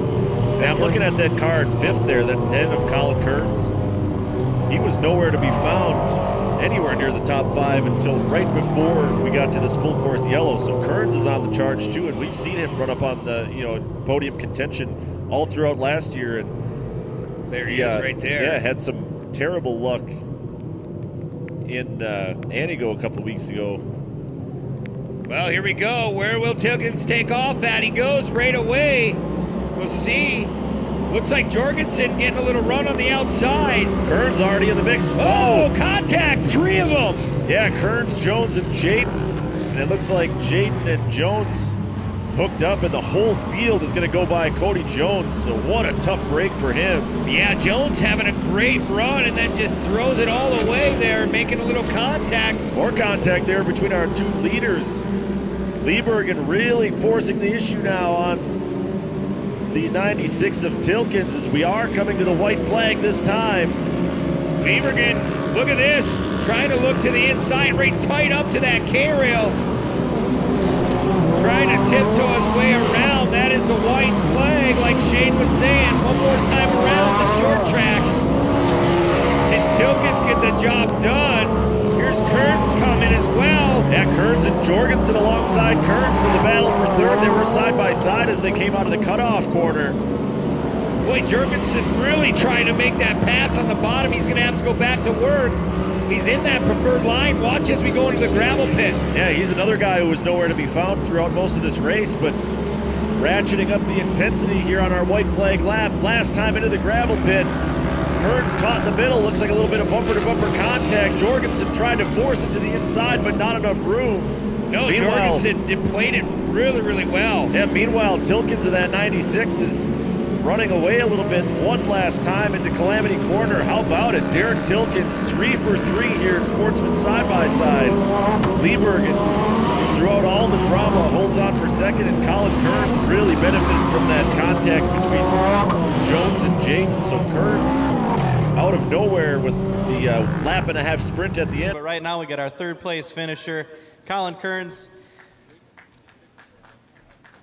I'm looking at that car in 5th there, that 10 of Colin Kearns. He was nowhere to be found anywhere near the top 5 until right before we got to this full course yellow. So Kearns is on the charge too, and we've seen him run up on the podium contention all throughout last year. And
there he is right there.
Yeah, had some terrible luck in Anigo a couple of weeks ago.
Well, here we go. Where will Tilkins take off at? He goes right away. We'll see. Looks like Jorgensen getting a little run on the outside.
Kearns already in the mix.
Oh, contact, 3 of them.
Yeah, Kearns, Jones, and Jayden. And it looks like Jayden and Jones hooked up, and the whole field is going to go by Cody Jones. So what a tough break for him.
Yeah, Jones having a great run and then just throws it all away there, making a little contact.
More contact there between our 2 leaders. Liebergen really forcing the issue now on the 96 of Tilkins as we are coming to the white flag this time.
Liebergen, look at this, trying to look to the inside, right tight up to that K-rail. Trying to tiptoe his way around. That is a white flag, like Shane was saying. One more time around the short track. Can Tilkins get the job done? Here's Kearns coming as well.
Yeah, Kearns and Jorgensen alongside Kearns. So the battle for 3rd, they were side by side as they came out of the cutoff corner.
Boy, Jorgensen really trying to make that pass on the bottom. He's going to have to go back to work. He's in that preferred line. Watch as we go into the gravel pit.
Yeah, he's another guy who was nowhere to be found throughout most of this race, but ratcheting up the intensity here on our white flag lap. Last time into the gravel pit, Kearns caught in the middle. Looks like a little bit of bumper-to-bumper contact. Jorgensen tried to force it to the inside, but not enough room.
No, Jorgensen played it really, really well.
Yeah, meanwhile, Tilkins of that 96 is running away a little bit one last time into Calamity Corner. How about it? Derek Tilkins, 3 for 3 here in Sportsman side-by-side. Liebergen, throughout all the drama, holds on for 2nd, and Colin Kearns really benefited from that contact between Jones and Jayden. So Kearns out of nowhere with the lap and a half sprint at the end.
But right now we get our 3rd place finisher, Colin Kearns.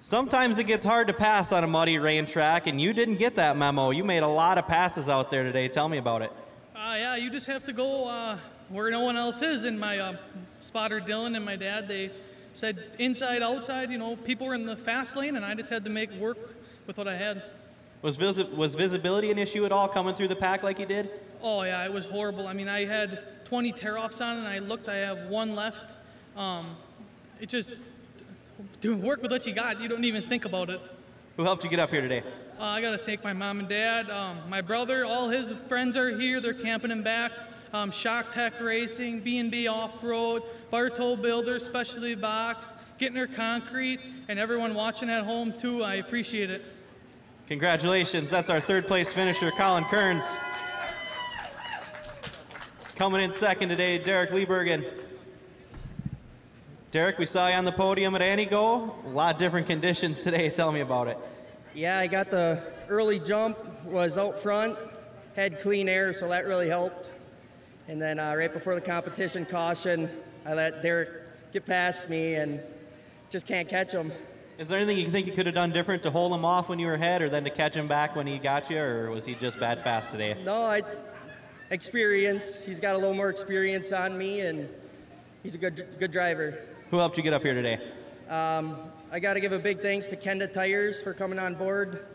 Sometimes it gets hard to pass on a muddy rain track, and you didn't get that memo. You made a lot of passes out there today. Tell me about it.
Yeah, you just have to go where no one else is. And my spotter Dylan and my dad, they said inside, outside, people were in the fast lane, and I just had to make work with what I had.
Was visibility an issue at all coming through the pack like you did?
Oh, yeah, it was horrible. I mean, I had 20 tear-offs on, and I looked, I have 1 left. It just, work with what you got. You don't even think about it.
Who helped you get up here today?
I got to thank my mom and dad, my brother, all his friends are here. They're camping him back. Shock Tech Racing, B&B Off-Road, Bartow Builder, Specialty Box, Gittner Concrete, and everyone watching at home too. I appreciate it.
Congratulations. That's our third place finisher, Colin Kearns. Coming in second today, Derek Liebergen. Derek, we saw you on the podium at Antigo. A lot of different conditions today. Tell me about it.
Yeah, I got the early jump, was out front, had clean air, so that really helped. And then right before the competition caution, I let Derek get past me and just can't catch him.
Is there anything you think you could have done different to hold him off when you were ahead, or then to catch him back when he got you, or was he just bad fast today?
No, experience. He's got a little more experience on me, and he's a good driver.
Who helped you get up here today?
I got to give a big thanks to Kenda Tires for coming on board.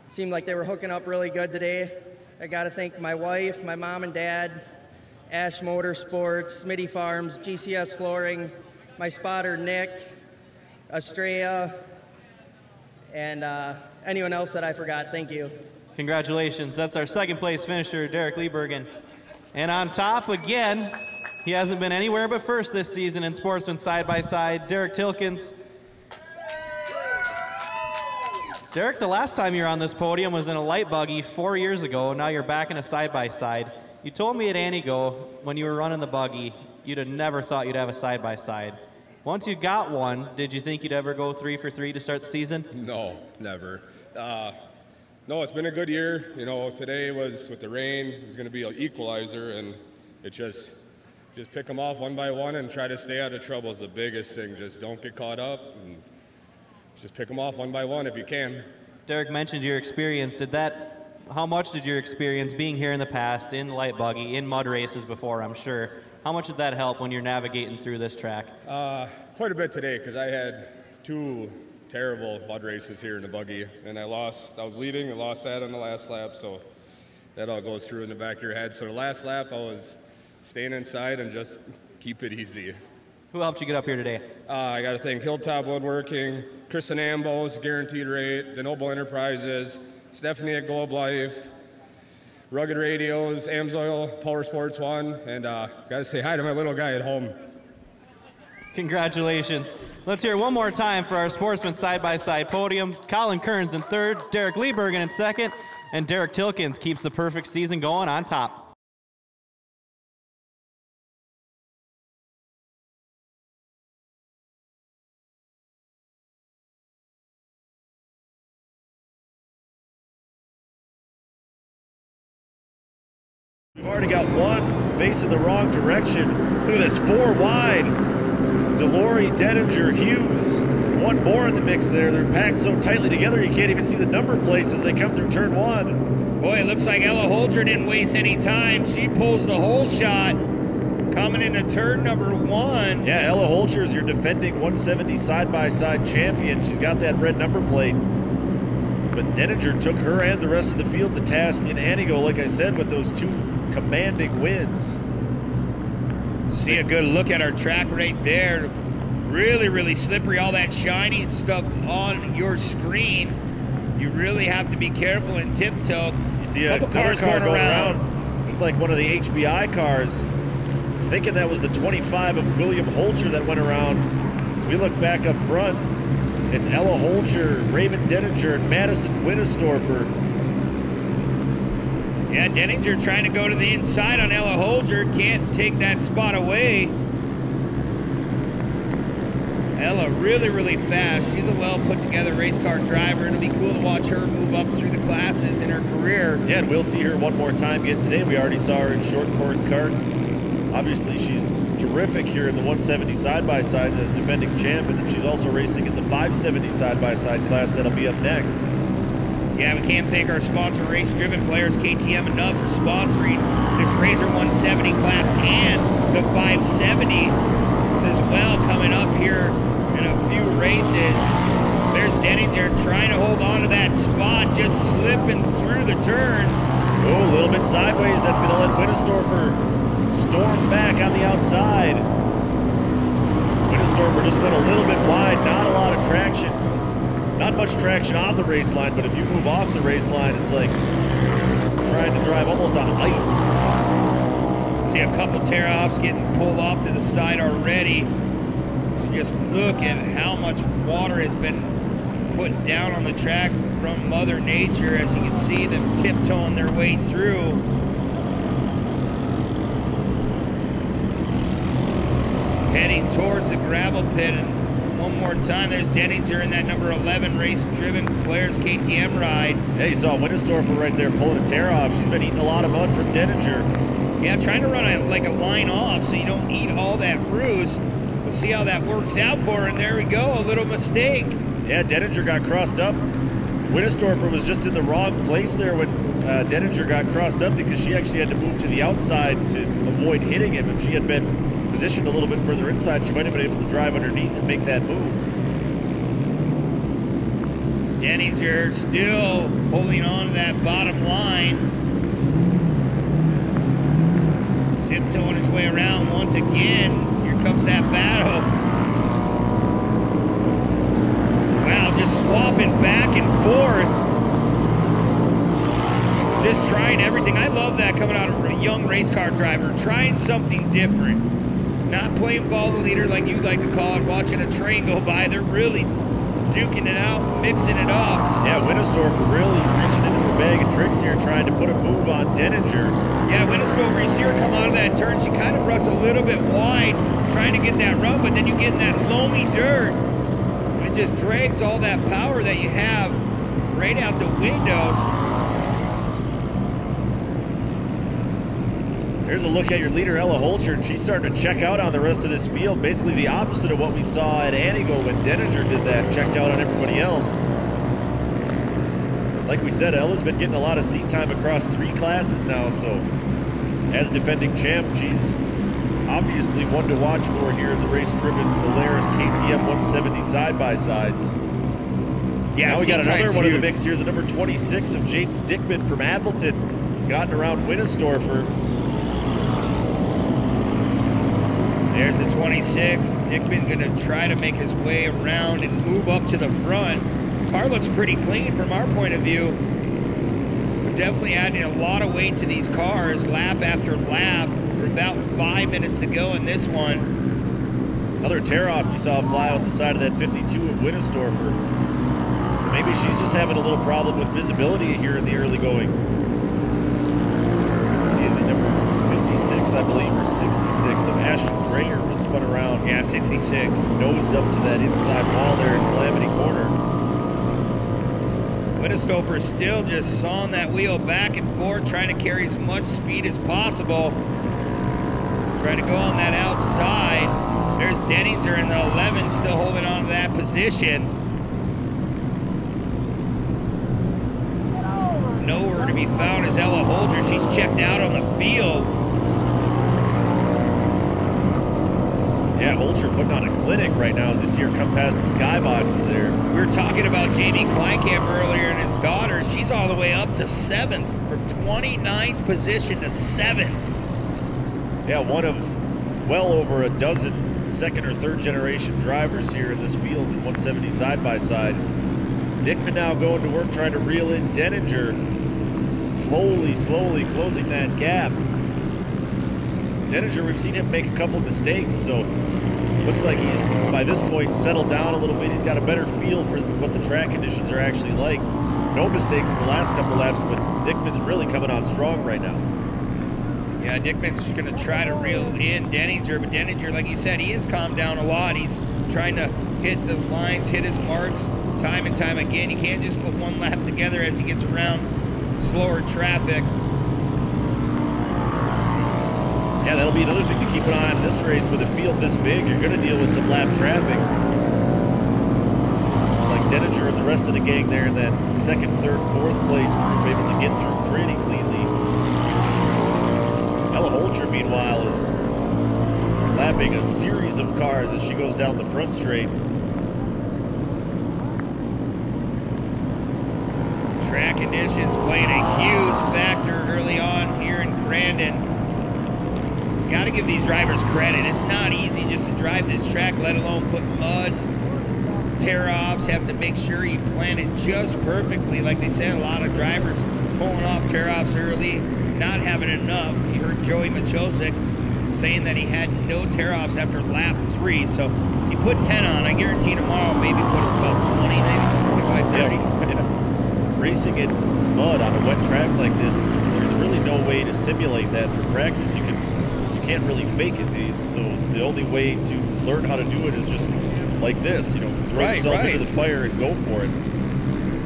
Seemed like they were hooking up really good today. I got to thank my wife, my mom and dad, Ash Motorsports, Smitty Farms, GCS Flooring, my spotter Nick, Estrella, and anyone else that I forgot. Thank you.
Congratulations. That's our second place finisher, Derek Liebergen. And on top again, he hasn't been anywhere but first this season in Sportsman side-by-side, Derek Tilkins. Derek, the last time you were on this podium was in a light buggy 4 years ago. Now you're back in a side-by-side. You told me at Antigo when you were running the buggy, you'd have never thought you'd have a side-by-side. Once you got one, did you think you'd ever go 3 for 3 to start the season?
No, never. No, it's been a good year. You know, today was with the rain, it was going to be an equalizer, and it just pick them off one by one and try to stay out of trouble is the biggest thing. Just don't get caught up and just pick them off one by one if you can.
Derek mentioned your experience. How much did your experience being here in the past, in light buggy, in mud races before, I'm sure, how much did that help when you're navigating through this track?
Quite a bit today, because I had 2 terrible mud races here in the buggy, and I was leading and lost that on the last lap, so that all goes through in the back of your head. So the last lap I was staying inside and just keep it easy.
Who helped you get up here today?
I got to thank Hilltop Woodworking, Kristen Ambos, Guaranteed Rate, the Noble Enterprises, Stephanie at Globe Life, Rugged Radios, Amsoil, Power Sports One, and got to say hi to my little guy at home.
Congratulations. Let's hear one more time for our Sportsman side-by-side podium. Colin Kearns in third, Derek Liebergen in second, and Derek Tilkins keeps the perfect season going on top.
We've already got one facing the wrong direction. Look at this, 4 wide. Delory, Denninger, Hughes. One more in the mix there. They're packed so tightly together you can't even see the number plates as they come through turn 1.
Boy, it looks like Ella Holger didn't waste any time. She pulls the whole shot coming into turn number 1.
Yeah, Ella Holger is your defending 170 side-by-side champion. She's got that red number plate. But Denninger took her and the rest of the field to task in Antigo, like I said, with those 2 commanding wins.
See a good look at our track right there. Really, really slippery. All that shiny stuff on your screen. You really have to be careful and tiptoe.
You see a car going around. Looked like one of the HBI cars. Thinking that was the 25 of William Holger that went around. As we look back up front, it's Ella Holger, Raven Denninger, and Madison Winnestorfer.
Yeah, Denninger trying to go to the inside on Ella Holger. Can't take that spot away. Ella really, really fast. She's a well put together race car driver. It'll be cool to watch her move up through the classes in her career.
Yeah, and we'll see her one more time again today. We already saw her in short course kart. Obviously, she's terrific here in the 170 side-by-sides as defending champ, and then she's also racing in the 570 side-by-side class that'll be up next.
Yeah, we can't thank our sponsor, Race Driven Players, KTM, enough for sponsoring this Razor 170 class and the 570 as well coming up here in a few races. There's Denninger trying to hold on to that spot, just slipping through the turns.
Oh, a little bit sideways. That's going to let Winnestorfer storm back on the outside. Wittesdorfer just went a little bit wide, not a lot of traction. Not much traction on the race line, but if you move off the race line, it's like trying to drive almost on ice.
See a couple tear-offs getting pulled off to the side already. So just look at how much water has been put down on the track from Mother Nature. As you can see them tiptoeing their way through. Heading towards the gravel pit, and one more time, there's Denninger in that number 11 race-driven players KTM ride.
Yeah, you saw Wittesdorfer right there pulling a tear off. She's been eating a lot of mud from Denninger.
Yeah, trying to run a line off so you don't eat all that roost. We'll see how that works out for her, and there we go, a little mistake.
Yeah, Denninger got crossed up. Wittesdorfer was just in the wrong place there when Denninger got crossed up, because she actually had to move to the outside to avoid hitting him. If she had been positioned a little bit further inside, she might have been able to drive underneath and make that move.
Denninger still holding on to that bottom line. Tiptoeing his way around once again. Here comes that battle. Wow, just swapping back and forth. Just trying everything. I love that coming out of a young race car driver. Trying something different. Not playing follow the leader like you'd like to call it, watching a train go by. They're really duking it out, mixing it up.
Yeah, Wittesdorfer really reaching into her bag of tricks here, trying to put a move on Denninger.
Yeah, Wittesdorfer, you see her come out of that turn. She kind of runs a little bit wide, trying to get that run, but then you get in that loamy dirt, and it just drags all that power that you have right out the windows.
Here's a look at your leader, Ella Holcher, and she's starting to check out on the rest of this field. Basically the opposite of what we saw at Anigo when Denninger did that, checked out on everybody else. Like we said, Ella's been getting a lot of seat time across 3 classes now, so as defending champ, she's obviously one to watch for here in the race-driven Polaris KTM 170 side-by-sides.
Yeah,
now we got another one
huge.
of the mix here, the number 26 of Jake Dickman from Appleton, gotten around Wittesdorfer.
There's the 26. Dickman gonna try to make his way around and move up to the front. Car looks pretty clean from our point of view. We're definitely adding a lot of weight to these cars, lap after lap. We're about 5 minutes to go in this one.
Another tear-off you saw fly out the side of that 52 of Wittesdorfer. So maybe she's just having a little problem with visibility here in the early going. See the number 56, I believe, or 66 of Ashton Dreyer was spun around.
Yeah, 66.
Nosed up to that inside wall there in Calamity Corner.
Wittesdorfer still just sawing that wheel back and forth, trying to carry as much speed as possible. Trying to go on that outside. There's Denninger in the 11, still holding on to that position. Nowhere to be found is Ella Holder. She's checked out on the field.
Yeah, Holcher putting on a clinic right now as this year come past the skyboxes there.
We were talking about Jamie Kleinkamp earlier and his daughter. She's all the way up to 7th, from 29th position to 7th.
Yeah, one of well over a dozen second or third generation drivers here in this field in 170 side-by-side. Dickman now going to work trying to reel in Denninger. Slowly closing that gap. Denninger, we've seen him make a couple mistakes, so looks like he's, by this point, settled down a little bit. He's got a better feel for what the track conditions are actually like. No mistakes in the last couple laps, but Dickman's really coming on strong right now.
Yeah, Dickman's going to try to reel in Denninger, but Denninger, like you said, he has calmed down a lot. He's trying to hit the lines, hit his marks time and time again. He can't just put one lap together as he gets around slower traffic.
Yeah, that'll be another thing to keep an eye on in this race. With a field this big, you're going to deal with some lap traffic. It's like Denninger and the rest of the gang there in that second, third, fourth place group able to get through pretty cleanly. Ella Holcher, meanwhile, is lapping a series of cars as she goes down the front straight.
Track conditions playing a huge factor early on here in Crandon. got to give these drivers credit. It's not easy just to drive this track, let alone put mud, tear-offs. Have to make sure you plan it just perfectly. Like they said, a lot of drivers pulling off tear-offs early, not having enough. You heard Joey Machosik saying that he had no tear-offs after lap 3. So he put 10 on. I guarantee tomorrow maybe put about 20, maybe 25, 30.
Yeah. Racing in mud on a wet track like this, there's really no way to simulate that for practice. You can't really fake it. So the only way to learn how to do it is just like this, you know, throw yourself into the fire and go for it.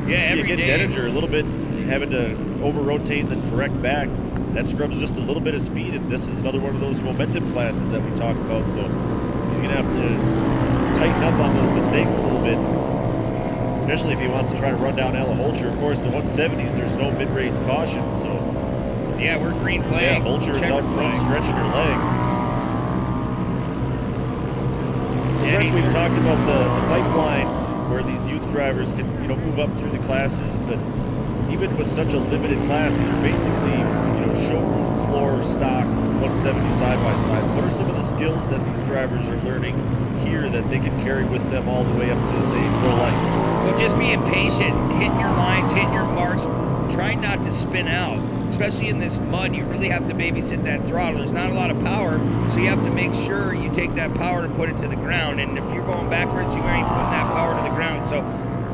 Yeah,
you see
every
again,
day.
Denninger a little bit having to over-rotate and then correct back. That scrubs just a little bit of speed, and this is another one of those momentum classes that we talk about. So he's going to have to tighten up on those mistakes a little bit, especially if he wants to try to run down Ella Holcher. Of course, the 170s, there's no mid-race caution, so
yeah, we're green flag.
Yeah, Holcher is out front stretching her legs. So Brent, we've talked about the pipeline where these youth drivers can, you know, move up through the classes, but even with such a limited class, these are basically, you know, showroom floor stock 170 side-by-sides. What are some of the skills that these drivers are learning here that they can carry with them all the way up to, say, Pro-lite?
Well, just being patient, hitting your lines, hitting your marks, try not to spin out. Especially in this mud, you really have to babysit that throttle. There's not a lot of power, so you have to make sure you take that power and put it to the ground. And if you're going backwards, you ain't putting that power to the ground. So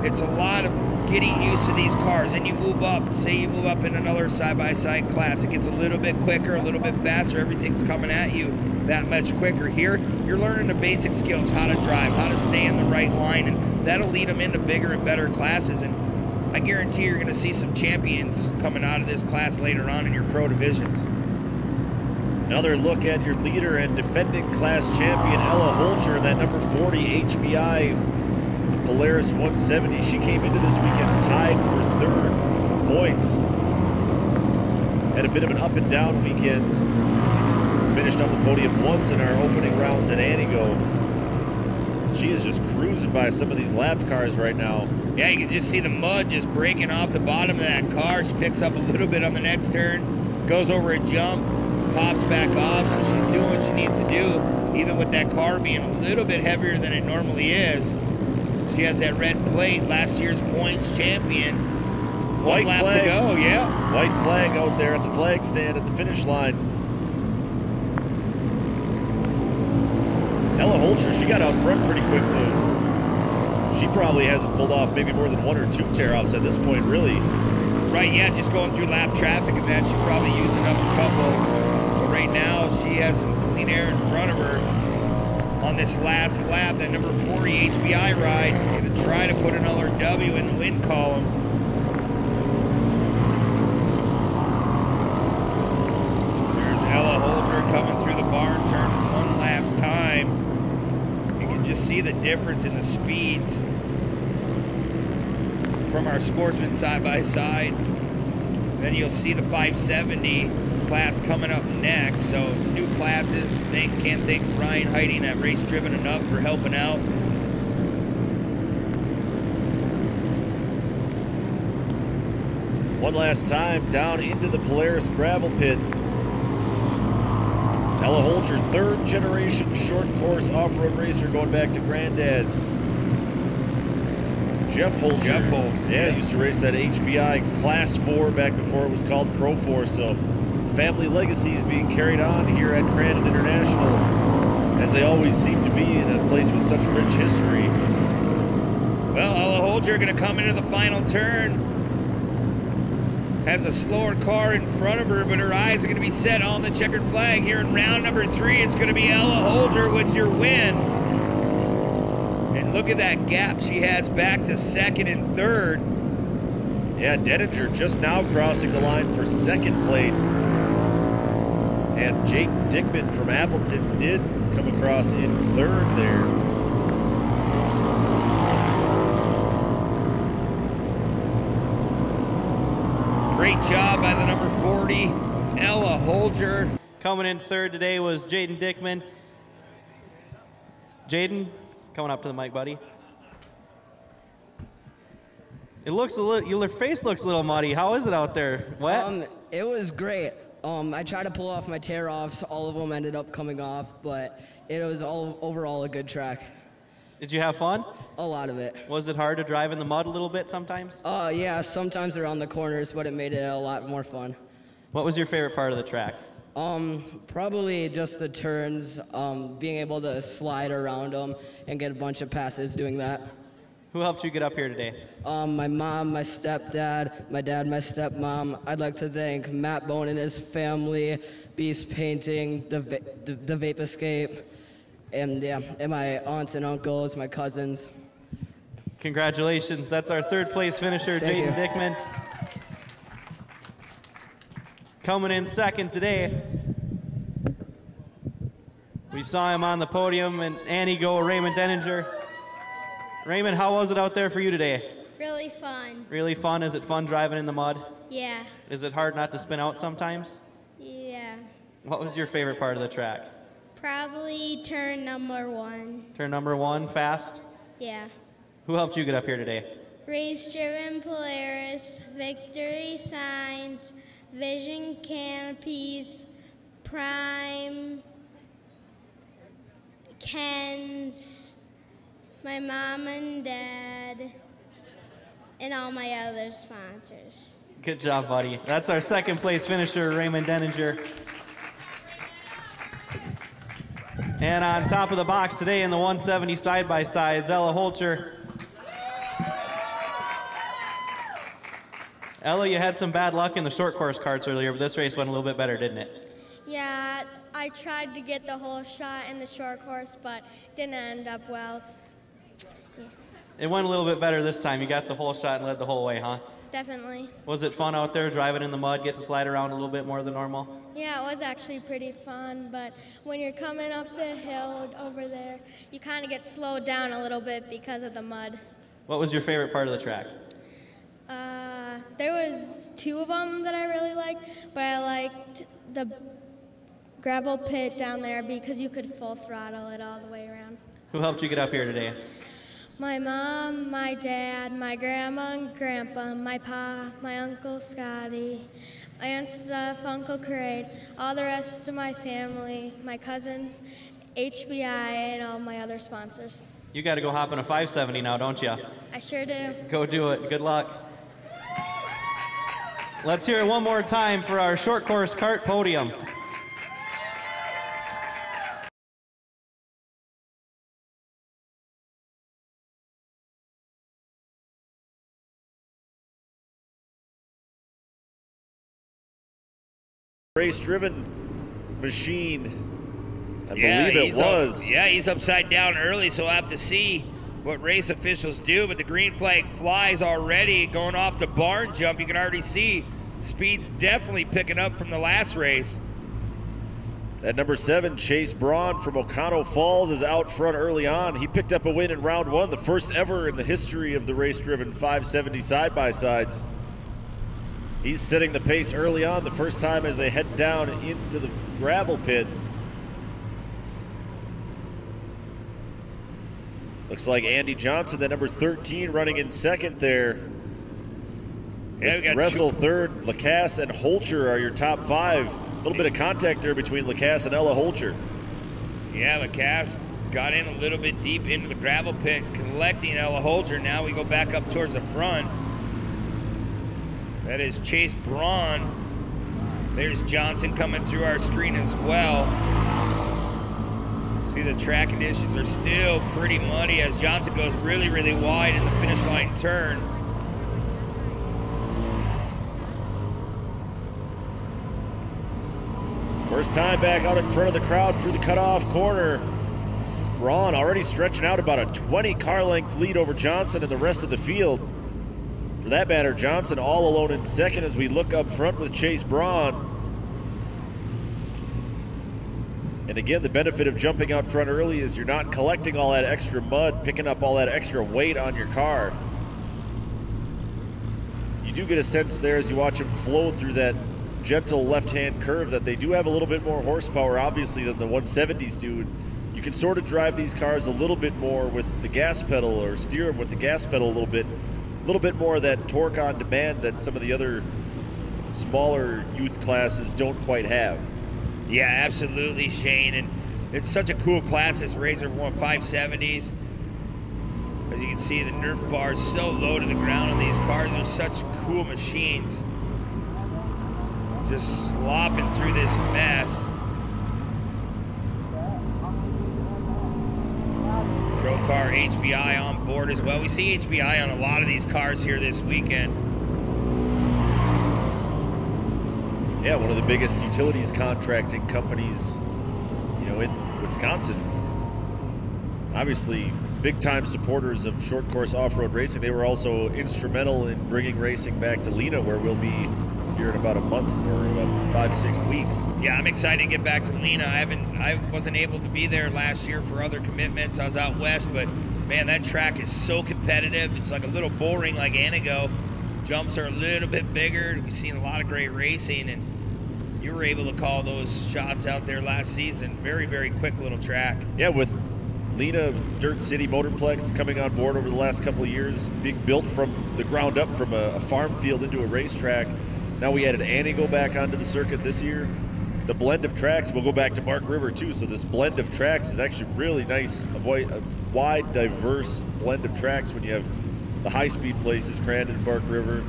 it's a lot of getting used to these cars. And you move up, say you move up in another side-by-side class, it gets a little bit quicker, a little bit faster. Everything's coming at you that much quicker. Here, you're learning the basic skills, how to drive, how to stay in the right line, and that'll lead them into bigger and better classes. And I guarantee you're going to see some champions coming out of this class later on in your pro divisions.
Another look at your leader and defending class champion, Ella Holcher, that number 40 HBI Polaris 170. She came into this weekend tied for third for points. Had a bit of an up and down weekend. Finished on the podium once in our opening rounds at Antigo. She is just cruising by some of these lapped cars right now.
Yeah, you can just see the mud just breaking off the bottom of that car. She picks up a little bit on the next turn, goes over a jump, pops back off, so she's doing what she needs to do, even with that car being a little bit heavier than it normally is. She has that red plate, last year's points champion. One lap to go, yeah.
White flag out there at the flag stand at the finish line. Ella Holcher, she got out front pretty quick, so she probably hasn't pulled off maybe more than 1 or 2 tear-offs at this point, really.
Right, yeah, just going through lap traffic and that, she's probably using up a couple. But right now, she has some clean air in front of her on this last lap. That number 40 HBI ride, going to try to put another W in the win column. There's Ella Holcher coming through the barn turn one last time. Just see the difference in the speeds from our Sportsman side-by-side. Then you'll see the 570 class coming up next. So new classes, can't thank Ryan Heiding at Race Driven enough for helping out.
One last time down into the Polaris gravel pit. Ella Holcher, third generation short course off-road racer going back to granddad. Jeff Holcher. Yeah, used to race that HBI Class 4 back before it was called Pro 4. So family legacies being carried on here at Crandon International, as they always seem to be in a place with such rich history.
Well, Ella Holcher going to come into the final turn. Has a slower car in front of her, but her eyes are going to be set on the checkered flag here in round number 3. It's going to be Ella Holcher with your win. And look at that gap she has back to second and third.
Yeah, Denninger just now crossing the line for second place. And Jake Dickman from Appleton did come across in third there.
Great job by the number 40, Ella Holcher.
Coming in third today was Jaden Dickman. Jaden, coming up to the mic, buddy. It looks a little, your face looks a little muddy. How is it out there? Wet?
It was great.
I tried to pull off my tear-offs. All of them ended up coming off, but it was overall a good track.
Did you have fun?
A lot of it.
Was it hard to drive in the mud a little bit sometimes?
Yeah, sometimes around the corners, but it made it a lot more fun.
What was your favorite part of the track?
Probably just the turns, being able to slide around them and get a bunch of passes doing that.
Who helped you get up here today?
My mom, my stepdad, my dad, my stepmom. I'd like to thank Matt Bone and his family, Beast Painting, the Vape Escape, and yeah, and my aunts and uncles, my cousins.
Congratulations. That's our third place finisher, Jaden Dickman. Coming in second today. We saw him on the podium, and Annie go Raymond Denninger. Raymond, how was it out there for you today?
Really fun.
Really fun? Is it fun driving in the mud?
Yeah.
Is it hard not to spin out sometimes?
Yeah.
What was your favorite part of the track?
Probably turn number 1.
Turn number 1, fast?
Yeah.
Who helped you get up here today?
Race-driven Polaris, Victory Signs, Vision Canopies, Prime, Ken's, my mom and dad, and all my other sponsors.
Good job, buddy. That's our second place finisher, Raymond Denninger. And on top of the box today in the 170 side-by-sides, Ella Holcher. Ella, you had some bad luck in the short course karts earlier, but this race went a little bit better, didn't it?
Yeah, I tried to get the whole shot in the short course, but didn't end up well. Yeah.
It went a little bit better this time. You got the whole shot and led the whole way, huh?
Definitely.
Was it fun out there driving in the mud, get to slide around a little bit more than normal?
Yeah, it was actually pretty fun, but when you're coming up the hill over there, you kind of get slowed down a little bit because of the mud.
What was your favorite part of the track?
There was 2 of them that I really liked, but I liked the gravel pit down there because you could full throttle it all the way around.
Who helped you get up here today?
My mom, my dad, my grandma and grandpa, my pa, my uncle Scotty, my aunt Steph, Uncle Craig, all the rest of my family, my cousins, HBI, and all my other sponsors.
You got to go hop in a 570 now, don't you?
I sure do.
Go do it. Good luck. Let's hear it one more time for our short course kart podium.
Race-driven machine, I believe it was.
He's upside down early, so we'll have to see what race officials do, but the green flag flies already, going off the barn jump. You can already see speed's definitely picking up from the last race.
At number 7, Chase Braun from Oconto Falls is out front early on. He picked up a win in round 1, the first ever in the history of the race-driven 570 side-by-sides. He's setting the pace early on, the first time as they head down into the gravel pit. Looks like Andy Johnson, that number 13, running in second there.
Yeah, we got
Dressel third, Lacasse and Holcher are your top 5. A little bit of contact there between Lacasse and Ella Holcher.
Yeah, Lacasse got in a little bit deep into the gravel pit, collecting Ella Holcher. Now we go back up towards the front. That is Chase Braun. There's Johnson coming through our screen as well. See, the track conditions are still pretty muddy as Johnson goes really, really wide in the finish line turn.
First time back out in front of the crowd through the cutoff corner. Braun already stretching out about a 20 car length lead over Johnson and the rest of the field. For that matter, Johnson all alone in second as we look up front with Chase Braun. And again, the benefit of jumping out front early is you're not collecting all that extra mud, picking up all that extra weight on your car. You do get a sense there as you watch them flow through that gentle left-hand curve that they do have a little bit more horsepower, obviously, than the 170s do. You can sort of drive these cars a little bit more with the gas pedal, or steer them with the gas pedal a little bit more of that torque on demand that some of the other smaller youth classes don't quite have.
Yeah, absolutely, Shane. And it's such a cool class, this Razor 570s. As you can see, the Nerf bar is so low to the ground on these cars. They're such cool machines. Just slopping through this mess. Pro Car HBI on board as well. We see HBI on a lot of these cars here this weekend.
Yeah, one of the biggest utilities contracting companies, you know, in Wisconsin. Obviously, big-time supporters of short course off-road racing. They were also instrumental in bringing racing back to Lena, where we'll be here in about a month or about 5-6 weeks.
Yeah, I'm excited to get back to Lena. I wasn't able to be there last year for other commitments. I was out west, but man, that track is so competitive. It's like a little bull ring like Anago. Jumps are a little bit bigger. We've seen a lot of great racing, and you were able to call those shots out there last season. Very, very quick little track.
Yeah, with Lena Dirt City Motorplex coming on board over the last couple of years, being built from the ground up from a farm field into a racetrack. Now we added Anago back onto the circuit this year. The blend of tracks will go back to Bark River too, so this blend of tracks is actually really nice. A wide, diverse blend of tracks when you have the high-speed places, Crandon and Bark River.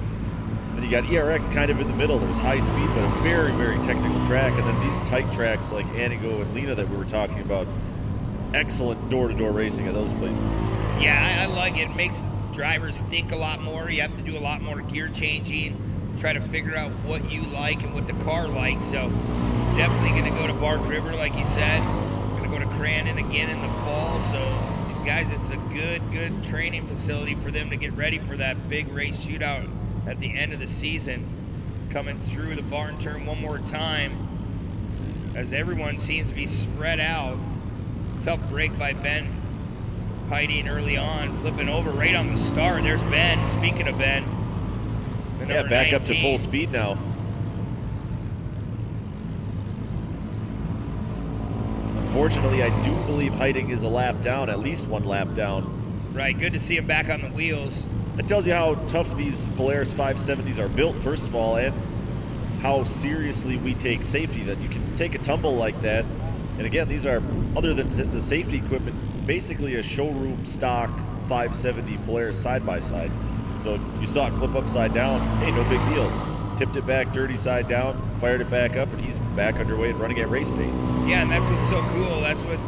Then you got ERX kind of in the middle. There's high speed, but a very, very technical track. And then these tight tracks like Anago and Lena that we were talking about. Excellent door-to-door racing at those places.
Yeah, I like it. It makes drivers think a lot more. You have to do a lot more gear changing, try to figure out what you like and what the car likes. So definitely going to go to Bark River, like you said. Going to go to Crandon again in the fall. So these guys, it's a good training facility for them to get ready for that big race shootout at the end of the season. Coming through the barn turn one more time as everyone seems to be spread out. Tough break by Ben Heiding early on, flipping over right on the start. There's Ben. Speaking of Ben,
yeah, back 19. Up to full speed now. Unfortunately, I do believe Heiding is a lap down, at least one lap down.
Right, good to see him back on the wheels.
That tells you how tough these Polaris 570s are built, first of all, and how seriously we take safety, that you can take a tumble like that. And again, these are, other than the safety equipment, basically a showroom stock 570 Polaris side-by-side. So you saw it flip upside down, hey, no big deal. Tipped it back dirty side down, fired it back up, and he's back underway and running at race pace.
Yeah, and that's what's so cool. That's what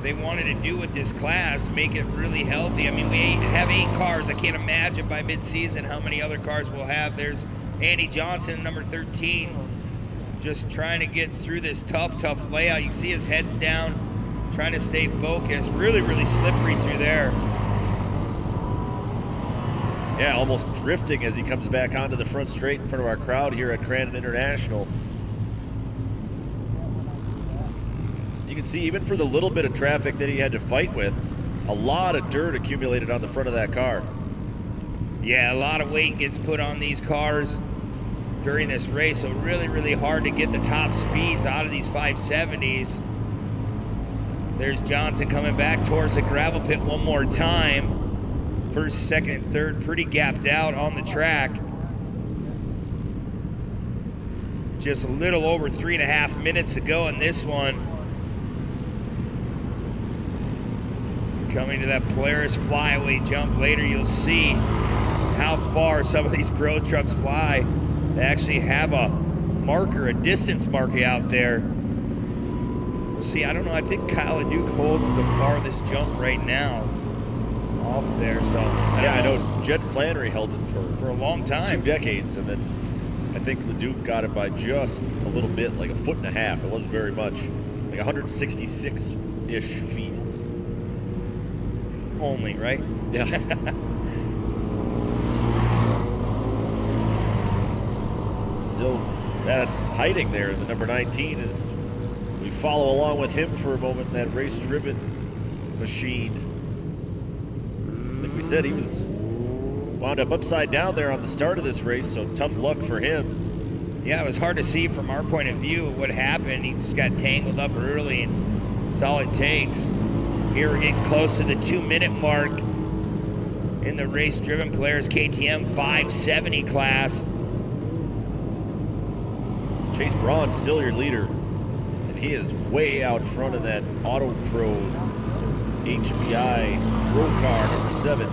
they wanted to do with this class, make it really healthy. I mean, we have 8 cars. I can't imagine by mid-season how many other cars we'll have. There's Andy Johnson, number 13, just trying to get through this tough layout. You can see his head's down, trying to stay focused. Really, really slippery through there.
Yeah, almost drifting as he comes back onto the front straight in front of our crowd here at Crandon International. You can see, even for the little bit of traffic that he had to fight with, a lot of dirt accumulated on the front of that car.
Yeah, a lot of weight gets put on these cars during this race, so really, really hard to get the top speeds out of these 570s. There's Johnson coming back towards the gravel pit one more time. First, second, and third pretty gapped out on the track. Just a little over 3.5 minutes to go in this one. Coming to that Polaris flyaway jump later, you'll see how far some of these pro trucks fly. They actually have a marker, a distance marker out there. We'll see, I don't know, I think Kyle Duke holds the farthest jump right now off there. So
I know Jed Flannery held it
for a long time,
2 decades, and then I think Leduc got it by just a little bit, like 1.5 feet. It wasn't very much, like 166-ish feet.
Only, right?
Yeah. Still, that's hiding there in the number 19 as we follow along with him for a moment in that race-driven machine. Like we said, he was wound up upside down there on the start of this race, so tough luck for him.
Yeah, it was hard to see from our point of view what happened. He just got tangled up early, and that's all it takes. Here we're getting close to the 2-minute mark in the race-driven Polaris KTM 570 class.
Chase Braun still your leader, and he is way out front of that Auto Pro HBI Pro car number 7.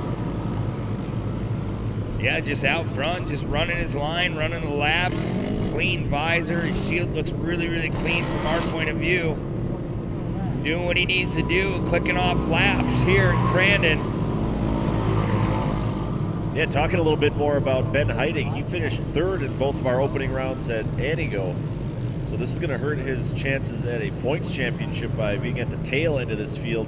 Yeah, just out front, just running his line, running the laps, clean visor. His shield looks really, really clean from our point of view. Doing what he needs to do, clicking off laps here in Crandon.
Yeah, talking a little bit more about Ben Heiting. He finished 3rd in both of our opening rounds at Antigo. So this is going to hurt his chances at a points championship by being at the tail end of this field.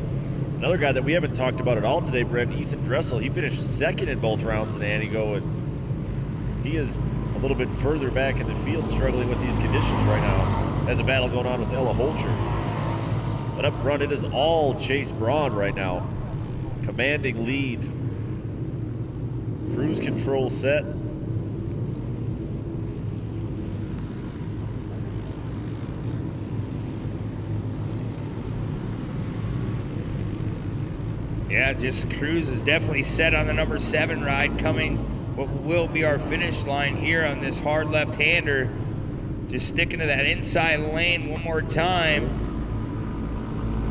Another guy that we haven't talked about at all today, Brent, Ethan Dressel. He finished 2nd in both rounds in Antigo, and he is a little bit further back in the field, struggling with these conditions right now. Has a battle going on with Ella Holcher. But up front, it is all Chase Braun right now. Commanding lead. Cruise control set.
Yeah, just Cruz is definitely set on the number 7 ride, coming what will be our finish line here on this hard left-hander. Just sticking to that inside lane one more time.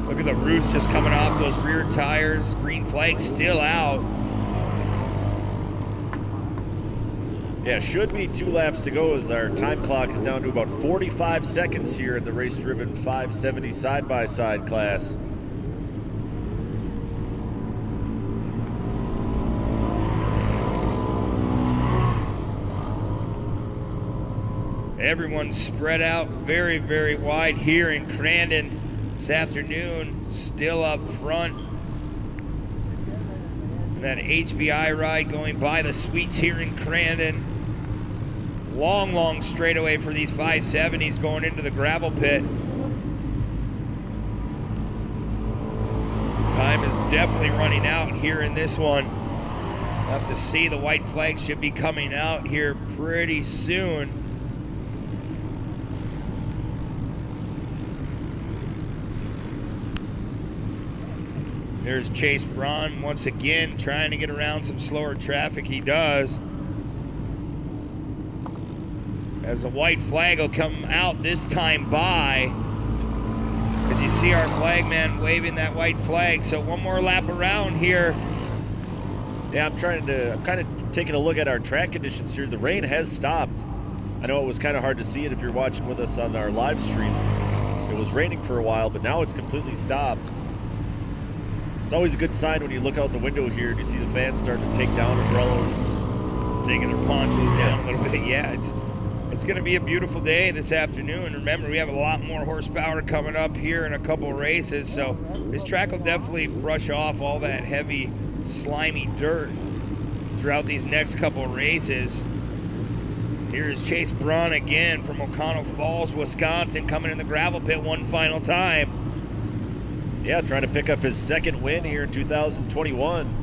Look at the roofs just coming off those rear tires. Green flag still out.
Yeah, should be 2 laps to go as our time clock is down to about 45 seconds here in the race-driven 570 side-by-side class.
Everyone's spread out very, very wide here in Crandon this afternoon. Still up front. And that HBI ride going by the suites here in Crandon. Long, long straightaway for these 570s going into the gravel pit. Time is definitely running out here in this one. We'll have to see. The white flag should be coming out here pretty soon. There's Chase Braun once again trying to get around some slower traffic. He does. As the white flag will come out this time by. As you see our flagman waving that white flag. So one more lap around here.
Yeah, I'm kind of taking a look at our track conditions here. The rain has stopped. I know it was kind of hard to see it if you're watching with us on our live stream. It was raining for a while, but now it's completely stopped. It's always a good sign when you look out the window here and you see the fans starting to take down umbrellas.
Taking their ponchos down a little bit. Yeah, it's going to be a beautiful day this afternoon. Remember, we have a lot more horsepower coming up here in a couple races, so this track will definitely brush off all that heavy, slimy dirt throughout these next couple races. Here's Chase Braun again from O'Connell Falls, Wisconsin, coming in the gravel pit one final time.
Yeah, trying to pick up his 2nd win here in 2021.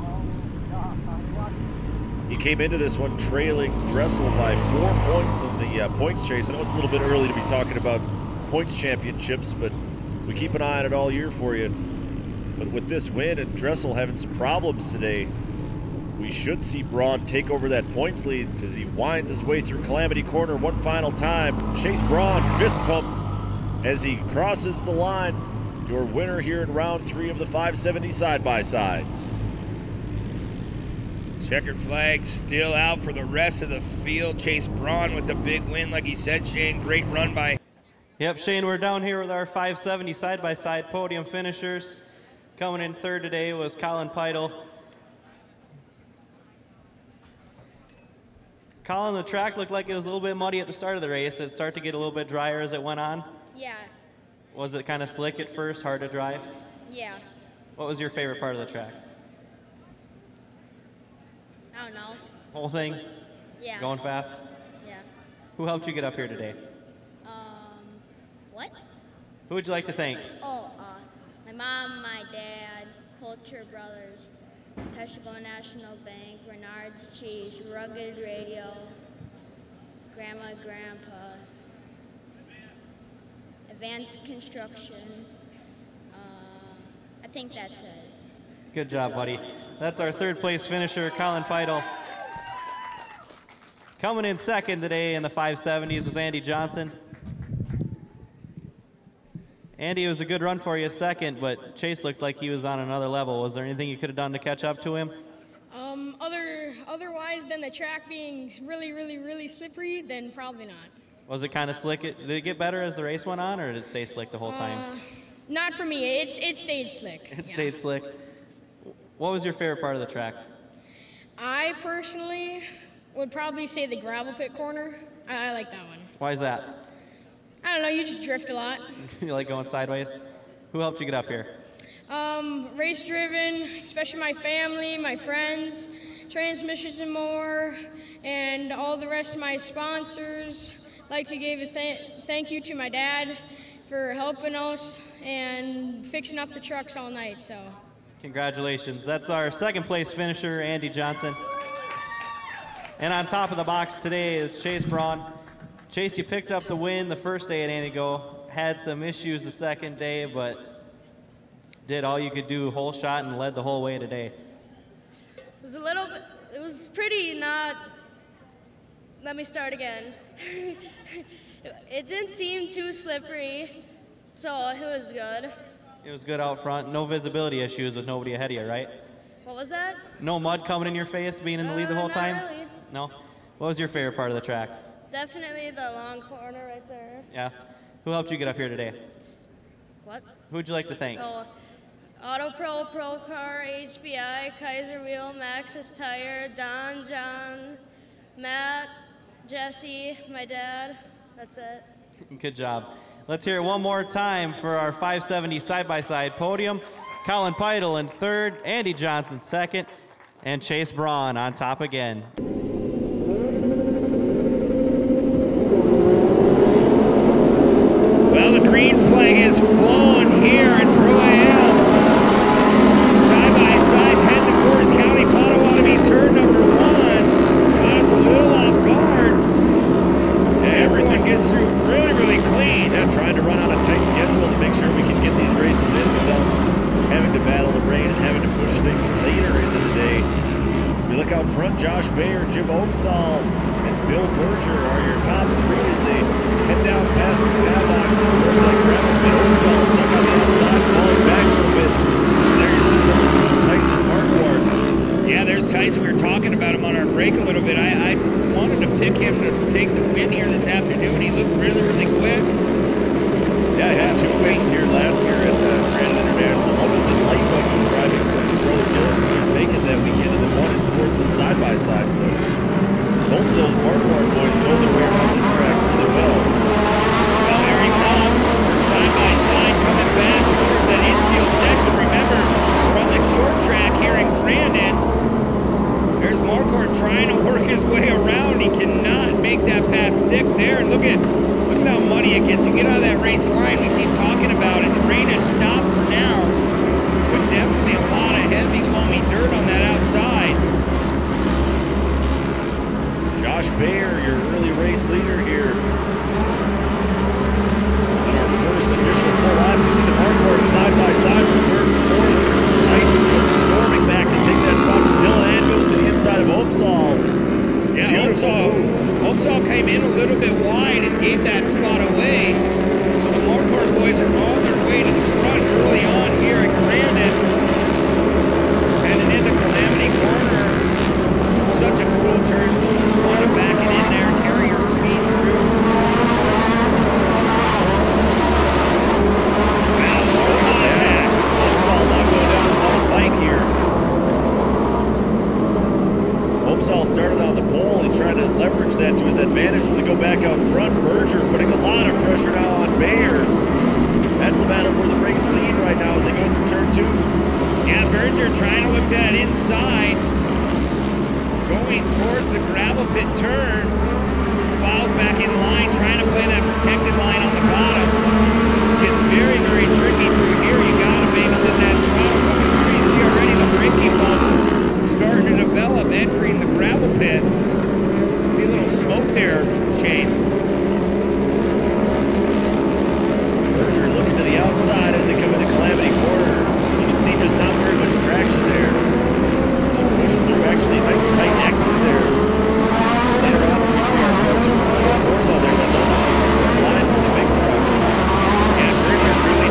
He came into this one trailing Dressel by 4 points in the points chase. I know it's a little bit early to be talking about points championships, but we keep an eye on it all year for you. But with this win and Dressel having some problems today, we should see Braun take over that points lead as he winds his way through Calamity Corner one final time. Chase Braun, fist pump as he crosses the line. Your winner here in round 3 of the 570 side-by-sides.
Checkered flag still out for the rest of the field. Chase Braun with the big win, like he said, Shane. Great run by.
Yep, Shane, we're down here with our 570 side-by-side podium finishers. Coming in 3rd today was Colin Peitel. Colin, the track looked like it was a little bit muddy at the start of the race. Did it start to get a little bit drier as it went on?
Yeah.
Was it kind of slick at first, hard to drive?
Yeah.
What was your favorite part of the track?
I don't know.
Whole thing?
Yeah.
Going fast?
Yeah.
Who helped you get up here today?
What?
Who would you like to thank?
Oh, my mom, my dad, Holcher Brothers, Peshtigo National Bank, Renard's Cheese, Rugged Radio, Grandma, Grandpa, Advanced Construction. I think that's it.
Good job, buddy. That's our 3rd place finisher, Colin Peitel. Coming in 2nd today in the 570s is Andy Johnson. Andy, it was a good run for you second, but Chase looked like he was on another level. Was there anything you could have done to catch up to him?
Otherwise than the track being really, really, really slippery, then probably not.
Was it kind of slick? Did it get better as the race went on, or did it stay slick the whole time?
Not for me. It stayed slick.
It stayed slick. What was your favorite part of the track?
I personally would probably say the gravel pit corner. I like that one.
Why is that?
I don't know. You just drift a lot.
You like going sideways? Who helped you get up here?
Race driven, especially my family, my friends, Transmissions and More, and all the rest of my sponsors. Like to give a thank you to my dad for helping us and fixing up the trucks all night. So,
congratulations. That's our second place finisher, Andy Johnson. And on top of the box today is Chase Braun. Chase, you picked up the win the first day at Antigo, had some issues the second day, but did all you could do, whole shot, and led the whole way today.
It was a little bit, it was pretty not, let me start again. It didn't seem too slippery, so it was good.
It was good out front. No visibility issues with nobody ahead of you, right?
What was that?
No mud coming in your face being in the lead the whole time?
Not really.
No? What was your favorite part of the track?
Definitely the long corner right there.
Yeah. Who helped you get up here today?
What?
Who would you like to thank?
Oh, Auto Pro, Pro Car, HBI, Kaiser Wheel, Maxxis Tire, Don, John, Matt, Jesse, my dad. That's it.
Good job. Let's hear it one more time for our 570 side-by-side podium. Colin Peitel in third, Andy Johnson second, and Chase Braun on top again.
Well, the green flag is flown here in Pro-AM. Side-by-sides head to Forest County, Potawatomi, turn number 1. Caught us a little off guard. Everyone gets through really, really clean.
Yeah, trying to run on a tight schedule to make sure we can get these races in without having to battle the rain and having to push things later into the day. As we look out front, Josh Bayer, Jim Oaksall, and Bill Berger are your top three as they head down past the skyboxes towards that gravel pit. Oaksall stuck on the outside, falling back a little bit. There you see number 2, Tyson Marquardt.
Yeah, there's Tyson. We were talking about him on our break a little bit. I wanted to pick him to take the win here this afternoon. He looked really, really quick.
Yeah, he had 2 wins here last year at Grand International. One was in Light Buggy, driving for his brother Dylan, making that weekend, and then one in Sportsman side-by-side. So both of those Marquardt boys know their way around this track really well.
Well, here he comes, side-by-side, coming back towards that infield section. Remember, we're on the short track here in Grandin. There's Marquardt trying to work his way around. He cannot make that pass stick there. Look at how muddy it gets. You get out of that race line, we keep talking about it. The rain has stopped for now, but definitely a lot of heavy, loamy dirt on that outside.
Josh Bayer, your early race leader here. On our first official full lap, we see the Marquardt side-by-side from 3rd and 4th. Tyson comes storming back to take that spot from Dylan and goes to the inside of Oaksall.
Yeah, Oaksall came in a little bit wide and gave that spot away. So the Marquardt boys are on their way to the front early on here at Grandin. Heading into Calamity Corner. Such a cool turn, so much fun to back it in there, carry your speed through. Wow, more contact.
Oaksall not going down on the fight here. Oaksall started on the pole. He's trying to leverage that to his advantage to go back out front. Berger putting a lot of pressure now on Bayer. That's the battle for the race lead right now as they go through turn 2.
Yeah, Berger trying to look to that inside. Going towards the gravel pit turn. Files back in line, trying to play that protected line on the bottom. Gets very, very tricky through here. You got to babysit that throttle coming through. You see already the braking bump starting to develop, entering the gravel pit. See a little smoke there, Shane.
Berger looking to the outside as they come into Calamity Corner. You can see just not very much traction there. So push through, actually a nice tight exit there. Later on, we see our 4s on there. That's almost a line for the big trucks.
Yeah, Berger's really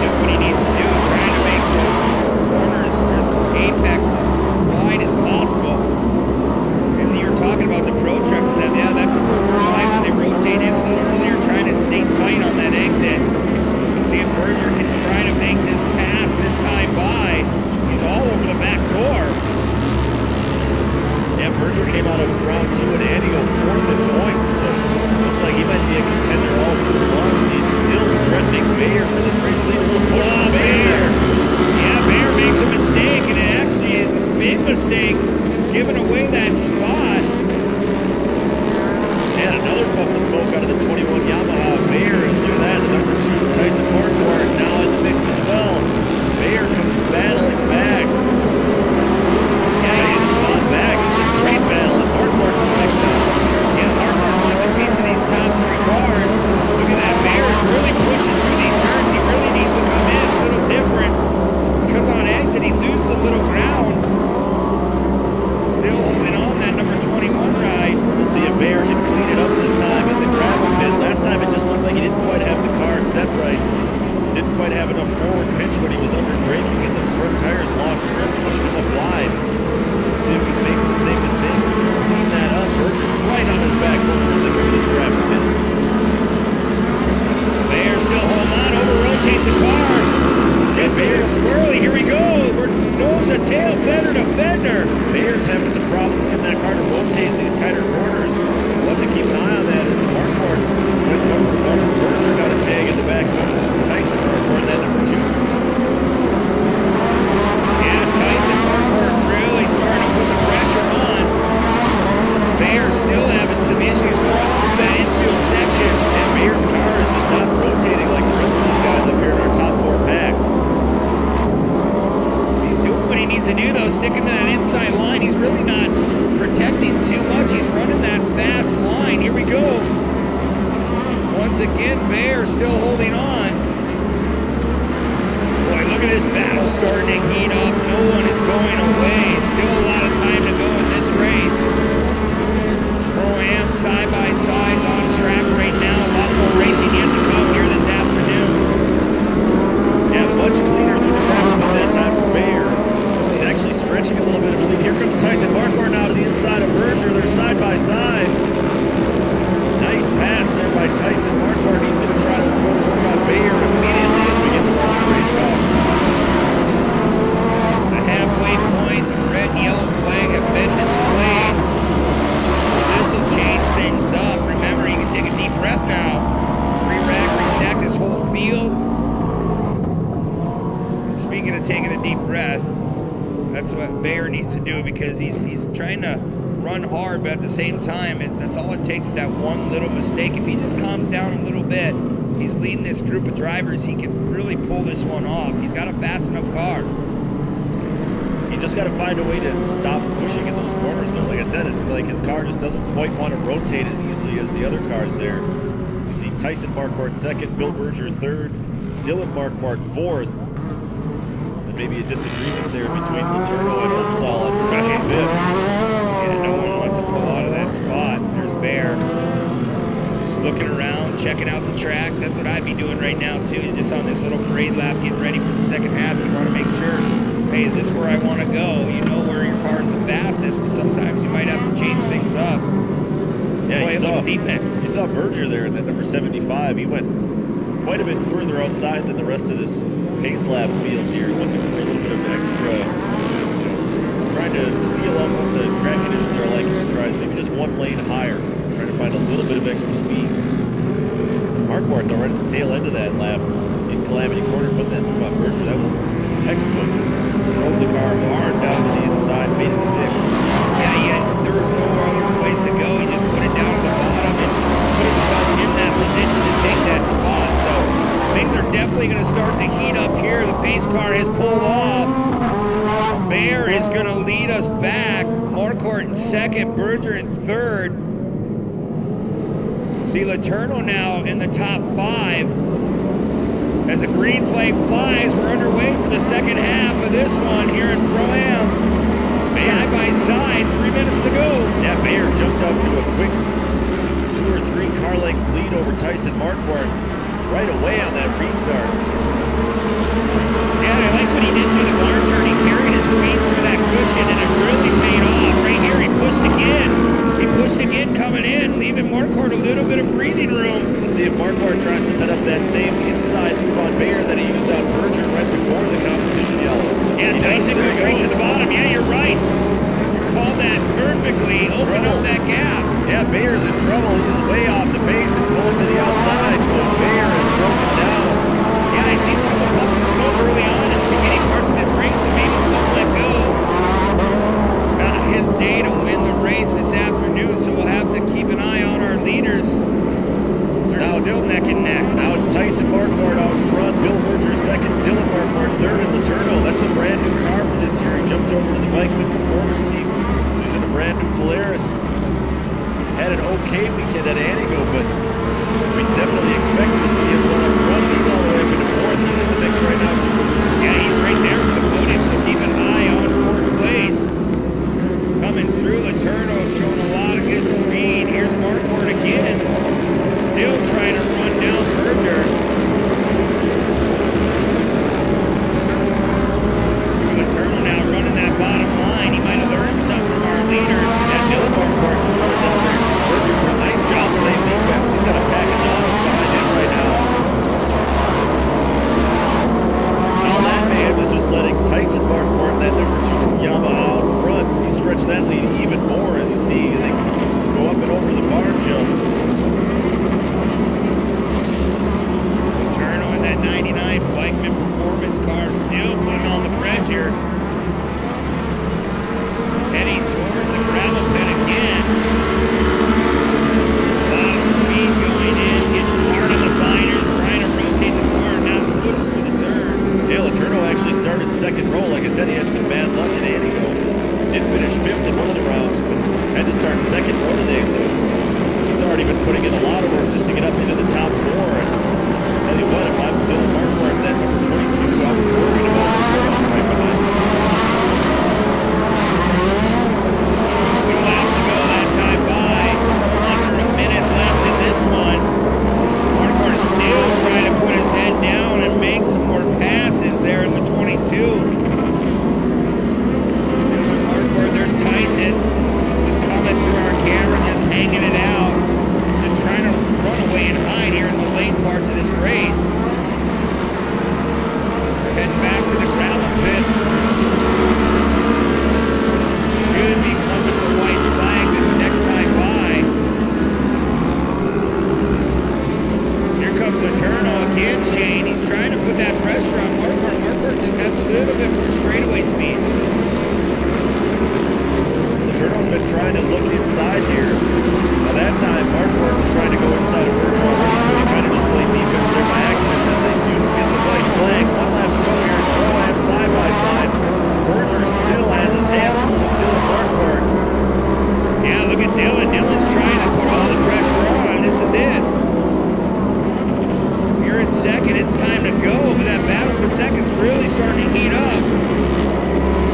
to do, though, sticking to that inside line. He's really not protecting too much. He's running that fast line. Here we go. Once again, Bear still holding on. Boy, look at this battle starting to heat up. No one is going away. Still a lot of time to go in this race. Pro-Am side-by-sides on track right now. A lot more racing yet to come here this afternoon.
Yeah, much cleaner through the ground at that time for Bayer. He's actually stretching a little bit of a lead. Here comes Tyson Marquardt now to the inside of Berger. They're side-by-side. Nice pass there by Tyson Marquardt. He's going to try to work on Bayer immediately as we get to our race caution.
The halfway point, the red and yellow flag have been displayed. This will change things up. Remember, you can take a deep breath now. Re-rack, restack this whole field. And speaking of taking a deep breath, that's what Bayer needs to do, because he's trying to run hard, but at the same time, that's all it takes is that one little mistake. If he just calms down a little bit, he's leading this group of drivers, he can really pull this one off. He's got a fast enough car.
He's just got to find a way to stop pushing in those corners, though. Like I said, it's like his car just doesn't quite want to rotate as easily as the other cars there. You see Tyson Marquardt second, Bill Berger third, Dylan Marquardt fourth. Maybe a disagreement there between Letourneau and Opsahl on fifth.
Yeah, no one wants to pull out of that spot. There's Bear. Just looking around, checking out the track. That's what I'd be doing right now, too. Just on this little parade lap, getting ready for the second half. You want to make sure, hey, is this where I want to go? You know where your car's the fastest, but sometimes you might have to change things up.
Yeah,
play a little defense.
You saw Berger there in that number 75. He went quite a bit further outside than the rest of this pace lap field here, looking for a little bit of extra, trying to feel out what the track conditions are like, and he tries maybe just one lane higher, trying to find a little bit of extra speed. Marquardt, though, right at the tail end of that lap in Calamity Corner, put that move on Berger. That was textbook. Drove the car hard down to the inside, made it stick.
Yeah, there was no other place to go. He just put it down to the bottom and put himself in that position to take that spot. So things are definitely going to start to heat up here. The pace car has pulled off. Bear is going to lead us back. Marquardt in second, Berger in third. See Letourneau now in the top five. As the green flag flies, we're underway for the second half of this one here in Pro-Am. Side by side, 3 minutes to go.
Yeah, Bayer jumped out to a quick 2 or 3 car length lead over Tyson Marquardt right away on that restart.
Yeah, I like what he did to the bar turn. He carried his speed through that cushion, and it really paid off. Right here, he pushed again. He pushed again coming in, leaving Marquardt a little bit of breathing room.
Let's see if Marquardt tries to set up that same inside move on Bayer that he used on Berger right before the competition yellow.
Yeah, Tyson goes right to the bottom. Yeah, you're right. You called that perfectly. Open up that gap.
Yeah, Bayer's in trouble. He's way off the pace and pulling to the outside, so Bayer is broken down.
Yeah, I seen a couple puffs of smoke early on in the beginning parts of this race, so maybe some let go. Not his day to win the race this afternoon, so we'll have to keep an eye on our leaders. They're still neck and neck.
Now it's Tyson Marquardt out front, Bill Berger second, Dylan Marquardt third, and Letourneau. That's a brand new car for this year. He jumped over to the Bikeman Performance team, so he's in a brand new Polaris. Had an okay weekend at Anigo, but we definitely expected to see him run up front. He's all the way up into fourth. He's in the mix right now, too.
Yeah, he's right there for the podium, so keep an eye on fourth place. Coming through, Letourneau showing a lot of good speed. Here's Marquardt again. Still trying to run down Berger. Letourneau now running that bottom line. He might have learned something from our leaders.
Yeah, Dylan Marquardt running down there to Berger for a nice job playing defense. He's got a package on behind him right now. All that man was just letting Tyson Marquardt, that number 2 Yamaha out front, he stretched that lead even more, as you see. They go up and over the barn jump.
That 99 Bikeman Performance car still putting on the pressure. Heading towards the gravel pit again. A lot of speed going in, getting hard on the binders, trying to rotate the car, now push through the turn.
Yeah, Letourneau actually started started second row. Like I said, he had some bad luck at Antigo. Did finish 5th in one of the rounds, but had to start second row today, so he's already been putting in a lot of work just to get up into the top 4. And I'll tell you what, if I'm Dylan Marquardt, that number 22, I'm worried about the turnout right behind him.
2 laps to go that time by. Under a minute left in this one. Marquardt is still trying to put his head down and make some more passes there in the 22. There's Tyson, just coming through our camera, just hanging it out, just trying to run away and hide here in the late parts of this race. We're heading back to the gravel pit. Should be coming to the white flag this next time by. Here comes the turnout again, Shane. He's trying to put that pressure on Marquardt. Marquardt just has a little bit more straightaway speed.
Turno's been trying to look inside here. By that time, Marquardt was trying to go inside of Berger already, so he kind of just played defense there by accident as they do get the white flag. 1 lap to go here, Pro-Am side by side. Berger still has his hands full with Dylan Marquardt.
Yeah, look at Dylan. Dylan's trying to put all the pressure on. This is it. If you're in second, it's time to go, but that battle for second's really starting to heat up.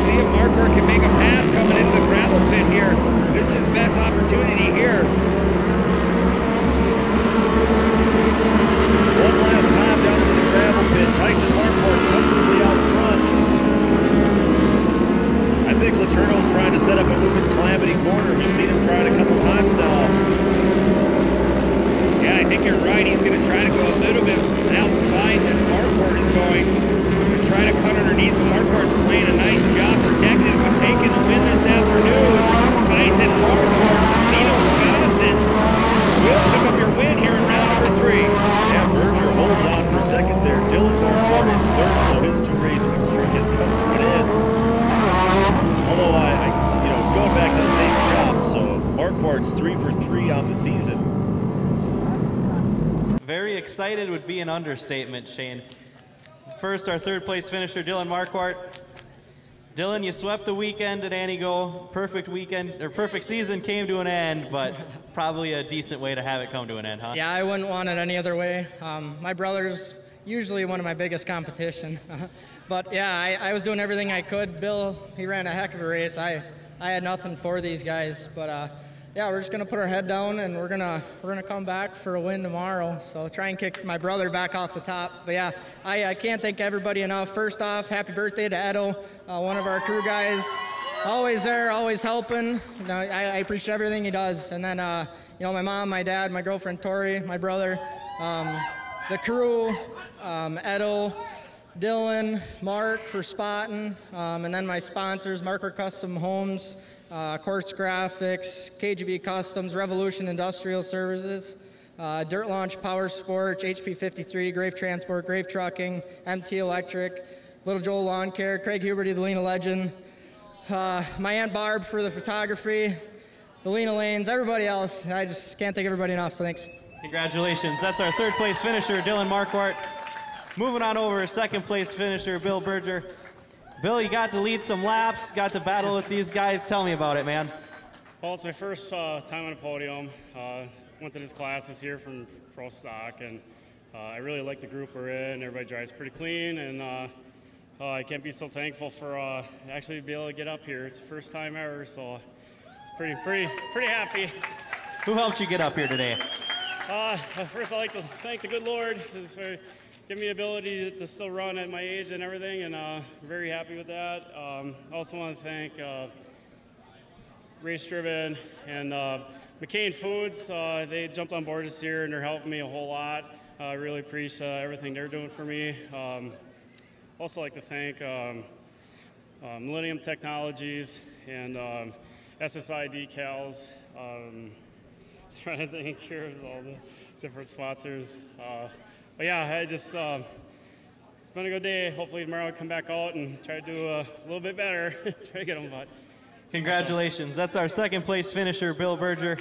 See if Marquardt can make a pass coming into the gravel pit here. This is his best opportunity here.
One last time down into the gravel pit. Tyson Marquardt comfortably out front. I think Letourneau's trying to set up a moving Calamity corner. We've seen him try it a couple times now.
Yeah, I think you're right. He's going to try to go a little bit outside than Marquardt is going. Try to cut underneath. Marquardt playing a nice job protecting but taking the win this afternoon. Tyson Marquardt, Wisconsin will pick up your win here in round number 3.
Yeah, Berger holds on for second there. Dylan Marquardt in third, so his 2-race win streak has come to an end. Although it's going back to the same shop, so Marquardt's 3 for 3 on the season.
Very excited would be an understatement, Shane. First, our 3rd place finisher, Dylan Marquardt. Dylan, you swept the weekend at Antigo. Perfect weekend, or perfect season came to an end, but probably a decent way to have it come to an end, huh?
Yeah, I wouldn't want it any other way. My brother's usually one of my biggest competition. But yeah, I was doing everything I could. Bill, he ran a heck of a race. I had nothing for these guys, but yeah, we're just gonna put our head down and we're gonna come back for a win tomorrow. So try and kick my brother back off the top. But yeah, I can't thank everybody enough. First off, happy birthday to Edo, one of our crew guys. Always there, always helping. I appreciate everything he does. And then my mom, my dad, my girlfriend Tori, my brother, the crew, Edo, Dylan, Mark for spotting, and then my sponsors, Marquardt Custom Homes, Quartz Graphics, KGB Customs, Revolution Industrial Services, Dirt Launch Power Sports, HP 53, Grave Transport, Grave Trucking, MT Electric, Little Joel Lawn Care, Craig Huberty, the Lena Legend, my Aunt Barb for the photography, the Lena Lanes, everybody else. I just can't thank everybody enough, so thanks.
Congratulations. That's our 3rd place finisher, Dylan Marquardt. Moving on over, 2nd place finisher, Bill Berger. Bill, you got to lead some laps, got to battle with these guys. Tell me about it, man.
Well, it's my first time on a podium. Went to this class this year from Pro Stock, and I really like the group we're in. Everybody drives pretty clean, and I can't be so thankful for actually be able to get up here. It's the first time ever, so it's pretty happy.
Who helped you get up here today?
First, I'd like to thank the good Lord for giving me the ability to still run at my age and everything, and I'm very happy with that. I also want to thank Race Driven and McCain Foods. They jumped on board this year, and they're helping me a whole lot. I really appreciate everything they're doing for me. Also like to thank Millennium Technologies and SSI Decals. Trying to think here of all the different sponsors. But yeah, it's been a good day. Hopefully tomorrow I'll come back out and try to do a little bit better. Try to get them, but.
Congratulations. That's our 2nd place finisher, Bill Berger.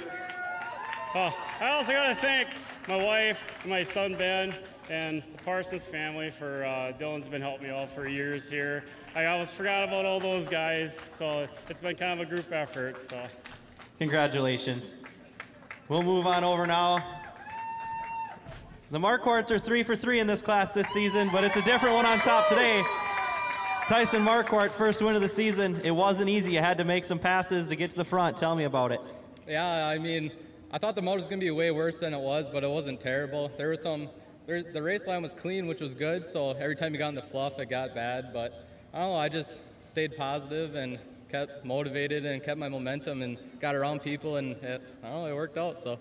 I also got to thank my wife and my son, Ben.
and the Parsons family for Dylan's been helping me out for years here. I almost forgot about all those guys, so it's been kind of a group effort. So,
congratulations. We'll move on over now. The Marquarts are 3 for 3 in this class this season, but it's a different one on top today. Tyson Marquardt, first win of the season. It wasn't easy. You had to make some passes to get to the front. Tell me about it.
Yeah, I mean, I thought the motor was going to be way worse than it was, but it wasn't terrible. There was the race line was clean, which was good, so every time you got in the fluff, it got bad. But I don't know, I just stayed positive and kept motivated and kept my momentum and got around people, and I don't know, it worked out. So.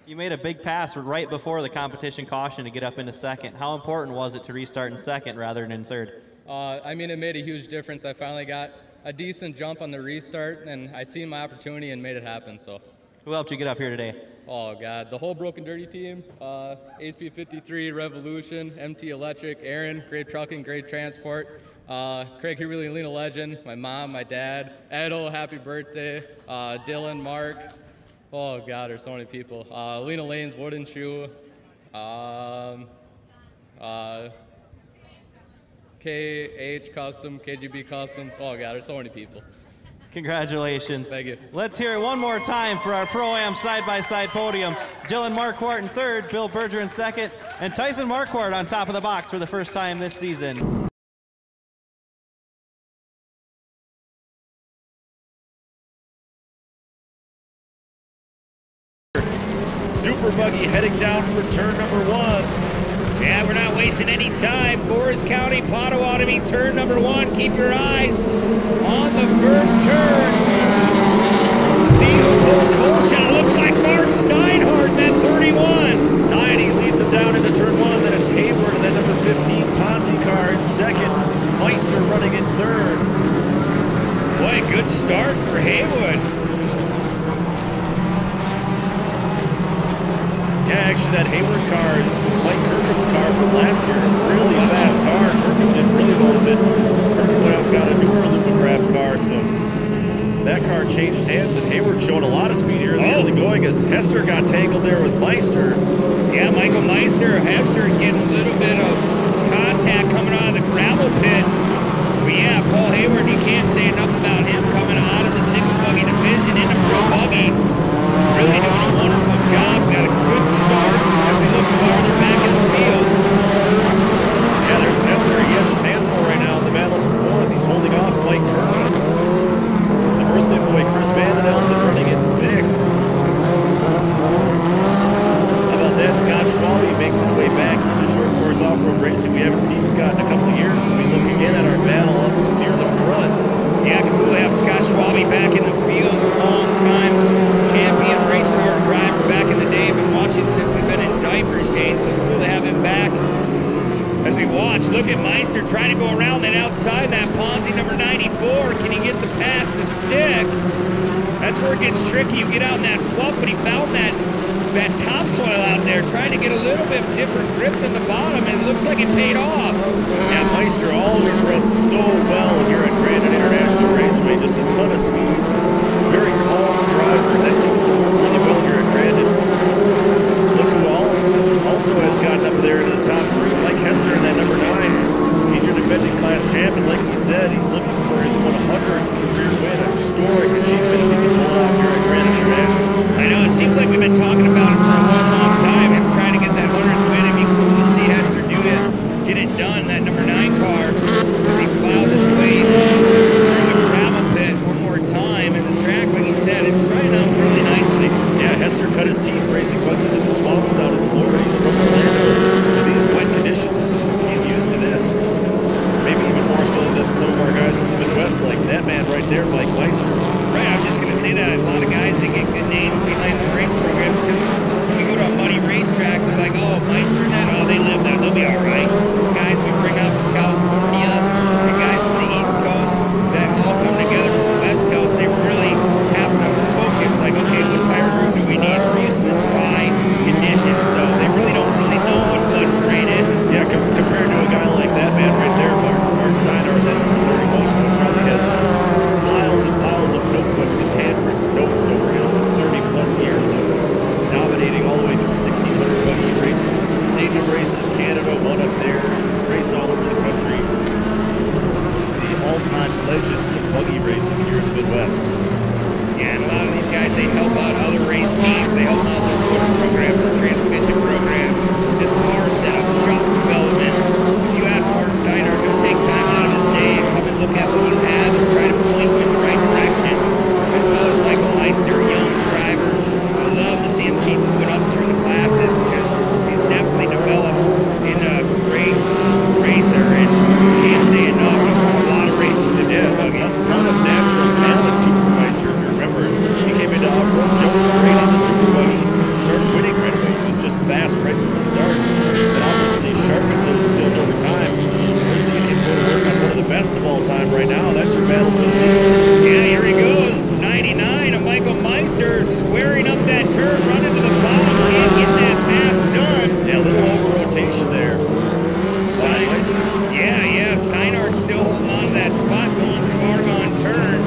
You made a big pass right before the competition caution to get up into second. How important was it to restart in second rather than in third?
I mean, it made a huge difference. I finally got a decent jump on the restart, and I seen my opportunity and made it happen. So.
Who helped you get up here today?
Oh, God. The whole Broken Dirty team, HP 53, Revolution, MT Electric, Aaron, great trucking, great transport. Craig Huberly, Lena Legend, my mom, my dad, Edo, happy birthday, Dylan, Mark. Oh, God, there's so many people. Lena Lane's Wooden Shoe, KH Custom, KGB Customs. Oh, God, there's so many people.
Congratulations.
Thank you.
Let's hear it one more time for our Pro-Am side-by-side podium. Dylan Marquardt in third, Bill Berger in second, and Tyson Marquardt on top of the box for the first time this season.
Super Buggy heading down for turn number 1.
Yeah, we're not wasting any time. Forest County, Potawatomi, turn number 1. Keep your eyes on the first turn. See who pulls whole shot. Looks like Mark Steinhardt, that 31.
Stein, he leads him down into turn 1. Then it's Hayward and then number 15, Ponzi car in second. Meister running in third.
Boy, good start for Haywood.
Yeah, actually that Hayward car is Mike Kirkham's car from last year. Really fast car. Kirkham did really well with it. Kirkham went out and got a newer Lumicraft car, so that car changed hands, and Hayward showing a lot of speed here in the early going as Hester got tangled there with Meister.
Yeah, Michael Meister, Hester getting a little bit of contact coming out of the gravel pit. But yeah, Paul Hayward, you can't say enough about him coming out of the single buggy division into Pro Buggy. Really doing a wonderful job. Got a good start as we look farther back in the field.
Yeah, there's Hester. He has his hands full right now in the battle for fourth. He's holding off Mike Kirby. The birthday boy, Chris Van Den Elsen, running in sixth. How about that? Scott Schwalbe makes his way back to the short course off-road racing. We haven't seen Scott in a couple of years. We look again at our battle up near the front.
Yeah, cool to have Scott Schwalbe back in the field. Long time champion race car driver back in the day. Been watching since we've been in diaper shade, so cool to have him back. As we watch, look at Meister trying to go around that outside that Ponzi number 94. Can he get the pass to stick? That's where it gets tricky. You get out in that fluff, but he found that topsoil out there, trying to get a little bit different grip than the bottom, and it looks like it paid off.
Yeah, Meister always runs so well here at Grandin International Raceway. Just a ton of speed. Very calm driver. That seems to work really well here at Grandin. Look who also has gotten up there into the top 3. Mike Hester in that number 9. He's your defending class champion. Like we said, he's looking for his 100th career win, a historic achievement if he can pull off here at Grandin International.
I know, it seems like we've been talking about it for a long time and trying to get that 100th win. It'd be cool to see Hester do it, get it done, that number 9 car, as he plows his way through the gravel pit one more time. And the track, like he said, it's running out really nicely.
Yeah, Hester cut his teeth racing buggies in the swamps down in Florida. He's from Orlando to these wet conditions. He's used to this. Maybe even more so than some of our guys from the Midwest, like that man right there, Mike Meister.
Right, I was just going to say that. A lot of guys, they get good names behind the race program because when we go to a muddy racetrack, they're like, oh, Meister and that, oh, they live there, they'll be all right. These guys we bring out from California, the guys from the East Coast that all come together from the West Coast, they really have to focus, like, okay, what tire group do we need? We're using the dry conditions, so they really don't know what good grade is.
Yeah, compared to a guy like that man right there, Mark Steiner, that 31 probably has piles and piles legends of buggy racing here in the Midwest.
Yeah, and a lot of these guys, they help out other race teams. They help out their motor programs, their transmission programs, just car setup, shop development. If you ask Mark Steiner, he'll take time out of his day and come and look at what you have and try to point you in the right direction. As well as Michael Meister, a young driver. I love to see him keep moving up through the classes because he's definitely developed into a great racer, and can't say enough. He's won a lot of races in
a ton of natural talent too for Meister. If you remember, he came into off-road, jumped straight on the Super Buggy, started winning right away. He was just fast right from the start. And obviously sharpened those skills over time. We're seeing him go to work on one of the best of all time right now. That's your battle for the lead.
Yeah, here he goes. 99 of Michael Meister squaring up that turn, running to the bottom. Can't get that pass done.
Yeah, a little over-rotation there.
Yeah, Steinhardt still holding on to that spot going through Argonne turn.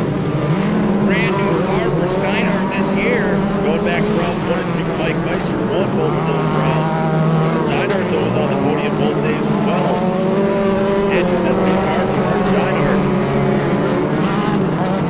Brand new car for Steinhardt this year.
Going back to rounds 1 and 2, Mike Meister won both of those rounds. Steinhardt, though, was on the podium both days as well. And you said new car for Mark Steinhardt.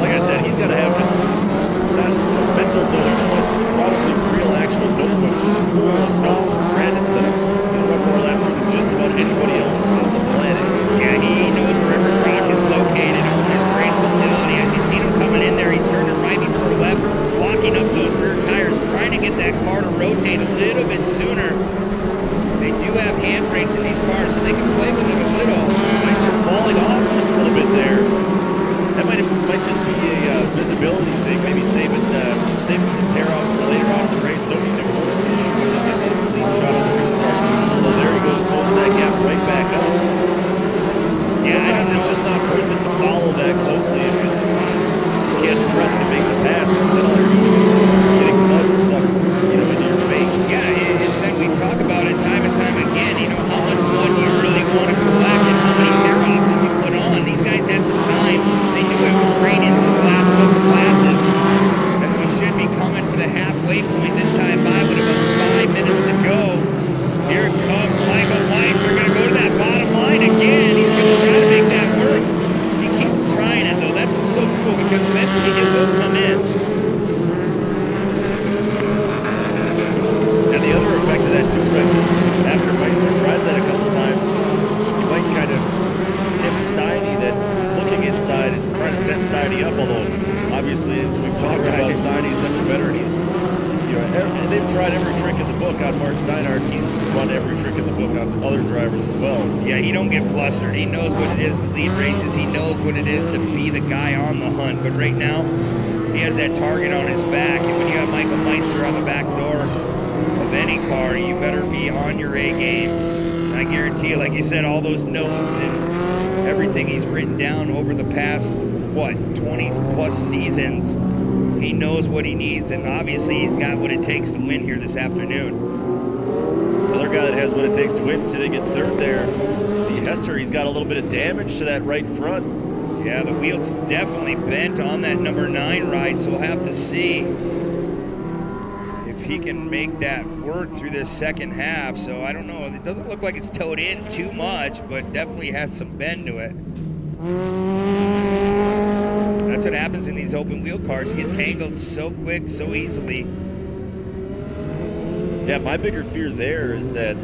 Like I said, he's got to have just not mental notes, plus probably real actual notebooks just full of notes for granted setups. He's run more laps through than just about anybody else on the planet.
Yeah, he knows where every rock is located on this race facility. As you see him coming in there, he's turning right before left, locking up those rear tires, trying to get that car to rotate a little bit sooner. They do have handbrakes in these cars, so they can play with it a little.
Meister falling off just a little bit there. That might just be a visibility thing, maybe saving some tear-offs for later on in the race. No need to force the issue with him. Get a clean shot on the restart. Well, there he goes, closing that gap right back up. Sometimes it's just not worth it to follow that closely if you can't threaten to make the pass, because then all you're doing is getting mud stuck, into your face.
Yeah, and then we talk about it time and time again, how much mud do you really want to collect and how many tear-offs did you put on. These guys had some time. They knew it was raining for the last couple classes. As we should be coming to the halfway point this time by with about 5 minutes to go. Here comes Michael Meister. Going to go to that bottom line again. He's going to try to make that work. He keeps trying it, though. That's what's so cool, because eventually it will come in.
And the other effect of that, too, Rick, is after Meister tries that a couple times, you might kind of tip Steiny that he's looking inside and trying to set Steiny up, although obviously, as we've talked about, Steiny's such a veteran. He's, and they've tried every trick in the book on Mark Steinhardt. He's run every trick in the book on other drivers as well.
Yeah, he don't get flustered. He knows what it is to lead races. He knows what it is to be the guy on the hunt. But right now, he has that target on his back. And when you have Michael Meister on the back door of any car, you better be on your A game. And I guarantee you, like you said, all those notes and everything he's written down over the past, 20-plus seasons, he knows what he needs, and obviously he's got what it takes to win here this afternoon.
Another guy that has what it takes to win, sitting in third there. See Hester, he's got a little bit of damage to that right front.
Yeah, the wheel's definitely bent on that number 9 ride, so we'll have to see if he can make that work through this second half. So I don't know, it doesn't look like it's towed in too much, but definitely has some bend to it. That's what happens in these open wheel cars. You get tangled so quick, so easily.
Yeah, my bigger fear there is that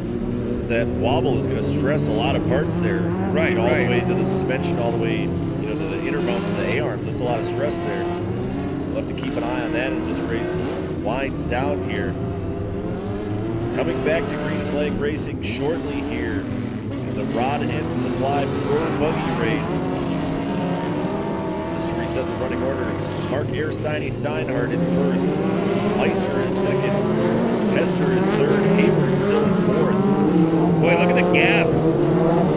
wobble is going to stress a lot of parts there.
Right,
all the way to the suspension, all the way to the inner mounts and the A-arms. That's a lot of stress there. We'll have to keep an eye on that as this race winds down here. Coming back to Green Flag Racing shortly here in the Rod End Supply Pro-Buggy race. Just to reset the running order, it's Mark Steiny Steinhardt in first. Meister is second. Hester is third. Hayward still in fourth.
Boy, look at the gap.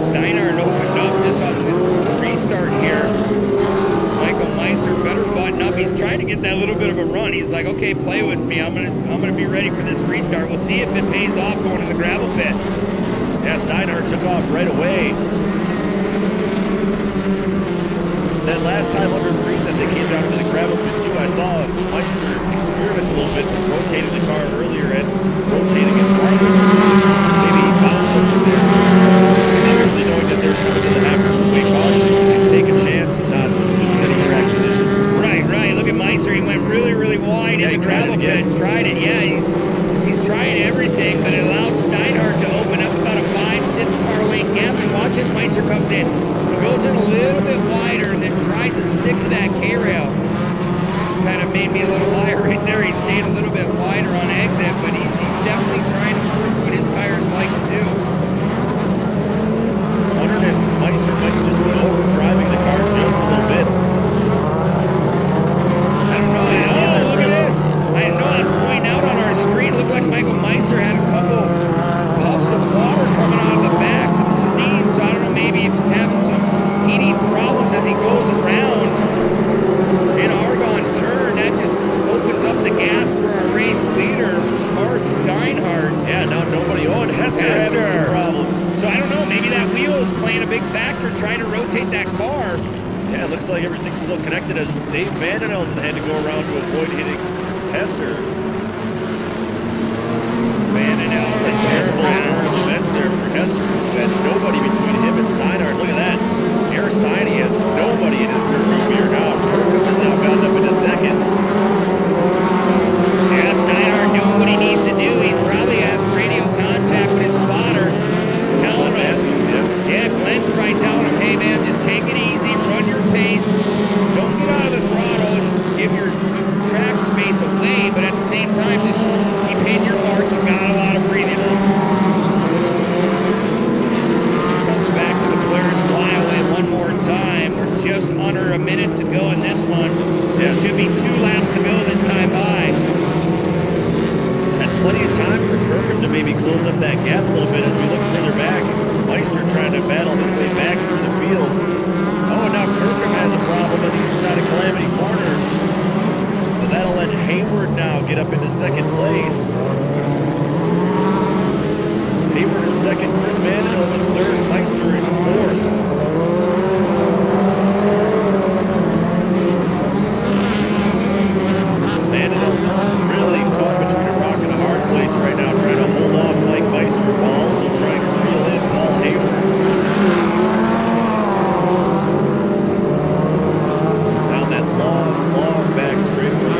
Steinhardt opened up just on the restart here. Michael Meister better button up. He's trying to get that little bit of a run. He's like, okay, play with me. I'm gonna be ready for this restart. We'll see if it pays off going to the gravel pit.
Yeah, Steinhardt took off right away. That last time under green that they came down to the gravel pit too, I saw Meister experiment a little bit with rotating the car earlier and rotating it farther. Maybe he found something there. Obviously knowing that they're coming to the half way caution, you can take a chance and not
gravel pit and tried it. Yeah, he's tried everything, but it allowed Steinhardt to open up about a 5-6 car lane gap. And watch as Meister comes in. He goes in a little bit wider and then tries to stick to that K-rail. Kind of made me a little liar right there. He stayed a little bit wider on exit, but he's definitely trying to prove what his tires like to do.
Wondering if Meister might just be overdriving the car just a little bit.
I don't know. Oh, look at this. I didn't know. I was pointing out on our screen. It looked like Michael Meister had a couple puffs of water coming out of the back, some steam. So I don't know, maybe if he's having some heating problems as he goes around in Argonne turn. That just opens up the gap for our race leader, Mark Steinhardt.
Yeah, now nobody on. Hester having some problems.
So I don't know, maybe that wheel is playing a big factor trying to rotate that car.
Yeah, it looks like everything's still connected as Dave Vandenelsen had to go around to avoid hitting Hester.
Vandenelsen,
terrible turn of events there for Hester, who had nobody between him and Steinhardt. Look at that. Aristeini has nobody in his rearview mirror now. Kirkham has now gotten up into second.
Yeah, Steinhardt doing what he needs to do. He probably has radio contact with his spotter, telling him, yeah, Glenn's right, telling him, hey man, just take it easy, run your pace, don't get out of the throttle and give your track space away, but at the same time, just keep hitting your marks. You've got a lot of breathing room. Comes back to the Polaris flyaway one more time. We're just under a minute to go in this one. So there should be 2 laps to go this time by.
That's plenty of time for Kirkham to maybe close up that gap a little bit as we look further back. Meister trying to battle his way back through the field. Oh, and now Kirkham has a problem on the inside of Calamity Corner. So that'll let Hayward now get up into second place. Hayward in second, Chris Vandenelsen in third, Meister in fourth. Vandenelsen really caught between a rock and a hard place right now, trying to hold off Mike Meister while also trying to reel in Paul Hayward. Down that long back straightaway.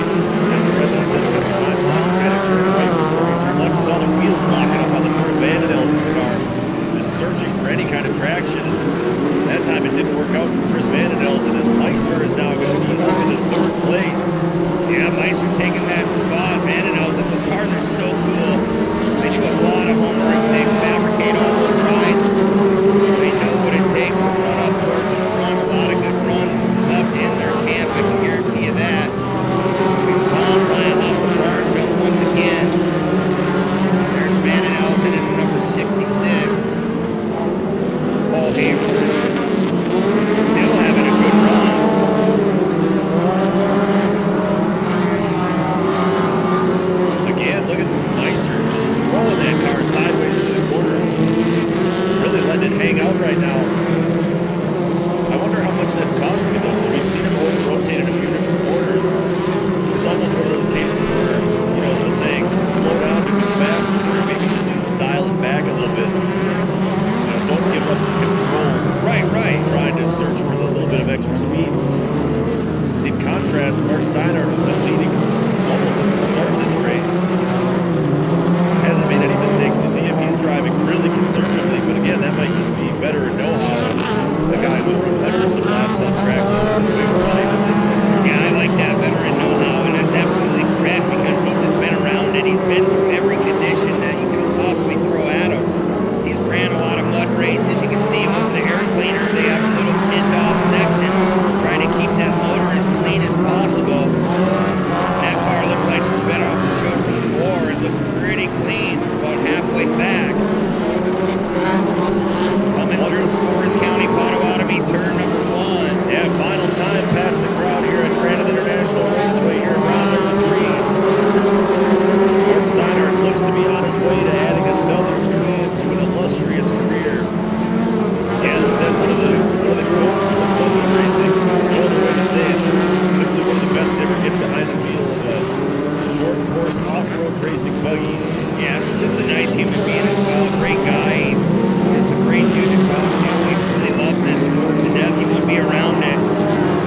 As Brendan said a couple times now, kind of turned right before he turned left. We saw the wheels locking up on the front of Vandenelsen's car, just searching for any kind of traction. And that time it didn't work out for Chris Vandenelsen as Meister is now going to be up into third place.
Yeah, Meister taking that spot. Vandenelsen, those cars are so cool. They do a lot of homework. They fabricate all those rides. They know what it takes to run up towards the front. A lot of good runs left in their camp. I can guarantee you that. Paul's flying off the bar jump once again. There's Vandenelsen in number 66. Paul Hayward still having a good run.
Again, look at Meister just throwing that car sideways into the corner. Really letting it hang out right now. I wonder how much that's costing him though, because we've seen him rotate in a few different corners. It's almost one of those cases where, you know, the saying, slow down to go faster, or maybe just needs to dial it back a little bit. You know, don't give up control.
Right.
Trying to search for a little bit of extra speed. In contrast, Mark Steinhardt has been leading almost since the start of this race. Hasn't made any mistakes. You see him, he's driving really conservatively, but again, that might just be veteran know-how. The guy who's run hundreds of laps on tracks that are way more shape than this one.
Yeah, I like that veteran know-how, and that's absolutely correct because he's just been around it. He's been through every condition that you can possibly throw at him. He's ran a lot of mud races. You can see him with the air cleaner. They have a little tinned-off section trying to keep that motor as clean as possible. That car looks like she's been off the show from before. It looks pretty clean, about halfway back. Coming through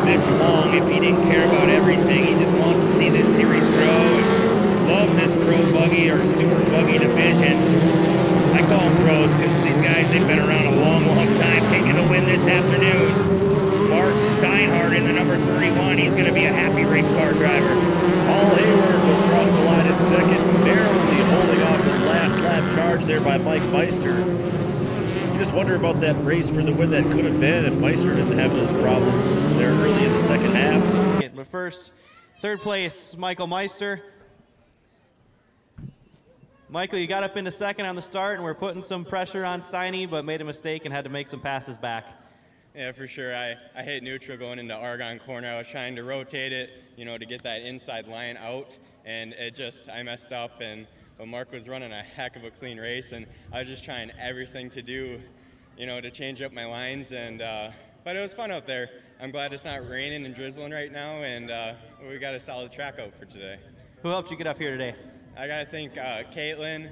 this long if he didn't care about everything. He just wants to see this series grow and loves this Pro Buggy or Super Buggy division. I call them pros because these guys, they've been around a long, long time. Taking the win this afternoon, Mark Steinhardt in the number 31. He's going to be a happy race car driver.
Paul Hayward will cross the line in second, barely holding off the last lap charge there by Mike Meister. You just wonder about that race for the win that could have been if Meister didn't have those problems there early in the second half.
But first, third place, Michael Meister. Michael, you got up into second on the start, and we're putting some pressure on Steiny, but made a mistake and had to make some passes back.
Yeah, for sure. I hit neutral going into Argonne corner. I was trying to rotate it, you know, to get that inside line out, and I messed up. But Mark was running a heck of a clean race, and I was just trying everything to do, you know, to change up my lines. But it was fun out there. I'm glad it's not raining and drizzling right now, and we got a solid track out for today.
Who helped you get up here today?
I got to thank Caitlin,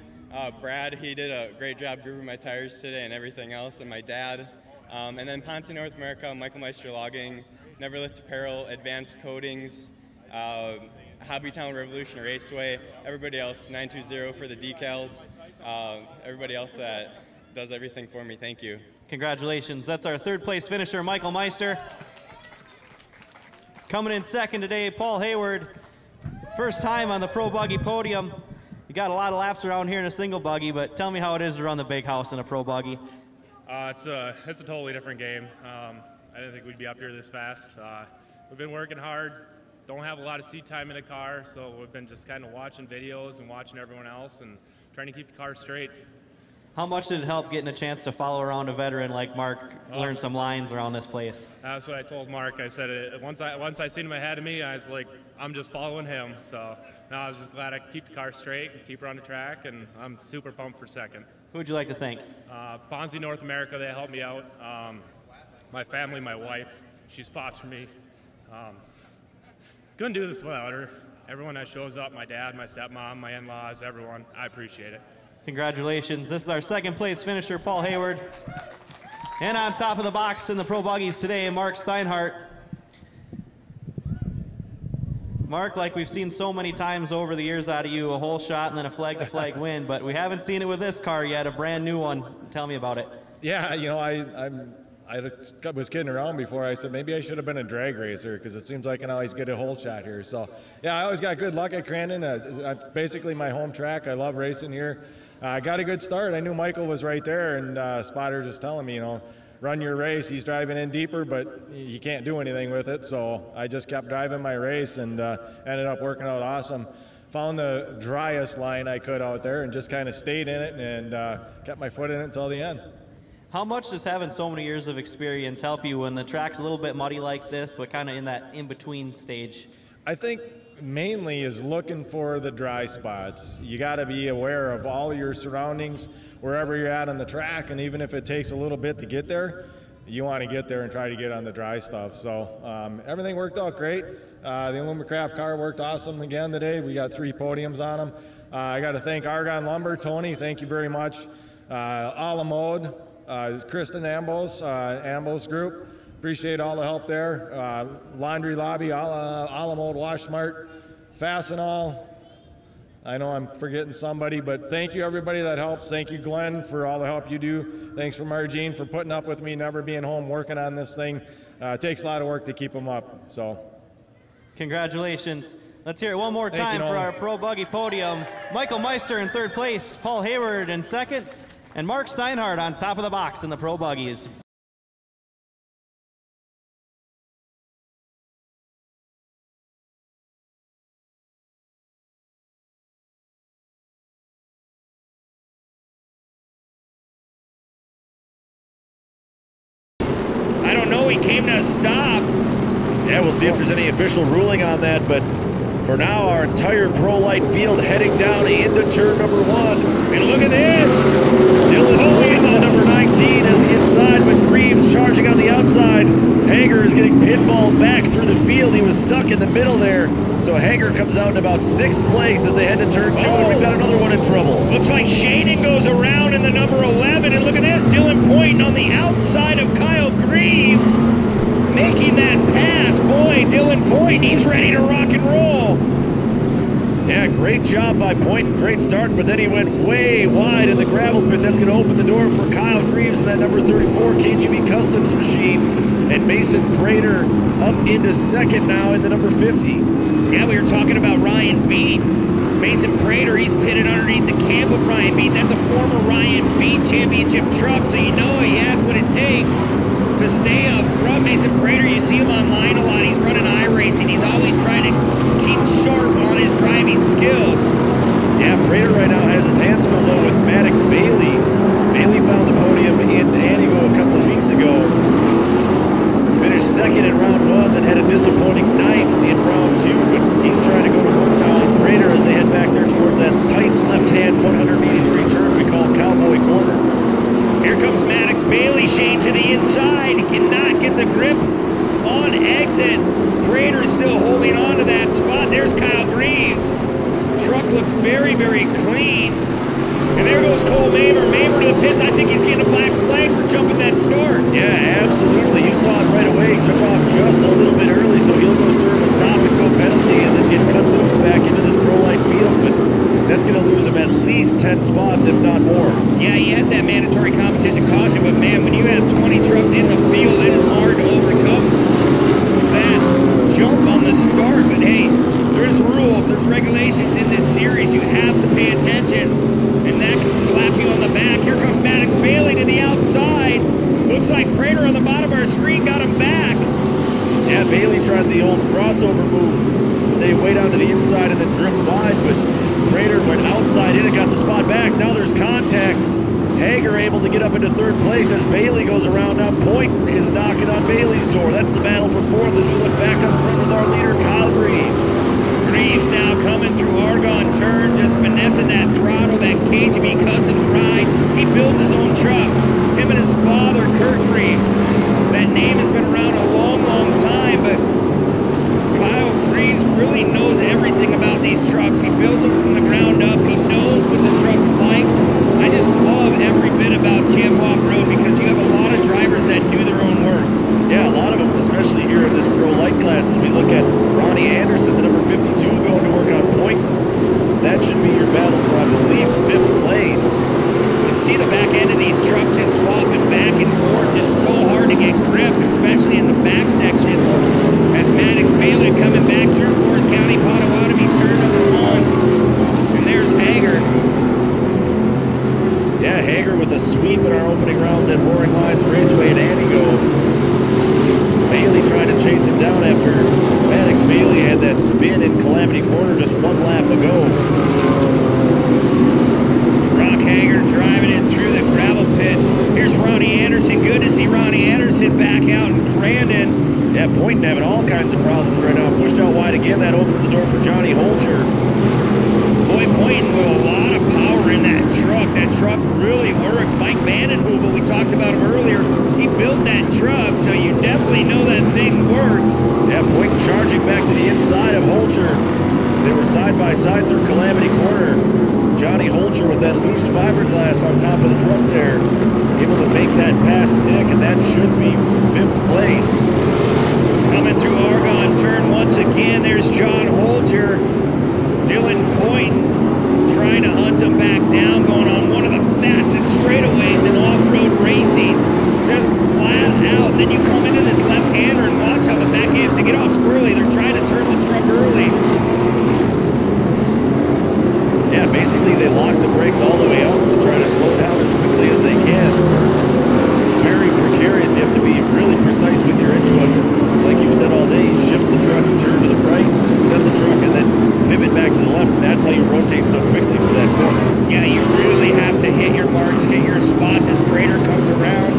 Brad. He did a great job grooving my tires today and everything else, and my dad. And then Ponce North America, Michael Meister Logging, Neverlift Apparel, Advanced Coatings, Hobbytown Revolution Raceway, everybody else, 920 for the decals, everybody else that does everything for me. Thank you.
Congratulations. That's our third place finisher, Michael Meister. Coming in second today, Paul Hayward. First time on the Pro Buggy podium. You got a lot of laps around here in a single buggy, but tell me how it is to run the big house in a Pro Buggy.
It's a totally different game. I didn't think we'd be up here this fast. We've been working hard. Don't have a lot of seat time in the car, so we've been just kind of watching videos and watching everyone else and trying to keep the car straight.
How much did it help getting a chance to follow around a veteran like Mark, learn some lines around this place?
That's what I told Mark. I said once I seen him ahead of me, I was like, I'm just following him. So now I was just glad I could keep the car straight and keep her on the track, and I'm super pumped for second.
Who would you like to thank?
Ponce North America, they helped me out. My family, my wife, she spots for me. Couldn't do this without her. Everyone that shows up, my dad, my stepmom, my in-laws, everyone, I appreciate it.
Congratulations. This is our second place finisher, Paul Hayward. And on top of the box in the Pro Buggies today, Mark Steinhardt. Mark, like we've seen so many times over the years out of you, a whole shot and then a flag-to-flag win, but we haven't seen it with this car yet, a brand new one. Tell me about it.
Yeah, you know, I was kidding around before. I said maybe I should have been a drag racer because it seems like I can always get a whole shot here. So, yeah, I always got good luck at Crandon. Basically my home track. I love racing here. I got a good start. I knew Michael was right there, and Spotter just telling me, you know, run your race. He's driving in deeper, but you can't do anything with it. So I just kept driving my race and ended up working out awesome. Found the driest line I could out there and just kind of stayed in it and kept my foot in it until the end.
How much does having so many years of experience help you when the track's a little bit muddy like this, but kind of in that in-between stage?
I think mainly is looking for the dry spots. You got to be aware of all your surroundings wherever you're at on the track, and even if it takes a little bit to get there, you want to get there and try to get on the dry stuff. So everything worked out great. The Alumacraft car worked awesome again today. We got 3 podiums on them. I got to thank Argonne Lumber, Tony, thank you very much. Alamode, Kristen Ambos Group, appreciate all the help there. Laundry Lobby, Alamode, Wash Smart, Fastenal. I know I'm forgetting somebody, but thank you everybody that helps. Thank you, Glenn, for all the help you do. Thanks for Margene for putting up with me, never being home, working on this thing. It takes a lot of work to keep them up. So,
congratulations. Let's hear it one more time for our Pro Buggy podium. Michael Meister in third place, Paul Hayward in second, and Mark Steinhardt on top of the box in the Pro Buggies.
I don't know, he came to a stop.
Yeah, we'll see if there's any official ruling on that, but for now, our entire Pro-lite field heading down into turn number 1.
And look at this!
Dylan Hogan, number 19, has the inside, but Greaves charging on the outside. Hager is getting pinballed back through the field. He was stuck in the middle there. So Hager comes out in about 6th place as they head to turn 2, and we've got another one in trouble.
Looks like Shaden goes around in the number 11, and look at this, Dylan pointing on the outside of Kyle Greaves, making that pass. Dylan Point, he's ready to rock and roll.
Yeah, great job by Point, great start, but then he went way wide in the gravel pit. That's going to open the door for Kyle Greaves and that number 34 KGB Customs machine. And Mason Prater up into second now in the number 50.
Yeah, we were talking about Ryan Beat. Mason Prater, he's pitted underneath the camp of Ryan Beat. That's a former Ryan Beat championship truck, so you know he has what it takes to stay up front. Mason Prater, you see him online a lot. He's running iRacing. He's always trying to keep sharp on his driving skills.
Yeah, Prater right now has his hands full though with Maddox Bailey. Bailey found the podium in Antigo a couple of weeks ago. Finished second in round one, then had a disappointing ninth in round two, but he's trying to go to work now on Prater as they head back there towards that tight left-hand 180-degree turn we call Cowboy Corner.
Here comes Maddox Bailey, Shane, to the inside. He cannot get the grip on exit. Prater still holding on to that spot. There's Kyle Greaves. Truck looks very, very clean. And there goes Cole Mamer. Mamer to the pits. I think he's getting a black flag for jumping that start.
Yeah, absolutely. You saw it right away. He took off just a little bit early, so he'll go serve a stop and go penalty and then get cut loose back into this pro-lite field. But that's going to lose him at least 10 spots, if not more.
Yeah, he has that mandatory competition caution, but man, when you have 20 trucks in the field, it is hard to overcome that jump on the start. But hey, there's rules, there's regulations in this series. You have to pay attention, and that can slap you on the back. Here comes Maddox Bailey to the outside. Looks like Prater on the bottom of our screen got him back.
Yeah, Bailey tried the old crossover move, stay way down to the inside and then drift wide, but Prater went outside in and got the spot back. Now there's contact. Hager able to get up into third place as Bailey goes around. Now Point is knocking on Bailey's door. That's the battle for fourth as we look back up front with our leader, Kyle Greaves.
Greaves now coming through Argonne turn, just finessing that throttle, that KGB Customs ride. He builds his own trucks. Him and his father, Kurt Greaves. That name has been around a long, long time, but Kyle Greaves really knows everything about these trucks. He builds them from the ground up. He knows what the truck's like. I just love every bit about Champ Off-Road because you have a lot of drivers that do their own work.
Yeah, a lot of them, especially here in this pro-lite class. As we look at Ronnie Anderson, the number 52, going to work on Point. That should be your battle for, I believe, 5th place.
You can see the back end of these trucks just swapping back and forth, just so hard to get grip, especially in the back section. As Maddox Bailey coming back through Forest County, Potawatomi, turn number 1. And there's Hager.
Yeah, Hager with a sweep in our opening rounds at Roaring Lions Raceway in Antigo. Bailey trying to chase him down after Maddox Bailey had that spin in Calamity Corner just one lap ago.
Brock Hager driving it through the gravel pit. Here's Ronnie Anderson. Good to see Ronnie Anderson back out in Crandon.
Yeah, Pointon having all kinds of problems right now. Pushed out wide again. That opens the door for Johnny Holcher.
Boy, Pointon with a lot of power in that truck. That truck really works. Mike Vandenhoevel, we talked about him earlier. He built that truck, so you definitely know that thing works.
Yeah, Pointon charging back to the inside of Holcher. They were side by side through Calamity Corner. Johnny Holcher with that loose fiberglass on top of the truck there, able to make that pass stick, and that should be for 5th place.
Coming through Argonne turn once again, there's John Holcher. Dylan Point trying to hunt him back down, going on one of the fastest straightaways in off-road racing. Just flat out. Then you come into this left-hander and watch how the back ends, they get all squirrely. They're trying to turn the truck early.
Yeah, basically they lock the brakes all the way up to try to slow down as quickly as they can. It's very precarious. You have to be really precise with your inputs. Like you've said all day, you shift the truck, you turn to the right, set the truck, and then pivot back to the left. And that's how you rotate so quickly through that corner.
Yeah, you really have to hit your marks, hit your spots as Prater comes around.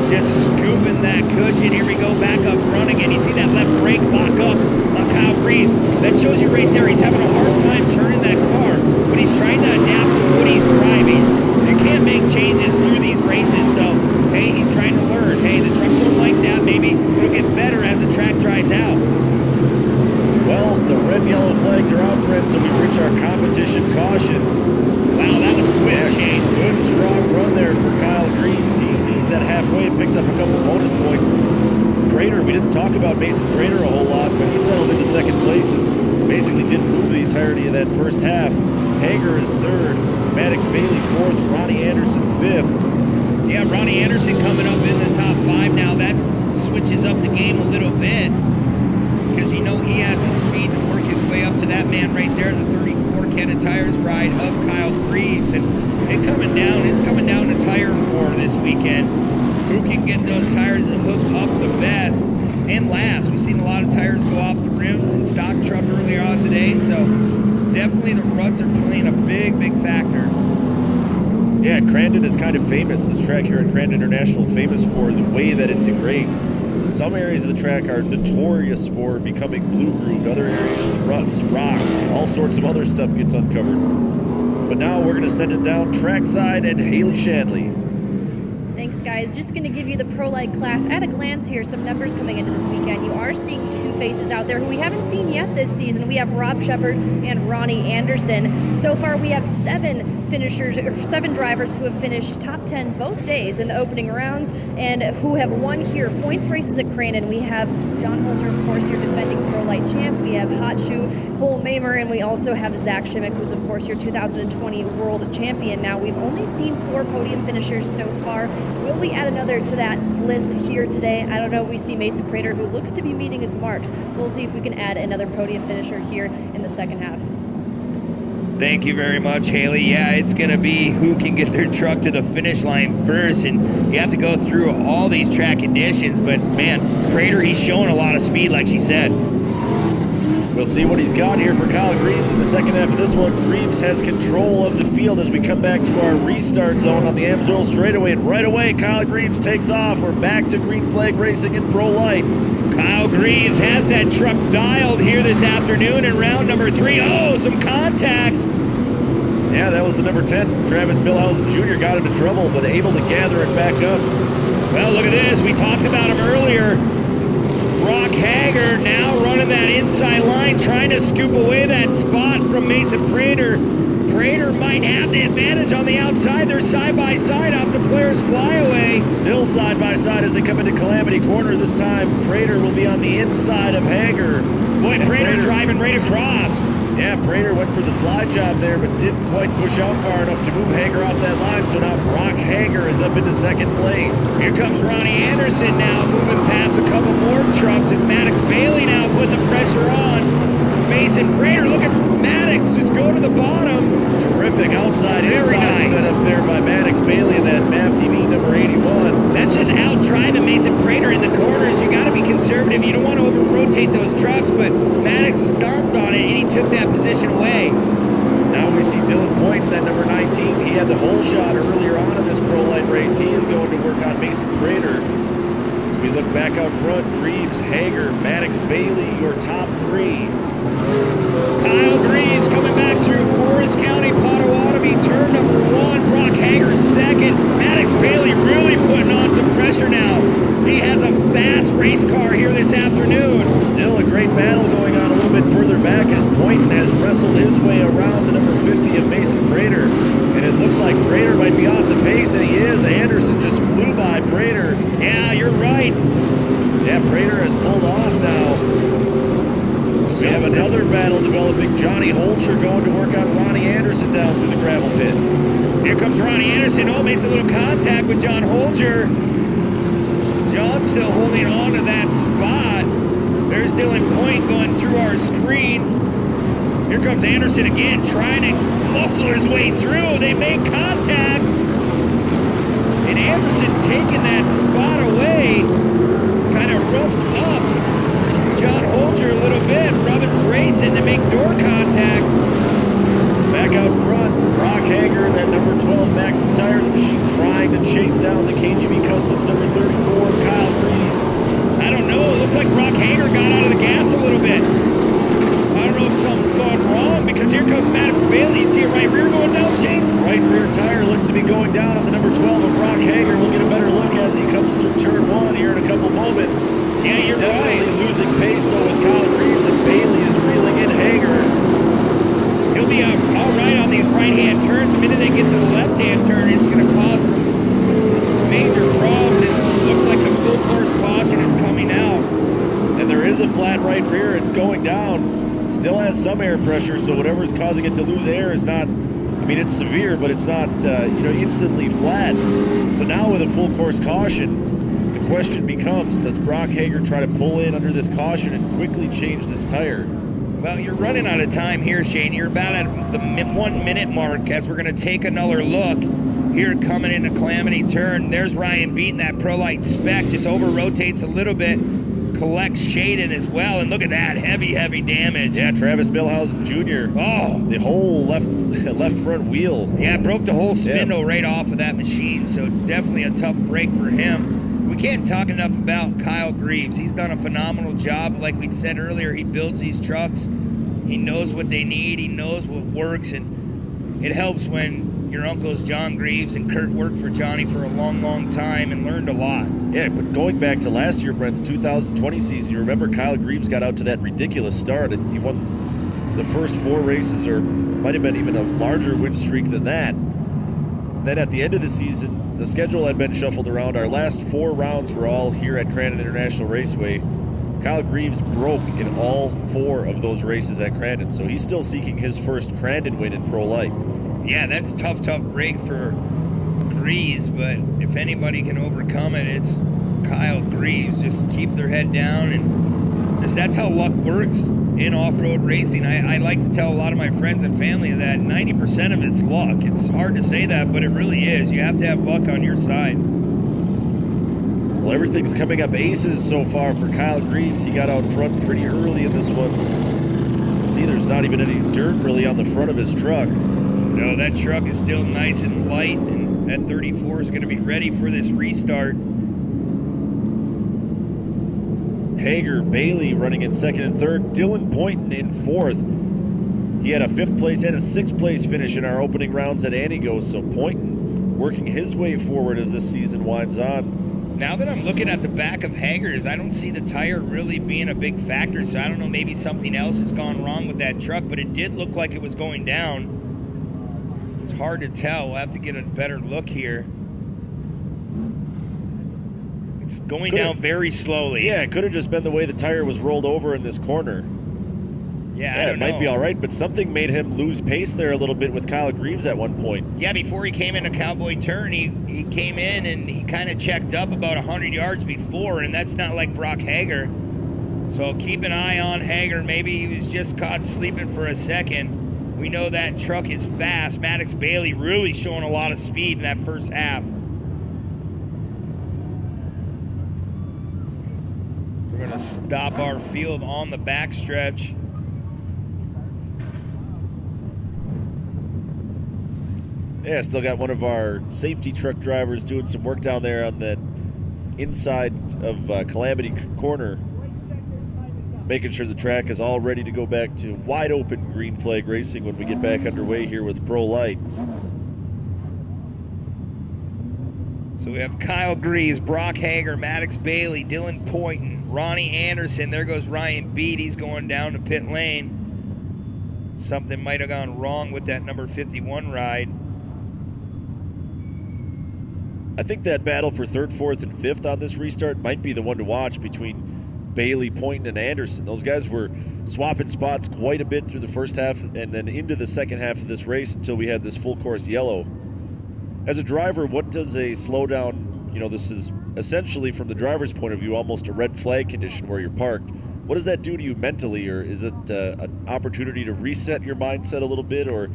Just scooping that cushion. Here we go back up front again. You see that left brake lock up on Kyle Greaves. That shows you right there he's having a hard time turning that car, but he's trying to adapt to what he's driving. You can't make changes through these races, so hey, he's trying to learn. Hey, the truck don't like that. Maybe it'll get better as the track dries out.
Well, the red and yellow flags are out, Brent, so we reach our competition caution.
Wow, that was quick, Shane.
Good, strong run there for Kyle Greaves. He leads at halfway and picks up a couple bonus points. Prater. We didn't talk about Mason Prater a whole lot, but he settled into second place and basically didn't move the entirety of that first half. Hager is third, Maddox Bailey fourth, Ronnie Anderson fifth.
Yeah, Ronnie Anderson coming up in the top 5 now. That switches up the game a little bit because he has the speed to work his way up to that man right there, the 34 Cannon Tires ride of Kyle Greaves. And it's coming down to tire war this weekend. Who can get those tires to hook up the best and last? We've seen a lot of tires go off the rims in stock truck earlier on today, so definitely the ruts are playing a big, big factor.
Yeah, Crandon is kind of famous. This track here at Crandon International, famous for the way that it degrades. Some areas of the track are notorious for becoming blue-grooved. Other areas, ruts, rocks, all sorts of other stuff gets uncovered. But now we're going to send it down trackside and Haley Shanley.
Thanks, guys. Just going to give you the Pro-lite class at a glance here. Some numbers coming into this weekend. You are seeing two faces out there who we haven't seen yet this season. We have Rob Shepard and Ronnie Anderson. So far, we have 7 finishers, or 7 drivers who have finished top 10 both days in the opening rounds and who have won here points races at Crandon. We have John Holzer, of course, your defending Pro-lite champ. We have Hot Shoe, Cole Mamer, and we also have Zach Shimmick, who's, of course, your 2020 world champion. Now, we've only seen 4 podium finishers so far. Will we add another to that list here today? I don't know. We see Mason Prater, who looks to be meeting his marks. So we'll see if we can add another podium finisher here in the second half.
Thank you very much, Haley. Yeah, it's going to be who can get their truck to the finish line first, and you have to go through all these track conditions. But, man, Prater, he's showing a lot of speed, like she said.
We'll see what he's got here for Kyle Greaves in the second half of this one. Greaves has control of the field as we come back to our restart zone on the Amsoil straightaway. And right away, Kyle Greaves takes off. We're back to green flag racing in Pro-lite.
Kyle Greaves has that truck dialed here this afternoon in round number 3. Oh, some contact.
Yeah, that was the number 10. Travis Milhausen Jr. got into trouble, but able to gather it back up.
Well, look at this. We talked about him earlier. Brock Hager now running that inside line, trying to scoop away that spot from Mason Prater. Prater might have the advantage on the outside. They're side by side off the players' flyaway.
Still side by side as they come into Calamity Corner. This time, Prater will be on the inside of Hager.
Boy, Prater driving right across.
Yeah, Prater went for the slide job there, but didn't quite push out far enough to move Hager off that line. So now Brock Hager is up into second place.
Here comes Ronnie Anderson now, moving past a couple more trucks. It's Maddox Bailey now putting the pressure on Mason Prater. Look at Maddox just go to the bottom.
Terrific outside inside
nice
setup there by Maddox Bailey in that MAV TV number 81.
That's just out driving Mason Prater in the corners. You got to be conservative. You don't want to over rotate those trucks, but Maddox stomped on it and he took that position away.
Now we see Dylan Point in that number 19. He had the whole shot earlier on in this Pro-lite race. He is going to work on Mason Prater. As we look back out front, Greaves, Hager, Maddox Bailey, your top 3.
Kyle Greaves coming back through Forest County, Potawatomi, turn number 1. Brock Hager second. Maddox Bailey really putting on some pressure now. He has a fast race car here this afternoon.
Still a great battle going on a little bit further back as Poynton has wrestled his way around the number 50 of Mason Prater. And it looks like Prater might be off the pace, and he is. Anderson just flew by Prater.
Yeah, you're right.
Yeah, Prater has pulled off now. We have another battle developing. Johnny Holcher going to work on Ronnie Anderson down through the gravel pit.
Here comes Ronnie Anderson. Oh, makes a little contact with John Holcher. John still holding on to that spot. There's Dylan Point going through our screen. Here comes Anderson again, trying to muscle his way through. They make contact. And Anderson taking that spot away. Kind of roughed up John Holcher a little bit. Robbins racing to make door contact.
Back out front, Brock Hager in that number 12 Maxxis Tires machine trying to chase down the KGB Customs number 34 of Kyle Greaves.
I don't know. It looks like Brock Hager got out of the gas a little bit. I don't know if something's going wrong because here comes Maddox Bailey. You see a right rear going down, Shane?
Right rear tire looks to be going down on the number 12 of Brock Hager. We'll get a better look as he comes through turn 1 here in a couple moments.
Yeah, you're
definitely
right.
Losing pace though with Kyle Greaves, and Bailey is reeling in Hager.
He'll be all right on these right-hand turns. The minute they get to the left-hand turn, it's going to cause some major problems. It looks like the full course caution is coming out.
flat right rear. It's going down. Still has some air pressure, so whatever's causing it to lose air is not, I mean, it's severe, but it's not, instantly flat. So now with a full course caution, the question becomes, does Brock Hager try to pull in under this caution and quickly change this tire?
Well, you're running out of time here, Shane. You're about at the 1 minute mark as we're going to take another look here coming into Calamity Turn. There's Ryan beating that Pro-lite Spec, just over-rotates a little bit, collects Shaden as well, and look at that, heavy damage.
Yeah, Travis Milhausen Jr.
Oh.
The whole left front wheel.
Yeah, broke the whole spindle right off of that machine, so definitely a tough break for him. We can't talk enough about Kyle Greaves. He's done a phenomenal job. Like we said earlier, he builds these trucks. He knows what they need. He knows what works, and it helps when your uncles John Greaves and Kurt worked for Johnny for a long time and learned a lot.
Yeah, but going back to last year, Brent, the 2020 season, you remember Kyle Greaves got out to that ridiculous start, and he won the first 4 races, or might have been even a larger win streak than that. Then at the end of the season, the schedule had been shuffled around. Our last 4 rounds were all here at Crandon International Raceway. Kyle Greaves broke in all 4 of those races at Crandon, so he's still seeking his first Crandon win in Pro-lite.
Yeah, that's a tough break for Greaves, but if anybody can overcome it, it's Kyle Greaves. Just keep their head down, and just that's how luck works in off-road racing. I like to tell a lot of my friends and family that 90% of it's luck. It's hard to say that, but it really is. You have to have luck on your side.
Well, everything's coming up aces so far for Kyle Greaves. He got out front pretty early in this one. See, there's not even any dirt really on the front of his truck.
No, that truck is still nice and light, and that 34 is going to be ready for this restart.
Hager, Bailey running in second and third. Dylan Poynton in fourth. He had a 5th place and a 6th place finish in our opening rounds at Antigo, so Poynton working his way forward as this season winds on.
Now that I'm looking at the back of Hager's, I don't see the tire really being a big factor, so I don't know, maybe something else has gone wrong with that truck, but it did look like it was going down. It's hard to tell. We'll have to get a better look here. It's going down very slowly.
Yeah, it could have just been the way the tire was rolled over in this corner.
Yeah, I don't
it
know.
might be all right, but something made him lose pace there a little bit with Kyle Greaves at one point.
Yeah, before he came into Cowboy Turn, he came in and he kind of checked up about 100 yards before, and that's not like Brock Hager. So keep an eye on Hager. Maybe he was just caught sleeping for a second. We know that truck is fast. Maddox Bailey really showing a lot of speed in that first half. We're going to stop our field on the backstretch.
Yeah, still got one of our safety truck drivers doing some work down there on that inside of Calamity Corner, making sure the track is all ready to go back to wide open green flag racing when we get back underway here with Pro-lite.
So we have Kyle Greaves, Brock Hager, Maddox Bailey, Dylan Poynton, Ronnie Anderson. There goes Ryan Beat. He's going down to pit lane. Something might have gone wrong with that number 51 ride.
I think that battle for 3rd, 4th, and 5th on this restart might be the one to watch between Bailey, Poynton, and Anderson. Those guys were swapping spots quite a bit through the first half and then into the second half of this race until we had this full course yellow. As a driver, what does a slowdown, this is essentially from the driver's point of view almost a red flag condition where you're parked. What does that do to you mentally, or is it an opportunity to reset your mindset a little bit, or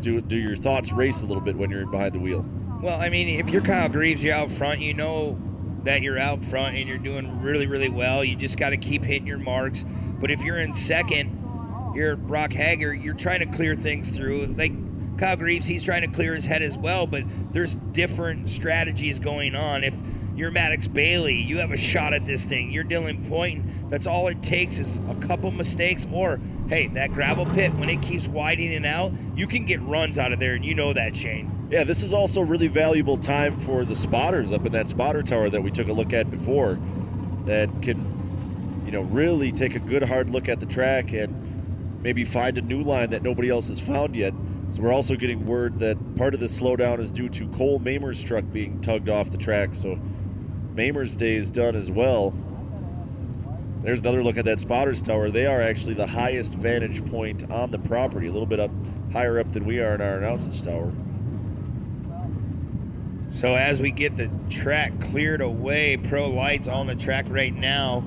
do your thoughts race a little bit when you're behind the wheel?
Well, I mean, if you're Kyle Greaves, you're out front, you know that you're out front and you're doing really well. You just got to keep hitting your marks. But if you're in second, you're Brock Hager, you're trying to clear things through. Like Kyle Greaves, he's trying to clear his head as well, but there's different strategies going on. If you're Maddox Bailey, you have a shot at this thing. You're Dylan Poynton. That's all it takes is a couple mistakes, or, hey, that gravel pit, when it keeps widening out, you can get runs out of there, and you know that, Shane.
Yeah, this is also really valuable time for the spotters up in that spotter tower that we took a look at before that can, really take a good hard look at the track and maybe find a new line that nobody else has found yet. So we're also getting word that part of the slowdown is due to Cole Mamer's truck being tugged off the track. So Mamer's day is done as well. There's another look at that spotter's tower. They are actually the highest vantage point on the property, a little bit up higher up than we are in our announcers tower.
So as we get the track cleared away, Pro-lite's on the track right now.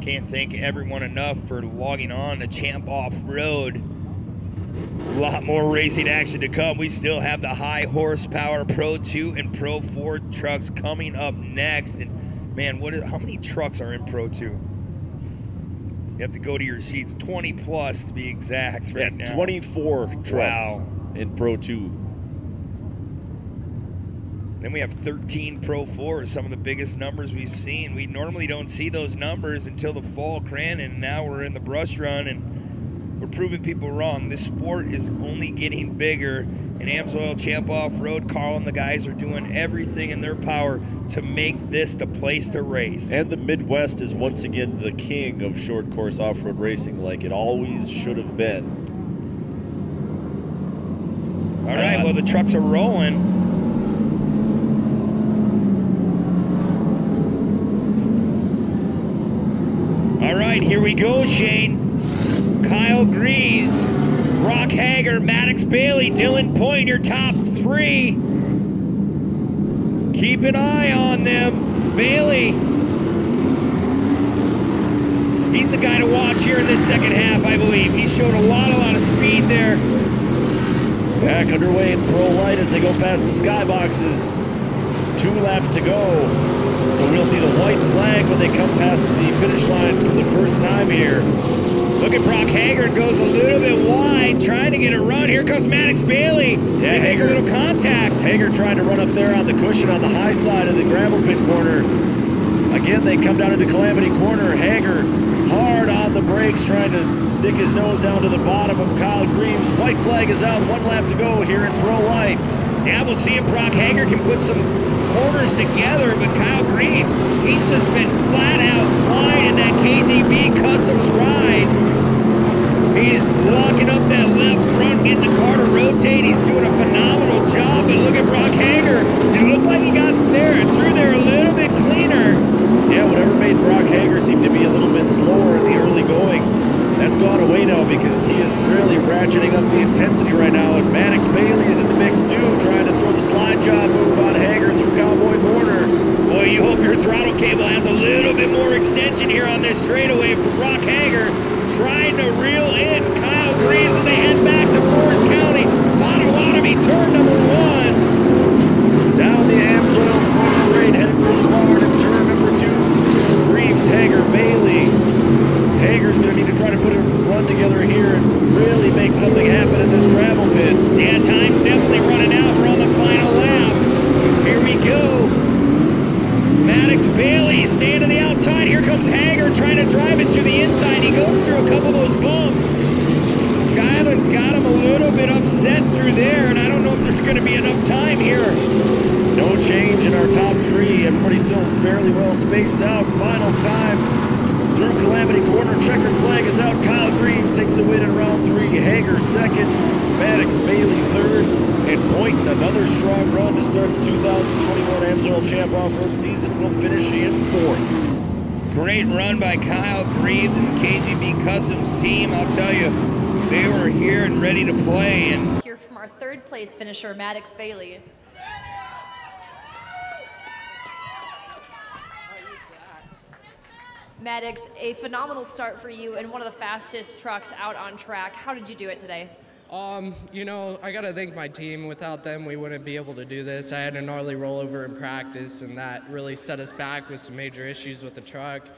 Can't thank everyone enough for logging on to Champ Off-Road. A lot more racing action to come. We still have the high horsepower Pro 2 and Pro 4 trucks coming up next. And man, how many trucks are in Pro 2? You have to go to your sheets. 20 plus to be exact right now.
24 trucks in Pro 2.
Then we have 13 Pro 4s, some of the biggest numbers we've seen. We normally don't see those numbers until the fall cran, and now we're in the brush run, and we're proving people wrong. This sport is only getting bigger, and AMSOIL Champ Off-Road, Carl and the guys are doing everything in their power to make this the place to race.
And the Midwest is once again the king of short course off-road racing, like it always should have been.
All right, well, the trucks are rolling. All right, here we go, Shane. Kyle Greaves, Brock Hager, Maddox Bailey, Dylan Point, your top 3. Keep an eye on them. Bailey, he's the guy to watch here in this second half, I believe. He showed a lot of speed there.
Back underway in Pro-lite as they go past the skyboxes. 2 laps to go. So we'll see the white flag when they come past the finish line for the first time here.
Look at Brock Hager, goes a little bit wide, trying to get a run. Here comes Maddox Bailey.
Yeah,
They make a little contact.
Hager trying to run up there on the cushion on the high side of the gravel pit corner. Again, they come down into Calamity Corner. Hager hard on the brakes, trying to stick his nose down to the bottom of Kyle Greaves. White flag is out, 1 lap to go here in Pro-lite.
Yeah, we'll see if Brock Hager can put some corners together, but Kyle Greaves, he's just been flat out flying in that KGB Customs ride. He is locking up that left front, getting the car to rotate. He's doing a phenomenal job, but look at Brock Hager. It looked like he got through there a little bit cleaner.
Yeah, whatever made Brock Hager seem to be a little bit slower in the early going, that's gone away now because he is really ratcheting up the intensity right now. And Maddox Bailey is in the mix too, trying to throw the slide job move on Hager through Cowboy Corner.
Boy, you hope your throttle cable has a little bit more extension here on this straightaway for Brock Hager. Trying to reel in Kyle Greaves as they head back to Forest County. Potawatomi, turn number 1.
Down the AMSOIL front straight, headed for the barn in turn number 2. Greaves, Hager, Bailey. Hager's going to need to try to put a run together here and really make something happen in this gravel pit.
Yeah, time's definitely running out. We're on the final lap. Here we go. Maddox Bailey staying to the outside. Here comes Hager trying to drive it through the inside. He goes through a couple of those bumps. Kylan got him a little bit upset through there, and I don't know if there's going to be enough time here.
No change in our top 3. Everybody's still fairly well spaced out. Final time through Calamity Corner. Checkered flag is out. Kyle Greaves takes the win in round 3. Hager second. Maddox Bailey third. And Point, another strong run to start the 2021 AMSOIL Champ Off-Road season, will finish in 4th.
Great run by Kyle Greaves and the KGB Customs team. I'll tell you, they were here and ready to play. And
here from our 3rd place finisher, Maddox Bailey. Maddox, a phenomenal start for you and one of the fastest trucks out on track. How did you do it today?
You know, I gotta thank my team. Without them, we wouldn't be able to do this. I had a gnarly rollover in practice, and that really set us back with some major issues with the truck.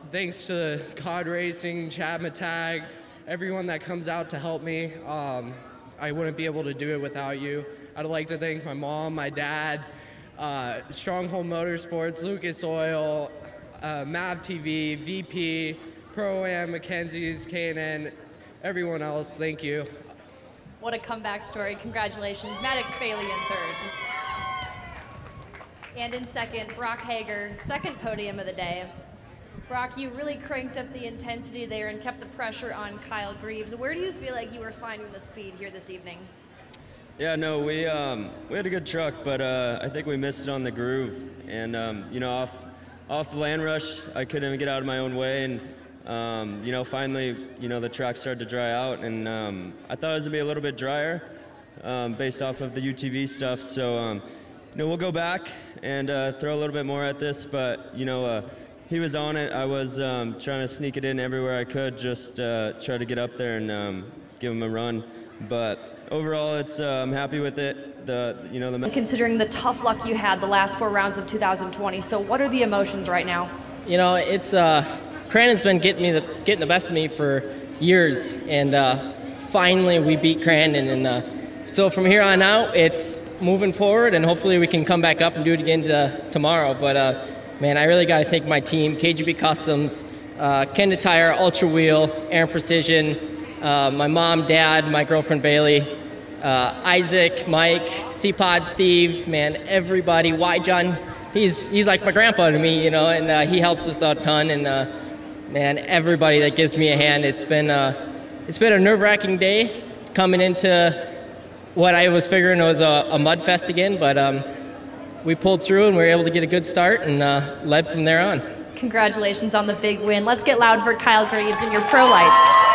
Thanks to COD Racing, Chad Matag, everyone that comes out to help me. I wouldn't be able to do it without you. I'd like to thank my mom, my dad, Stronghold Motorsports, Lucas Oil, MAV TV, VP, Pro-Am, Mackenzie's, K&N, everyone else, thank you.
What a comeback story. Congratulations. Maddox Bailey in 3rd. And in 2nd, Brock Hager, 2nd podium of the day. Brock, you really cranked up the intensity there and kept the pressure on Kyle Greaves. Where do you feel like you were finding the speed here this evening?
Yeah, no, we had a good truck, but I think we missed it on the groove. And, you know, off the land rush, I couldn't even get out of my own way, and finally, the track started to dry out, and I thought it was gonna be a little bit drier based off of the UTV stuff. So, we'll go back and throw a little bit more at this, but he was on it. I was trying to sneak it in everywhere I could, just try to get up there and give him a run. But overall, I'm happy with it.
Considering the tough luck you had the last 4 rounds of 2020, so what are the emotions right now?
It's Crandon's been getting the best of me for years, and finally we beat Crandon, and so from here on out, it's moving forward, and hopefully we can come back up and do it again tomorrow. But man, I really got to thank my team: KGB Customs, Kenda Tire, Ultra Wheel, Aaron Precision, my mom, dad, my girlfriend Bailey, Isaac, Mike, C-Pod, Steve, man, everybody. John, he's like my grandpa to me, and he helps us out a ton. And man, everybody that gives me a hand. It's been a nerve-wracking day coming into what I was figuring was a mud fest again, but we pulled through and we were able to get a good start and led from there on.
Congratulations on the big win. Let's get loud for Kyle Graves and your Pro-lites.